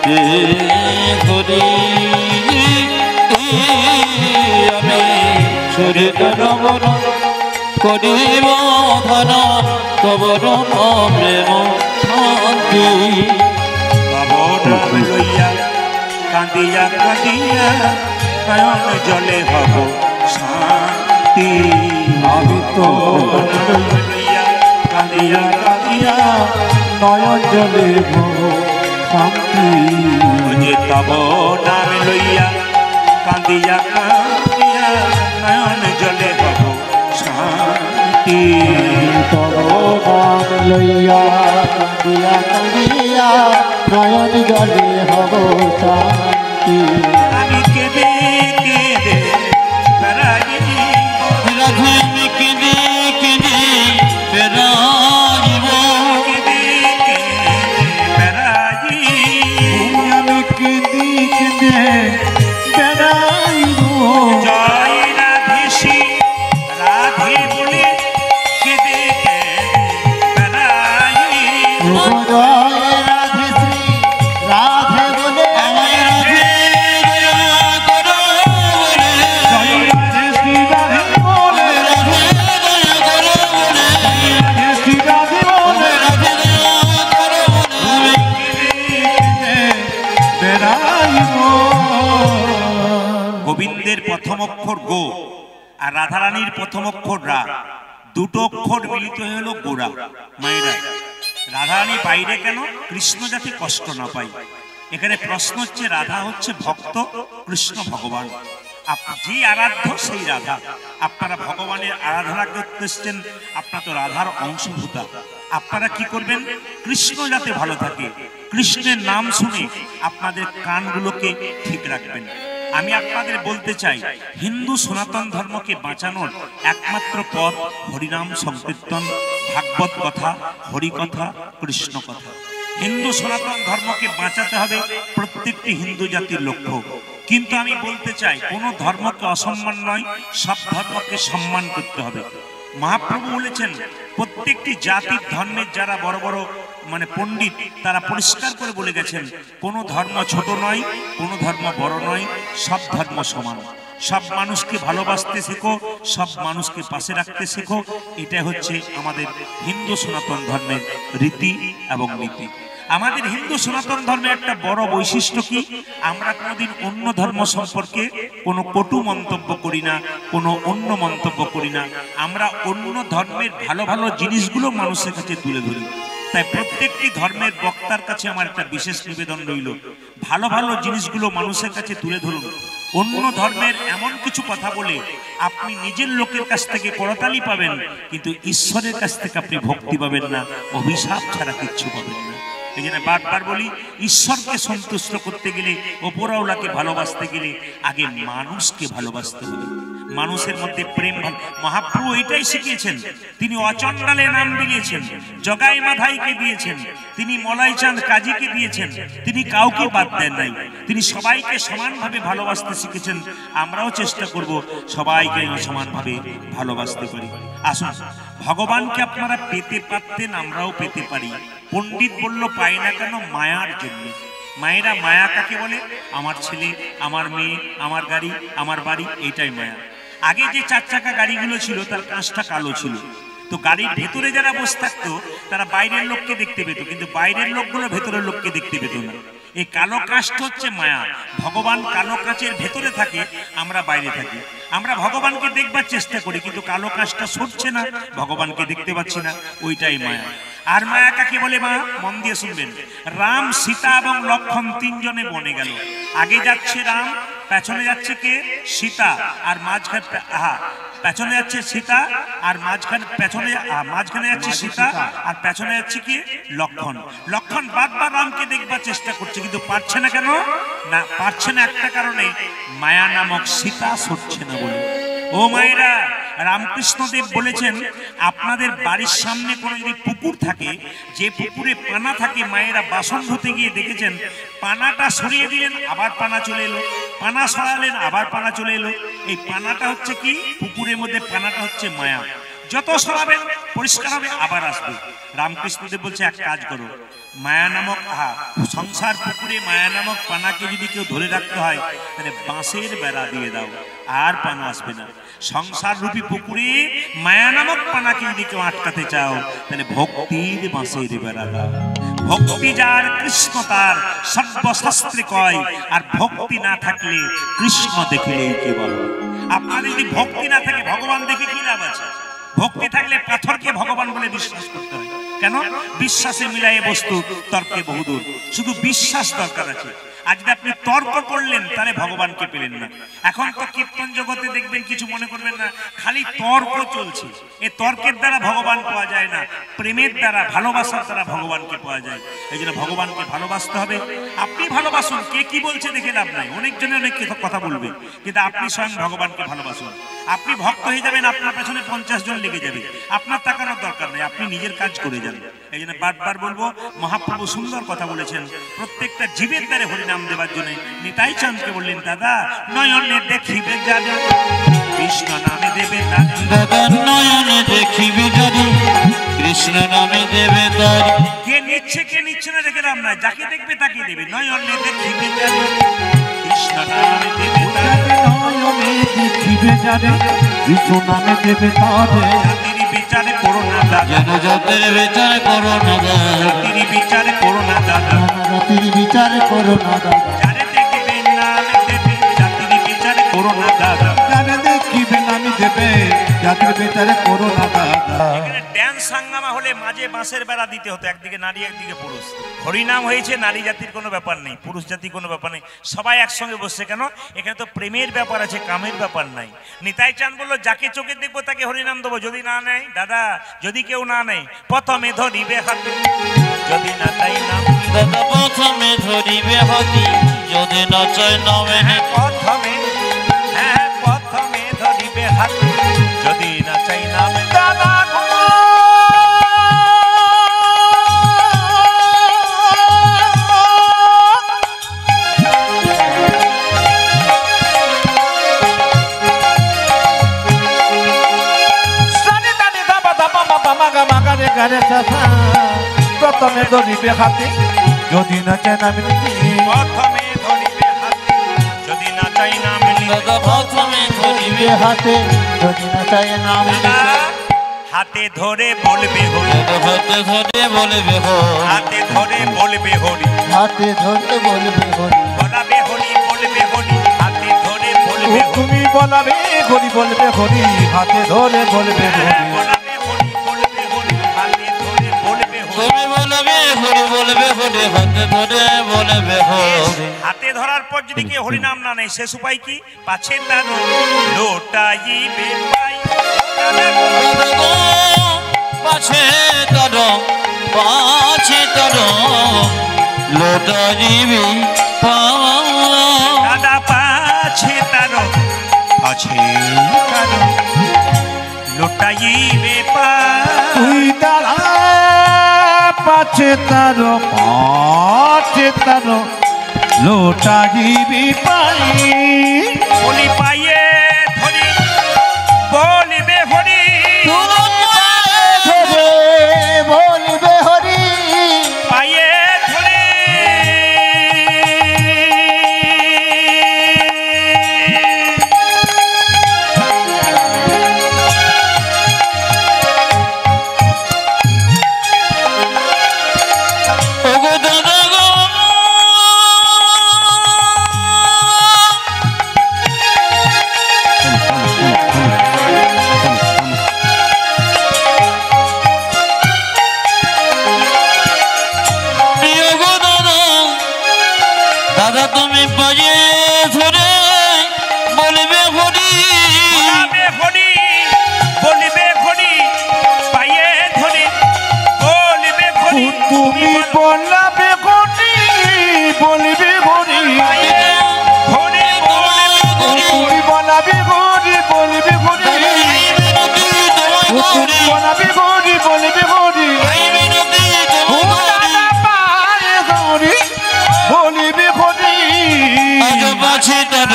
করি আমি শরীর নমন করিব ধন তব রূপ প্রেম শান্তি। লইয়া কাঁদিয়া কাঁদিয়া নয়ন জলে হব শান্তি। আমি তো লইয়া কাঁদিয়া কাঁদিয়া নয়ন জলে ভব শান্তি। যে তব নাম লইয়া কাঁদিয়া কাঁদিয়া নয়ন জলে হব শান্তি। তব নাম লইয়া কাঁদিয়া কাঁদিয়া নয়ন জলে হব শান্তি। আমি কেঁদে কেঁদে বেড়াইব, রাধে আমি কেঁদে কেঁদে বেড়াইব, কেঁদে কেঁদে বেড়াইব, আমি কেঁদে কেঁদে বেড়াইব। জয় রাধে শ্রী রাধে বলে কেঁদে কেঁদে বেড়াইব। জয় রাধে শ্রী রাধে বলে আমায় রাধে দয়া করো বলে, জয় রাধে শ্রী রাধে বলে, রাধে দয়া করো বলে, রাধে শ্রী রাধে বলে, রাধে দয়া করো বলে, বেড়াইব। গোবিন্দের প্রথম অক্ষর গো আর রাধারানীর প্রথম অক্ষর রা, দুটো অক্ষর মিলিত হয়ে হলো গোরা। মায়েরা, রাধারানী বাইরে কেন? কৃষ্ণ যাতে কষ্ট না পায়। এখানে প্রশ্ন হচ্ছে রাধা হচ্ছে ভক্ত, কৃষ্ণ ভগবান। যে আরাধ্য সেই রাধা। আপনারা ভগবানের আরাধনা করতে এসছেন, আপনারা তো রাধার অংশভূতা। আপনারা কি করবেন? কৃষ্ণ যাতে ভালো থাকে, কৃষ্ণের নাম শুনে আপনাদের কানগুলোকে ঠিক রাখবেন। আমি আপনাদের বলতে চাই, হিন্দু সনাতন ধর্মকে বাঁচানোর একমাত্র পথ হরিনাম সংকীর্তন, ভাগবত কথা, হরিকথা, কৃষ্ণ কথা। হিন্দু সনাতন ধর্মকে বাঁচাতে হবে প্রত্যেকটি হিন্দু জাতির লক্ষ্য। কিন্তু আমি বলতে চাই, কোন ধর্মকে অসম্মান নয়, সব ধর্মকে সম্মান করতে হবে। মহাপ্রভু বলেছেন, প্রত্যেকটি জাতির ধর্মের যারা বড় বড় পণ্ডিত, তারা পরিষ্কার করে বলে গেছেন, কোন ধর্ম ছোট নয়, কোন ধর্ম বড় নয়, সব ধর্ম সমান। সব মানুষকে ভালোবাসতে শেখো, সব মানুষকে পাশে রাখতে শেখো। এটা হচ্ছে আমাদের হিন্দু সনাতন ধর্মের রীতি এবং নীতি। আমাদের হিন্দু সনাতন ধর্মের একটা বড় বৈশিষ্ট্য কি? আমরা কোনোদিন অন্য ধর্ম সম্পর্কে কোনো কটু মন্তব্য করি না, কোনো অন্য মন্তব্য করি না। আমরা অন্য ধর্মের ভালো ভালো জিনিসগুলো মানুষের কাছে তুলে ধরি। তাই প্রত্যেকটি ধর্মের বক্তার কাছে আমার একটা বিশেষ নিবেদন রইল, ভালো ভালো জিনিসগুলো মানুষের কাছে তুলে ধরুন। অন্য ধর্মের এমন কিছু কথা বলে আপনি নিজের লোকের কাছ থেকে করতালি পাবেন, কিন্তু ঈশ্বরের কাছ থেকে আপনি ভক্তি পাবেন না, অভিশাপ ছাড়া কিচ্ছু পাবেন না। এই জন্য বারবার বলি, ঈশ্বরকে সন্তুষ্ট করতে গেলে, ওপরওয়ালাকে ভালোবাসতে গেলে আগে মানুষকে ভালোবাসতে হবে। মানুষের মধ্যে প্রেম। মহাপ্রভু এটাই শিখিয়েছেন। তিনি অচণ্ডালে নাম দিয়েছেন, জগাই মাধাইকে দিয়েছেন, তিনি মলাই চাঁদ কাজীকে দিয়েছেন, তিনি কাউকে বাদ দেন নাই। তিনি সবাইকে সমানভাবে ভালোবাসতে শিখেছেন। আমরাও চেষ্টা করব সবাইকে সমানভাবে ভালোবাসতে পারি। আসুন, ভগবানকে আপনারা পেতে পারতেন, আমরাও পেতে পারি। পণ্ডিত বলল পাই না কেন? মায়ার জন্য। মায়েরা মায়া কাকে বলে? আমার ছেলে, আমার মেয়ে, আমার গাড়ি, আমার বাড়ি, এইটাই মায়া। আগে যে 4 চাকা গাড়িগুলো ছিল তার কাঁচটা কালো ছিল, তো গাড়ির ভেতরে যারা বসে থাকতো তারা বাইরের লোককে দেখতে পেত, কিন্তু বাইরের লোকগুলো ভেতরের লোককে দেখতে পেত না। এই কালো কাঁচটা হচ্ছে মায়া। ভগবান কালো কাঁচের ভেতরে থাকে, আমরা বাইরে থাকি। আমরা ভগবানকে দেখবার চেষ্টা করি, কিন্তু কালো কাঁচটা সরছে না, ভগবানকে দেখতে পাচ্ছি না, ওইটাই মায়া। আর মায়া কাকে বলে? মা মন দিয়ে শুনবেন। রাম, সীতা এবং লক্ষ্মণ 3 জনে বনে গেল। আগে যাচ্ছে রাম, পেছনে যাচ্ছে কে? সীতা, আর মাঝখানে পেছনে যাচ্ছে সীতা, আর মাঝখানে যাচ্ছে সীতা, আর পেছনে যাচ্ছে কি? লক্ষ্মণ। লক্ষ্মণ বারবার রামকে দেখবার চেষ্টা করছে, কিন্তু পারছে না। কেন না পারছে না? একটা কারণে, মায়া নামক সীতা সরছে না বলে। ও মায়েরা, রামকৃষ্ণদেব বলেছেন, আপনাদের বাড়ির সামনে কোনো যদি পুকুর থাকে, যে পুকুরে পানা থাকে, মায়েরা বাসন ধুতে গিয়ে দেখেছেন, পানাটা সরিয়ে দিলেন, আবার পানা চলে এলো, পানা সরালেন, আবার পানা চলে এলো। এই পানাটা হচ্ছে কি? পুকুরের মধ্যে পানাটা হচ্ছে মায়া। যত সরাবেন পরিষ্কার হবে, আবার আসবে। রামকৃষ্ণদেব বলছে, এক কাজ করো, মায়া নামক সংসার পুকুরে মায়া নামক পানাকে যদি কেউ ধরে রাখতে হয়, তাহলে বাঁশের বেড়া দিয়ে দাও, আর পানা আসবে না। সংসার রূপী পুকুরে মায়া নামক পানাকে যদি কেউ আটকাতে চাও, তাহলে ভক্তির বাঁশের বেড়া দাও। ভক্তি যার, কৃষ্ণ তার, সর্বশাস্ত্রে কয়। আর ভক্তি না থাকলে কৃষ্ণ দেখিলেই কেবল। আপনাদের যদি ভক্তি না থাকে, ভগবান দেখে কি লাভ আছে? ভক্তি থাকলে পাথরকে ভগবান বলে বিশ্বাস করতে হয়। কেন? বিশ্বাসে মিলায়ে বস্তু, তর্কে বহুদূর। শুধু বিশ্বাস দরকার আছে। আজ যদি আপনি তর্ক করলেন, তাহলে ভগবানকে পেলেন না। এখন তো কীর্তন জগতে দেখবেন, কিছু মনে করবেন না, খালি তর্ক চলছে। এই তর্কের দ্বারা ভগবান পাওয়া যায় না, প্রেমের দ্বারা, ভালোবাসার দ্বারা ভগবানকে পাওয়া যায়। এই জন্য ভগবানকে ভালোবাসতে হবে। আপনি ভালোবাসুন, কে কি বলছে দেখে লাভ নাই। অনেকজনে অনেক কথা বলবে, কিন্তু আপনি স্বয়ং ভগবানকে ভালোবাসুন। আপনি ভক্ত হয়ে যাবেন, আপনার পেছনে 50 জন লেগে যাবে। আপনার তাকানোর দরকার নেই, আপনি নিজের কাজ করে যান। এই জন্য বারবার বলবো, মহাপ্রভু সুন্দর কথা বলেছেন, প্রত্যেকটা জীবের দ্বারে হরিনাম দেবার জন্য। নিতাই চাঁদকে বললেন, দাদা নয়নে দেখিবে জানি, কৃষ্ণ নামে দেবে তারি। দাদা নয়নে দেখিবে জানি, কৃষ্ণ নামে দেবে তারি। কে নিচ্ছে কে নিচ্ছে না দেখে লাভ নাই, যাকে দেখবে তাকে দেবে। নয়নে দেখিবে জানি, কৃষ্ণ নামে দেবে তারি। নয়নে দেখিবে জানি, কৃষ্ণ নামে দেবে তারি। জাতির বিচারে করো না দাদা, জনজাতের বিচার করো না দাদা, জাতির বিচারে করো না দাদা, জাতির বিচার করো না দাদা। যারে দেখবে নামে দেবে, জাতির বিচারে করো না দাদা। যারে দেখিবে নামি দেবে, জাতির বিচারে করো না দাদা। এখানে ড্যান্স হাঙ্গামা হলে হলে মাঝে বাঁশের বেড়া দিতে হতো, একদিকে নারী একদিকে পুরুষ। হরিনাম হয়েছে, নারী জাতির কোনো ব্যাপার নেই, পুরুষ জাতির কোনো ব্যাপার নেই, সবাই একসঙ্গে বসছে। কেন? এখানে তো প্রেমের ব্যাপার আছে, কামের ব্যাপার নাই। নিতাই চাঁদ বললো যাকে চোখে দেখবো তাকে হরিনাম দেবো, যদি না নেয় দাদা, যদি কেউ না নেয় প্রথমে ধরিবে হাতে, যদি না তাই নাম দাদা প্রথমে ধরিবে হাতি, যদি না চাই নামে প্রথমে, হ্যাঁ প্রথমে ধরিবে হাতে, যদি না চাই নাম দাদা গো। প্রথমে ধরিবে হাতে, যদি না চাই নামে প্রথমে ধরিবে হাতে, যদি না চাই নাম দাদা প্রথমে ধরিবে হাতে, যদি না চাই নামে হাতে ধরে বলবে হরি, হাতে ধরে বলবে হরি, হাতে ধরে বলবে হরি, হাতে ধরে বলবে হরি, বলাবে হরি, বলবে হরি, হাতে ধরে বলবে হরি, তুমি বলাবে হরি, বলবে হরি, হাতে ধরে বলবে হরি। বলাবে হরি, বলবে হরি, হাতে ধরে বলবে হরি। তুমি বলবে হরি, বলবে হরি, হাতে ধরে বলবে হরি। হাতে ধরার পর যদি কেউ হরিনাম না নেয়, শেষ উপায় কি? পাছে তার লোটাইবে পাই, পাছে তর, পাছে তর লোটারিবি দাদা পাছে তার, পাছে তার লোটাইবে পাই। তুই তারা পাছে তার, পাছে তার লোটাইবি পাই, বলি পাইয়ে ধরি বলিবে হরি, ধরে বলবে হরি, পাইয়ে ধরি ওগো দাদা গো ওগো দাদা, দাদা তুমি পায়ে ধরে বলবে হরি, বলাবে হরি, বলিবে হরি, পাইয়ে ধরি বলিবে হরি। তুমি বলাবে হরি, বলবে হরি, হরি বলবে তুমি বলাবে হরি, বলবে হরি, তুমি বলাবে হরি, বলবে হরি, দাদা পায়ে হরি, বলবে হরি। আজ পাছে তর,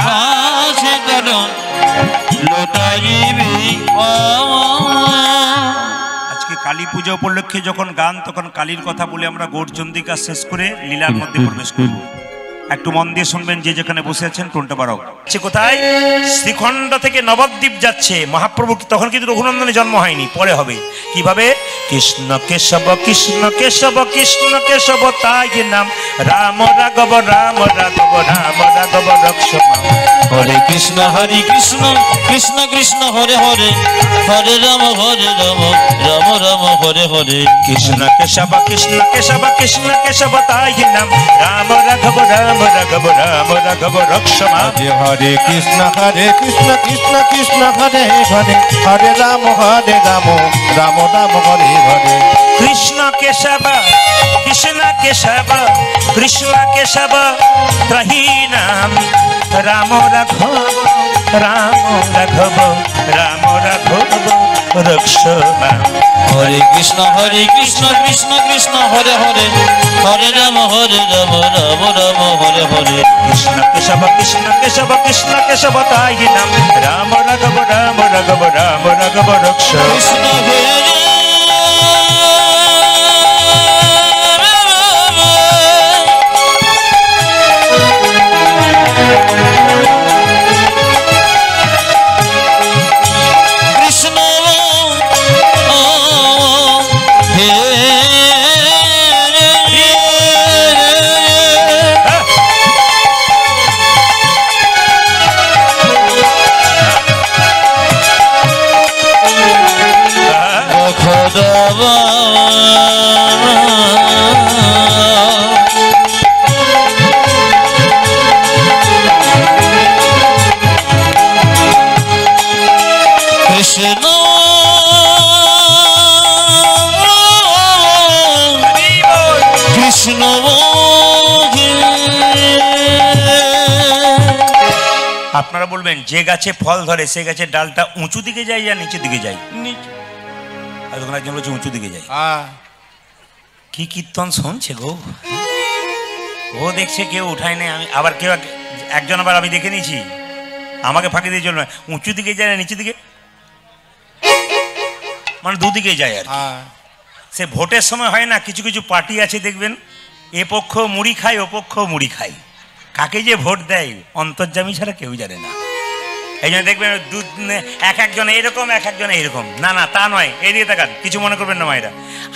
পাছে তর লোটারিবি আজকে কালী পূজা উপলক্ষে যখন গান, তখন কালীর কথা বলে আমরা গৌরচন্দিকা শেষ করে লীলার মধ্যে প্রবেশ করব। একটু মন দিয়ে শুনবেন, যে যেখানে বসে আছেন টোনটা বাড়াও। সে কোথায়? শ্রীখণ্ড থেকে নবদ্বীপ যাচ্ছে মহাপ্রভু। তখন কিন্তু রঘুনন্দনের জন্ম হয়নি, পরে হবে। কিভাবে? কৃষ্ণ কেশব, কৃষ্ণ কেশব, কৃষ্ণ কেশব তাই নাম, রাম রাঘব, রাম রাঘব, রাম রাঘব রক্ষমা। হরে কৃষ্ণ কৃষ্ণ কৃষ্ণ হরে হরে, হরে রাম রাম রাম হরে হরে। কৃষ্ণ কেশব, কৃষ্ণ কেশব, কৃষ্ণ কেশব তাই নাম, রাম রাঘব, রাম রাঘব, রাম রাঘব রক্ষমা। হরে কৃষ্ণ কৃষ্ণ কৃষ্ণ হরে হরে, হরে রাম রাম, রাম রাম হরে হরে। কৃষ্ণ কেশব, কৃষ্ণ কেশব, কৃষ্ণ কেশব ত্রয়ী নাম, রাম রাঘব, রাম রাঘব, রাম রাঘব রক্ষমা। হরে কৃষ্ণ কৃষ্ণ কৃষ্ণ হরে হরে, হরে রাম রাম রাম হরে হরে। কৃষ্ণ কেশব, কৃষ্ণ কেশব, কৃষ্ণ কেশব তাই নাম, রাম রাঘব, রাম রাঘব, রাম রাঘব রক্ষমা। কৃষ্ণ নবকে। আপনারা বলবেন যে গাছে ফল ধরে সে গাছের ডালটা উঁচু দিকে যায় আর নিচের দিকে যায়? নিচে। আর তখন একজন বলছে উঁচু দিকে যায়। কি কীর্তন শুনছে গো, ও দেখছে কেউ উঠায় নেই, আমি আবার কেউ একজন আবার আমি দেখে নিয়েছি আমাকে ফাঁকি দিয়ে চলবে, উঁচু দিকে যায় না নিচের দিকে, মানে দুদিকে যায় আর কি। সে ভোটের সময় হয় না, কিছু কিছু পার্টি আছে দেখবেন এ পক্ষ মুড়ি খায় ও পক্ষ মুড়ি খায়, কাকে যে ভোট দেয় অন্তর্যামী ছাড়া কেউ জানে না। এই জন্য দেখবেন দুধ এক একজন এরকম এক একজন এইরকম, না না তা নয়, এদিকে তাকান, কিছু মনে করবেন না মায়েরা।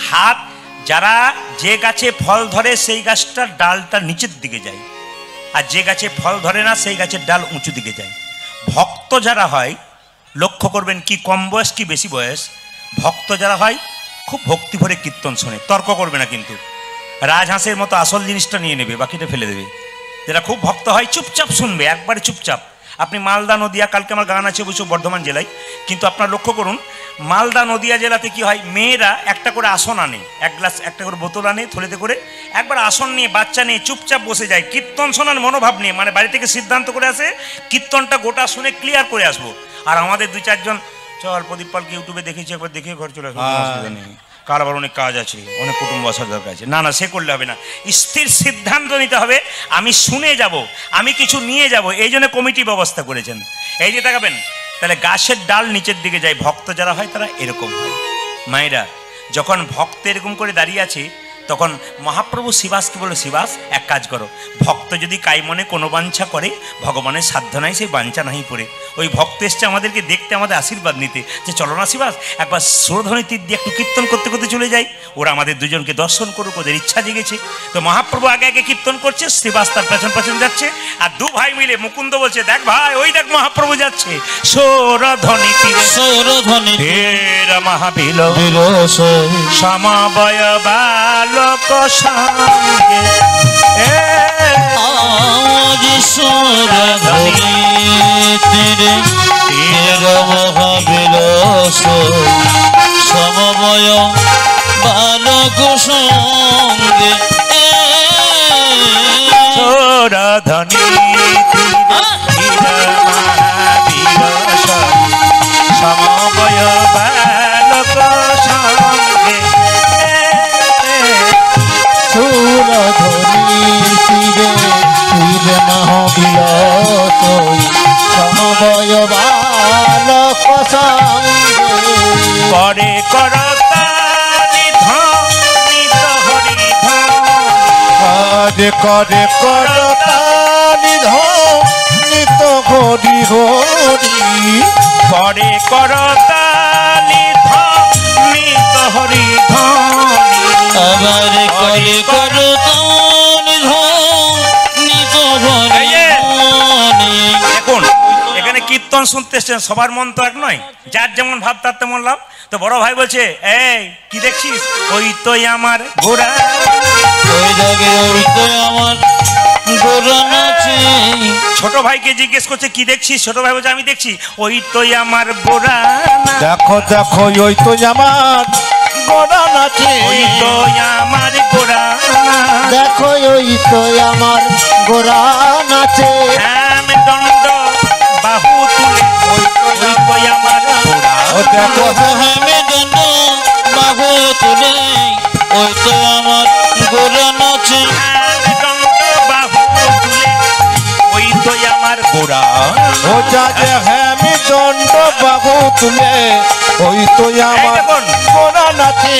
হাত যারা যে গাছে ফল ধরে সেই গাছটার ডালটা নিচের দিকে যায়, আর যে গাছে ফল ধরে না সেই গাছের ডাল উঁচু দিকে যায়। ভক্ত যারা হয় লক্ষ্য করবেন, কি কম বয়স কি বেশি বয়স, ভক্ত যারা হয় খুব ভক্তি ভরে কীর্তন শোনে, তর্ক করবে না, কিন্তু রাজহাঁসের মতো আসল জিনিসটা নিয়ে নেবে, বাকিটা ফেলে দেবে। যারা খুব ভক্ত হয় চুপচাপ শুনবে, একবারে চুপচাপ। আপনি মালদা নদিয়া, কালকে আমার গান আছে অবশ্য বর্ধমান জেলায়, কিন্তু আপনার লক্ষ্য করুন মালদা নদিয়া জেলাতে কি হয়, মেয়েরা একটা করে আসন আনে, এক গ্লাস একটা করে বোতল আনে থলেতে করে, একবার আসন নিয়ে বাচ্চা নিয়ে চুপচাপ বসে যায়, কীর্তন শোনার মনোভাব নিয়ে, মানে বাড়ি থেকে সিদ্ধান্ত করে আসে কীর্তনটা গোটা শুনে ক্লিয়ার করে আসবো। আর আমাদের দুই চারজন চল প্রদীপ পালকে ইউটিউবে দেখেছি, একবার দেখে ঘর চলে আসবো, অসুবিধা নেই, কার আবার অনেক কাজ আছে, অনেক কুটুম্ব আসার দরকার আছে, না না সে করলে হবে না, স্থির সিদ্ধান্ত নিতে হবে, আমি শুনে যাব, আমি কিছু নিয়ে যাব, এই জন্য কমিটি ব্যবস্থা করেছেন। এই যে তাকাবেন, তাহলে গাছের ডাল নিচের দিকে যায়, ভক্ত যারা হয় তারা এরকম হয়। মায়েরা যখন ভক্ত এরকম করে দাঁড়িয়ে আছে, তখন মহাপ্রভু শিবাসকে বলে, শিবাস এক কাজ করো, ভক্ত যদি কাই মনে কোনো বাঞ্ছা করে ভগবানের সাধ্য নাই সেই বাঞ্ছা নাহি পড়ে। ওই ভক্ত এসছে আমাদেরকে দেখতে, আমাদের আশীর্বাদ নিতে, যে চলো না শিবাস একবার সুরধ্বনি তীর দিয়ে একটু কীর্তন করতে করতে চলে যাই, ওরা আমাদের দুজনকে দর্শন করুক, ওদের ইচ্ছা জেগেছে। তো মহাপ্রভু আগে আগে কীর্তন করছে, শিবাস তার পেছন পেছন যাচ্ছে, আর দু ভাই মিলে মুকুন্দ বলছে, দেখ ভাই ওই দেখ মহাপ্রভু যাচ্ছে, সুরধ্বনি তীরে সুরধ্বনি তীরে মহাবিল বিরস সমবয় বালক সঙ্গে আজ সুরধ্বনি তীরে তীরে মহাবিলস সমবয় বালক সঙ্গে সুরধ্বনি তীরে মহাবিলস সমবয় বালক সঙ্গে সুরধনি তীরে তীরে মহাবিলস সমবয় বালক সঙ্গে করে করতালি ধ্বনিত হরি আরে করে করতালি ধ্বনিত হরি হরি করে করতালি ধ্বনিত হরি ধ্বনি আবার করে করতালি ধ্বনিত হরি ধ্বনি। দেখুন এখানে কীর্তন শুনতে এসছেন, সবার মন তো এক নয়, যার যেমন ভাব তার তেমন লাভ। তো বড় ভাই বলছে, এই কি দেখছিস, ওই তো আমার ঘোড়া, ওই জায়গায় ওই তো আমার গোরা নাচে। ছোট ভাইকে জিজ্ঞেস করছে কি দেখছিস, ছোট ভাই বলছে আমি দেখছি ওই তো আমার ঘোড়া, দেখো দেখো ওই তো আমার গোড়া নাচে, ওই তো আমার ঘোড়া, দেখো ওই তো আমার গোরা নাচে, শ্যাম দণ্ড বাহু তুলে, ওই তো আমার ঘোড়া, ও দেখো হেমে দণ্ড বাহু তুলে ওই তো আমার গোরা নাচে। শ্যাম দণ্ড বাহু তুলে, ওই তো আমার ঘোড়া, ও যা যে হ্যামি দণ্ড বাহু তুলে ওই তো আমার গোড়া নাচে।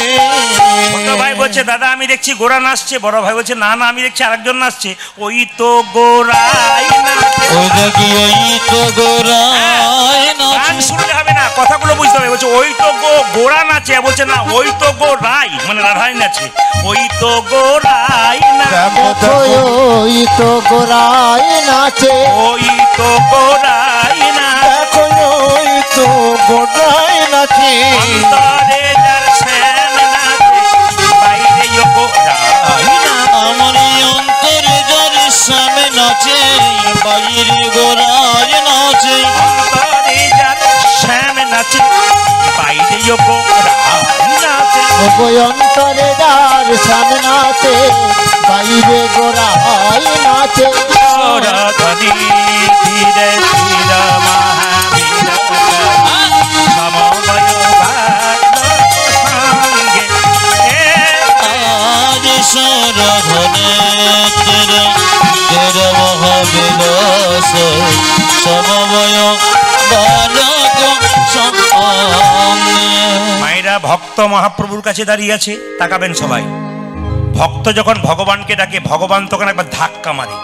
ছোট ভাই বলছে দাদা আমি দেখছি গোড়া নাচছে, বড় ভাই বলছে না না আমি দেখছি আরেকজন নাচছে, ওই তো গোড়াই নাচে। ওই দেখি ওই তো গোরাই গান নাচে। শুনলে হবে না, কথাগুলো বুঝতে হবে। বলছে ওই তো গোড়া নাচে, বলছে না ওই তো গোড়াই, মানে রাধাই নাচে, ওই তো গোড়াই নাচে, দেখো দেখো দেখো ওই তো গোরাই নাচে, ওই তো গোড়াই নাচে, দেখো ওই তো গোড়াই নাচে। অন্তরে যার শ্যাম নাচে, বাইরে গোড়াই নাচে, আমার এই অন্তরে যার সামনে নাচে বাইরে গোরাই নাচে। অন্তরে যার শ্যাম নাচে, বাইরে গোড়াই নাচে। অন্তরে যার সামনাতে বাইরে গোড়াই নাচে রাধানি ধীরে ধীরে মহাবীর সমবয় সঙ্গে আজ সরধনে তেরে তেরে মহাবিলাস সমবয় বালক সঙ্গে। মায়েরা ভক্ত মহাপ্রভুর কাছে দাঁড়িয়ে আছে, তাকাবেন সবাই। ভক্ত যখন ভগবানকে ডাকে, ভগবান তখন একবার ধাক্কা মারে,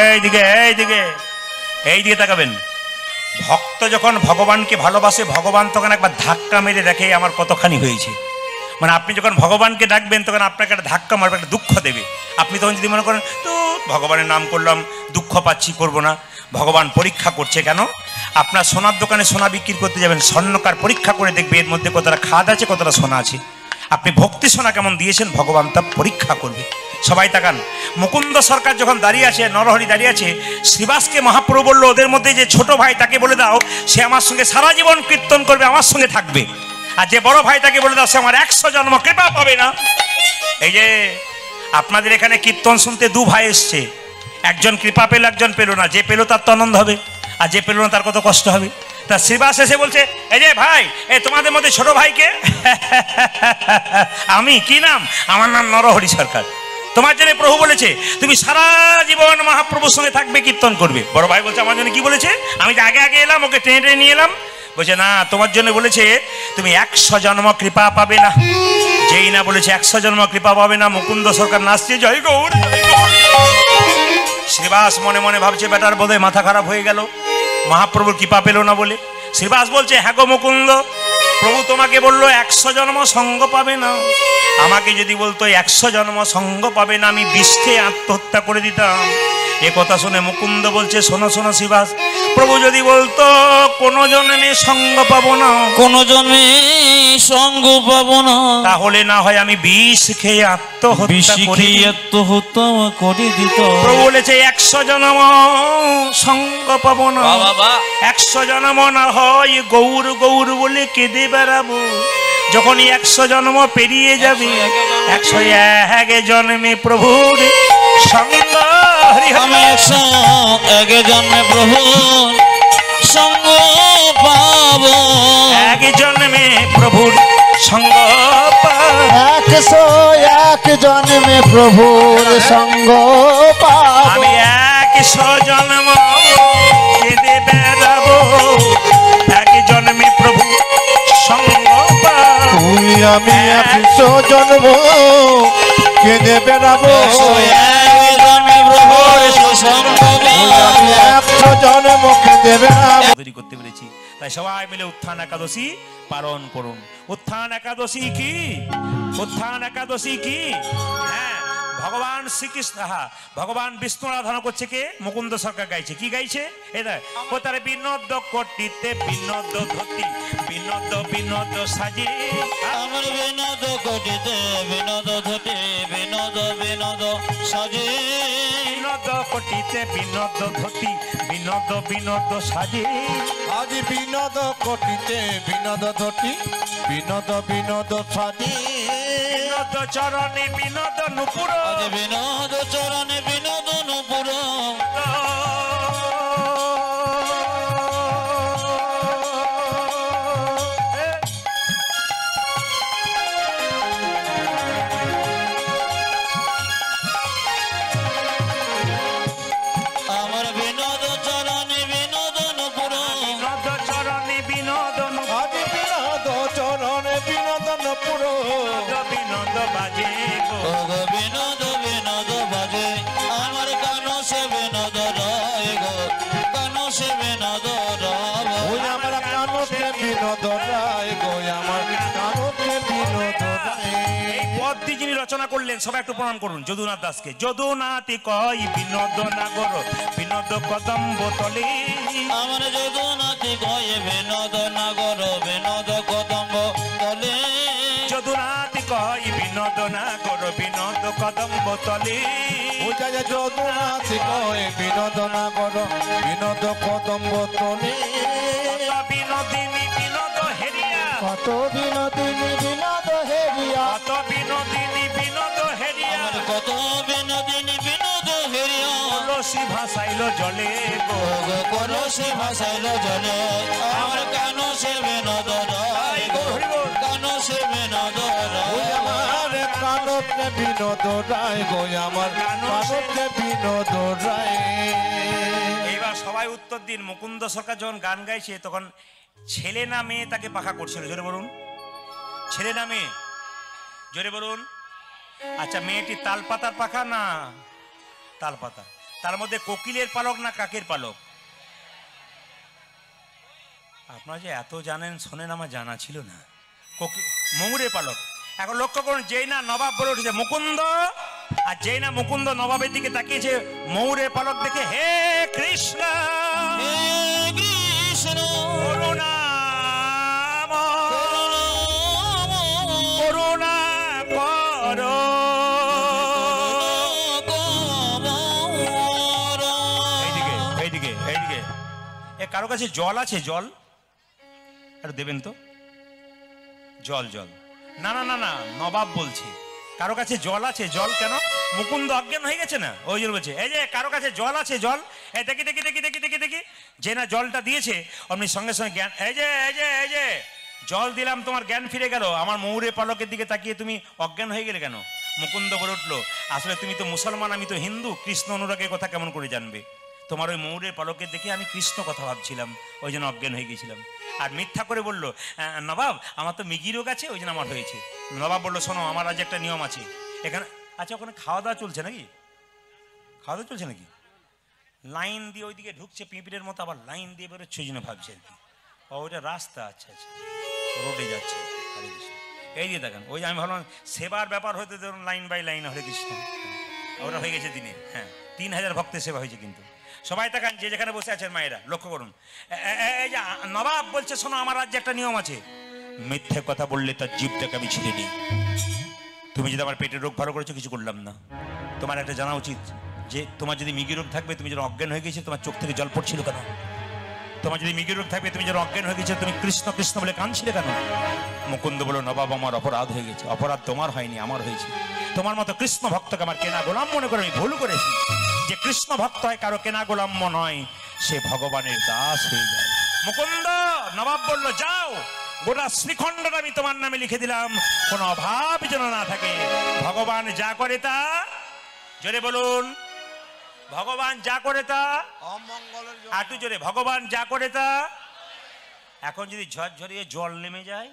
এইদিকে এইদিকে এইদিকে তাকাবেন। ভক্ত যখন ভগবানকে ভালোবাসে, ভগবান তখন একবার ধাক্কা মেরে দেখে আমার কতখানি হয়েছে। মানে আপনি যখন ভগবানকে ডাকবেন তখন আপনাকে একটা ধাক্কা মারবে, একটা দুঃখ দেবে। আপনি তখন যদি মনে করেন তো ভগবানের নাম করলাম, দুঃখ পাচ্ছি, করব না, ভগবান পরীক্ষা করছে কেন? আপনার সোনার দোকানে সোনা বিক্রি করতে যাবেন, স্বর্ণকার পরীক্ষা করে দেখবে এর মধ্যে কতটা খাদ আছে, কতটা সোনা আছে। আপনি ভক্তি সোনা কেমন দিয়েছেন, ভগবান তা পরীক্ষা করবে। সবাই তাকান। মুকুন্দ সরকার যখন দাঁড়িয়ে আছে, নরহরি দাঁড়িয়ে আছে, শ্রীবাসকে মহাপ্রভু বলল ওদের মধ্যে যে ছোট ভাই তাকে বলে দাও সে আমার সঙ্গে সারা জীবন কীর্তন করবে, আমার সঙ্গে থাকবে। আর যে বড় ভাই তাকে বলে দাও সে আমার 100 জন্ম কৃপা পাবে না। এই যে আপনাদের এখানে কীর্তন শুনতে দু ভাই এসছে, একজন কৃপা পেল, একজন পেল না। যে পেল তার তো আনন্দ হবে, আর যে পেল না তার কত কষ্ট হবে। তা শ্রীবাস এসে বলছে, এই যে ভাই, এই তোমাদের মধ্যে ছোট ভাইকে আমি, কি নাম? আমার নাম নরহরি সরকার। তোমার জন্য প্রভু বলেছে তুমি সারা জীবন মহাপ্রভুর সঙ্গে থাকবে, কীর্তন করবে। বড় ভাই বলছে আমার জন্য কি বলেছে? আমি যে আগে আগে এলাম, ওকে টেনে টেনে নিয়ে এলাম। বলছে না, তোমার জন্য বলেছে তুমি 100 জন্ম কৃপা পাবে না। যেই না বলেছে 100 জন্ম কৃপা পাবে না, মুকুন্দ সরকার নাচছে জয় গৌর। শ্রীবাস মনে মনে ভাবছে বেটার বোধহয় মাথা খারাপ হয়ে গেল, মহাপ্রভুর কৃপা পেল না বলে। শ্রীবাস বলছে হ্যাঁ গো মুকুন্দ, প্রভু তোমাকে বললো 100 জন্ম সঙ্গ পাবে না। আমাকে যদি বলতো 100 জন্ম সঙ্গ পাবে না, আমি বিষে আত্মহত্যা করে দিতাম। এ কথা শুনে মুকুন্দ বলছে শোনো শোনো শ্রীবাস, প্রভু যদি বলতো কোনো জন্মে সঙ্গ পাবো না, কোন জন্মে সঙ্গ পাবো না, তাহলে না হয় আমি বিষ খেয়ে আত্মহত্যা করি। আত্মহত্যা করে দিত। প্রভু বলেছে 100 জন্ম সঙ্গ পাবো না, 100 জন্ম না হয় গৌর গৌর বলে কেঁদে বেড়াবো। যখনই 100 জন্ম পেরিয়ে যাবে, 101 জন্মে প্রভুর সঙ্গ আমি 101 জন্মে প্রভু সঙ্গ পাবো। 1 জন্মে প্রভুর সঙ্গ পাবো। 101 জন্মে প্রভুর সঙ্গ পাবো। আমি 100 জন্ম কেঁদে বেড়াবো, 1 জন্মে প্রভু সঙ্গ পাবো। তুমি আমি 100 জন্ম কেঁদে বেড়াবো, 101 জন্মে প্রভুর সঙ্গ আমি 100 জন্ম কেঁদে বেড়াবো। তৈরি করতে পেরেছি। তাই সবাই মিলে উত্থান একাদশী পালন করুন। উত্থান একাদশী কি? উত্থান একাদশী কি? হ্যাঁ, ভগবান শ্রীকৃষ্ণ, ভগবান বিষ্ণু আরাধনা করছে কে? মুকুন্দ সরকার গাইছে। কি গাইছে? এটা ও তার বিনোদ কটিতে বিনোদ ধতি, বিনোদ বিনোদ সাজি। আমার বিনোদ কটিতে বিনোদ ধতে, বিনোদ বিনোদ সাজে। বিনোদ কটিতে বিনোদ ধতি, বিনোদ বিনোদ সাজি। আজ বিনোদ কটিতে বিনোদ ধটি, বিনোদ বিনোদ সাজি। বিনোদ চরণে বিনোদ নুপুর, আজ বিনোদ চরণে বিনোদ নুপুর। আমার বিনোদ চরণে বিনোদ নুপুর। বিনোদ চরণে বিনোদ নুপুর, আজ বিনোদ চরণে বিনোদ নুপুর। বিনোদ বাজে গো। ও গো বিনোদ বিনোদ বাজে, আমার কানো সে বিনোদ রায় গো, কানো সে বিনোদ রায়। ওই আমার কানকে বিনোদ রায় গো, আমার কানকে বিনোদ রায়। এই পদটি যিনি রচনা করলেন সবাই একটু প্রণাম করুন যদুনাথ দাসকে। যদুনাথি কয় বিনোদ নাগর, বিনোদ কদম্ব তলে। আমার যদুনাথি কয়ে বিনোদ নাগর, বিনোদ কদম্ব তলে। যদুনাথি কয় বিনোদ নাগর, বিনোদ কদম্ব তলে। ওটা যে যদুনাথ কয় বিনোদ নাগর, বিনোদ কদম্ব তলে। বিনোদিনী বিনোদ হেরিয়া, কত বিনোদিনী বিনোদ হেরিয়া, কত বিনোদিনী বিনোদ হেরিয়া, আমার কত বিনোদিনী বিনোদ হেরিয়া, কলসি ভাসাইল জলে গো, গো কলসি ভাসাইল জলে, আমার কেন সে বিনোদ রায় গো, কেন সে বিনোদ ওই রায়, আমার কানতে বিনোদ রায় গো, আমার কানতে বিনোদ রায়। এইবার সবাই উত্তর দিন। মুকুন্দ সরকার যখন গান গাইছে তখন ছেলে না মেয়ে তাকে পাখা করছিল? জোরে বলুন, ছেলে না মেয়ে? জোরে বলুন। আচ্ছা, মেয়েটি তালপাতার পাখা না তালপাতা? তার মধ্যে কোকিলের পালক না কাকের পালক? আপনারা যে এত জানেন শোনেন, আমার জানা ছিল না। ময়ূরের পালক। এখন লক্ষ্য করুন, যেই না নবাব বলে উঠেছে মুকুন্দ, আর যেই না মুকুন্দ নবাবের দিকে তাকিয়েছে ময়ূরের পালক দেখে, হে কৃষ্ণ হে কৃষ্ণ করুণা করো। এইদিকে এইদিকে এইদিকে। এ কারো কাছে জল আছে? জল আর দেবেন তো? জল জল না না না না, নবাব বলছে কারো কাছে জল আছে? জল কেন? মুকুন্দ অজ্ঞান হয়ে গেছে না, ওই জন্য বলছে এই যে কারো কাছে জল আছে? জল এই দেখি দেখি দেখি দেখি দেখি দেখি। যে না জলটা দিয়েছে অমনি সঙ্গে সঙ্গে জ্ঞান, এই যে এই যে এই যে জল দিলাম, তোমার জ্ঞান ফিরে গেল। আমার ময়ূরের পালকের দিকে তাকিয়ে তুমি অজ্ঞান হয়ে গেলে কেন? মুকুন্দ বলে উঠলো, আসলে তুমি তো মুসলমান, আমি তো হিন্দু, কৃষ্ণ অনুরাগের কথা কেমন করে জানবে? তোমার ওই ময়ূরের পালকের দেখে আমি কৃষ্ণ কথা ভাবছিলাম, ওই জন্য অজ্ঞান হয়ে গেছিলাম। আর মিথ্যা করে বললো, নবাব আমার তো মিগি রোগ আছে, ওই জন্য আমার হয়েছে। নবাব বললো, শোনো আমার আজ একটা নিয়ম আছে এখানে। আচ্ছা, ওখানে খাওয়া দাওয়া চলছে নাকি? খাওয়া দাওয়া চলছে নাকি? লাইন দিয়ে ওইদিকে ঢুকছে পিঁপড়ের মতো, আবার লাইন দিয়ে বেরোচ্ছে, ওই জন্য ভাবছে আর কি। ও ওইটা রাস্তা, আচ্ছা আচ্ছা, রোডে যাচ্ছে। হরে কৃষ্ণ। এই দিয়ে দেখেন, ওই যে আমি ভাবলাম সেবার ব্যাপার হতে ধরুন লাইন বাই লাইন, হরে কৃষ্ণ। ওটা হয়ে গেছে দিনে, হ্যাঁ 3000 ভক্তের সেবা হয়েছে। কিন্তু সবাই তাকান, যে যেখানে বসে আছেন মায়েরা লক্ষ্য করুন। এই যে নবাব বলছে, শোনো আমার রাজ্যে একটা নিয়ম আছে, মিথ্যে কথা বললে তার জিভটাকে আমি ছিঁড়ে নিই। তুমি যদি আমার পেটের রোগ ভালো করেছো, কিছু করলাম না। তোমার একটা জানা উচিত যে তোমার যদি মিগি রোগ থাকবে, তুমি যেন অজ্ঞান হয়ে গেছে, তোমার চোখ থেকে জল পড়ছিল কেন? তোমার যদি মিগি রোগ থাকবে, তুমি যেন অজ্ঞান হয়ে গেছে, তুমি কৃষ্ণ কৃষ্ণ বলে কাঁদছিলে কেন? মুকুন্দ বলো, নবাব আমার অপরাধ হয়ে গেছে। অপরাধ তোমার হয়নি, আমার হয়েছে। তোমার মতো কৃষ্ণ ভক্তকে আমার কেনা গোলাম মনে করে আমি ভুল করেছি। যে কৃষ্ণ ভক্ত হয় কারো কেনা গোলাম্য নয়, সে ভগবানের দাস হয়ে যায়। মুকুন্দ, নবাব বলল, যাও গোটা শ্রীখণ্ডটা আমি তোমার নামে লিখে দিলাম, কোনো অভাব যেন না থাকে। ভগবান যা করে তা, জোরে বলুন, ভগবান যা করে তা অমঙ্গলের জন্য। আটু জোরে, ভগবান যা করে তা। এখন যদি ঝরঝরিয়ে জল নেমে যায়,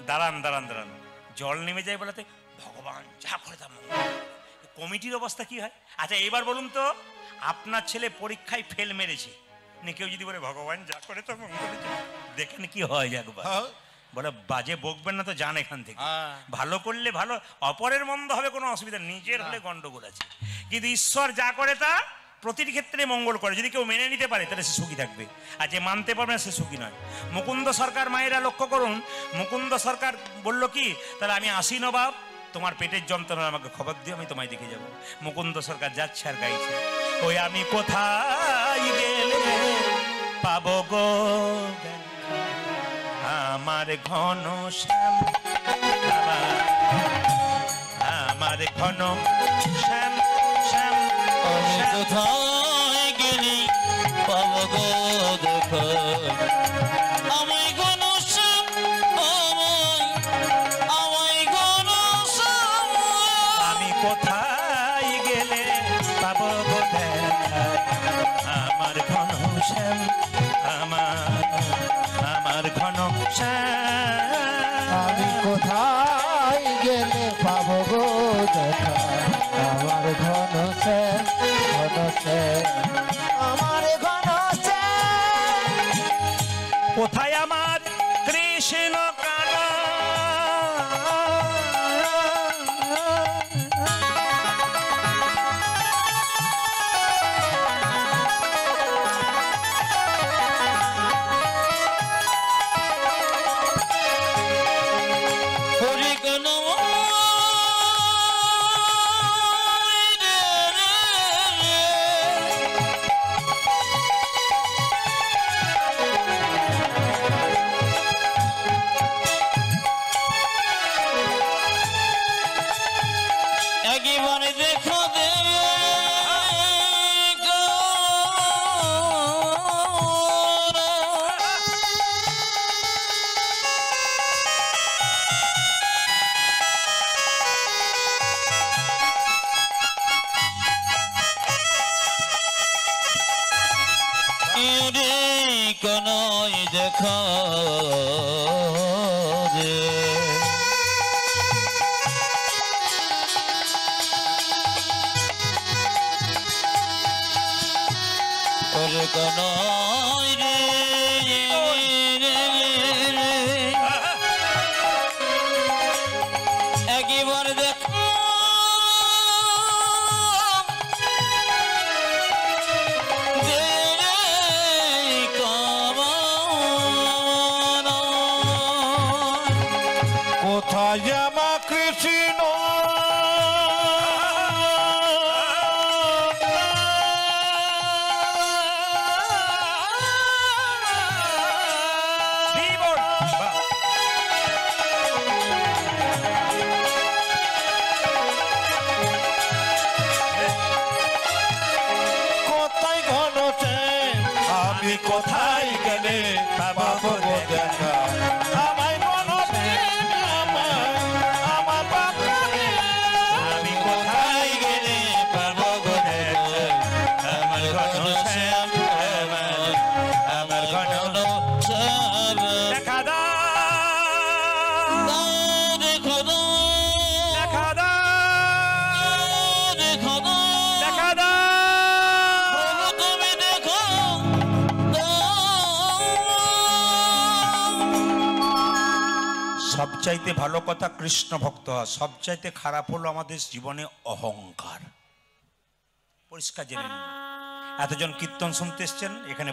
দাঁড়ান দাঁড়ান দাঁড়ান, জল নেমে যায় বলাতে ভগবান যা করে তা মঙ্গল। কমিটির অবস্থা কি হয়? আচ্ছা এবার বলুন তো, আপনার ছেলে পরীক্ষায় ফেল মেরেছে, কেউ যদি বলে ভগবান যা করে তা মঙ্গল, দেখেন কি হয় একবার। বলে বাজে বকবেন না তো, যান এখান থেকে। ভালো করলে ভালো, অপরের মন্দ হবে কোনো অসুবিধা, নিজের হলে গন্ডগোল আছে। কিন্তু ঈশ্বর যা করে তা প্রতিটি ক্ষেত্রে মঙ্গল করে। যদি কেউ মেনে নিতে পারে তাহলে সে সুখী থাকবে, আর যে মানতে পারবে না সে সুখী নয়। মুকুন্দ সরকার মায়েরা লক্ষ্য করুন, মুকুন্দ সরকার বলল কি, তাহলে আমি আসি নবাব, তোমার পেটের যন্ত্রণা আমাকে খবর দিও, আমি তোমায় দেখে যাব। মুকুন্দ সরকার যাচ্ছে আর গাইছে, ওই আমি কোথায় গেলে পাবো গো আমার ঘন শ্যাম, আমার ঘন শ্যাম শ্যাম। আমি কোথায় গেলি পাবো গো দেখো, আমায় ঘন শ্যাম, আমায় ঘন শ্যাম। আমি কোথায় গেলে পাবো গো দেখা, আমার ঘন শ্যাম, আমার ঘন শ্যাম। আমি কোথায় গেলে পাবো গো দেখা, আমার ঘন শ্যাম, ঘন শ্যাম, আমার ঘন শ্যাম। কোথায় আমার কৃষ্ণ কানা, হরি কেন কানাই দেখা দে ওরে কানাই রে একবার দেখা কোথায় আমার কৃষ্ণ কোথায় ঘনছে আমি কোথায় গেলে পাবো দেখা আমায় ঘনছে আমার বাবা আমি কোথায় গেলে পাবো গো দেখা? আমার ঘন শ্যাম, আমার ঘন দেখা দাও, দেখা দাও, দেখা দাও। তুমি দেখো সবচাইতে ভালো কথা কৃষ্ণ ভক্ত হওয়া, সবচাইতে খারাপ হলো আমাদের জীবনে অহংকার। পরিষ্কার জেনে নিন। এতজন কীর্তন শুনতে এসছেন, এখানে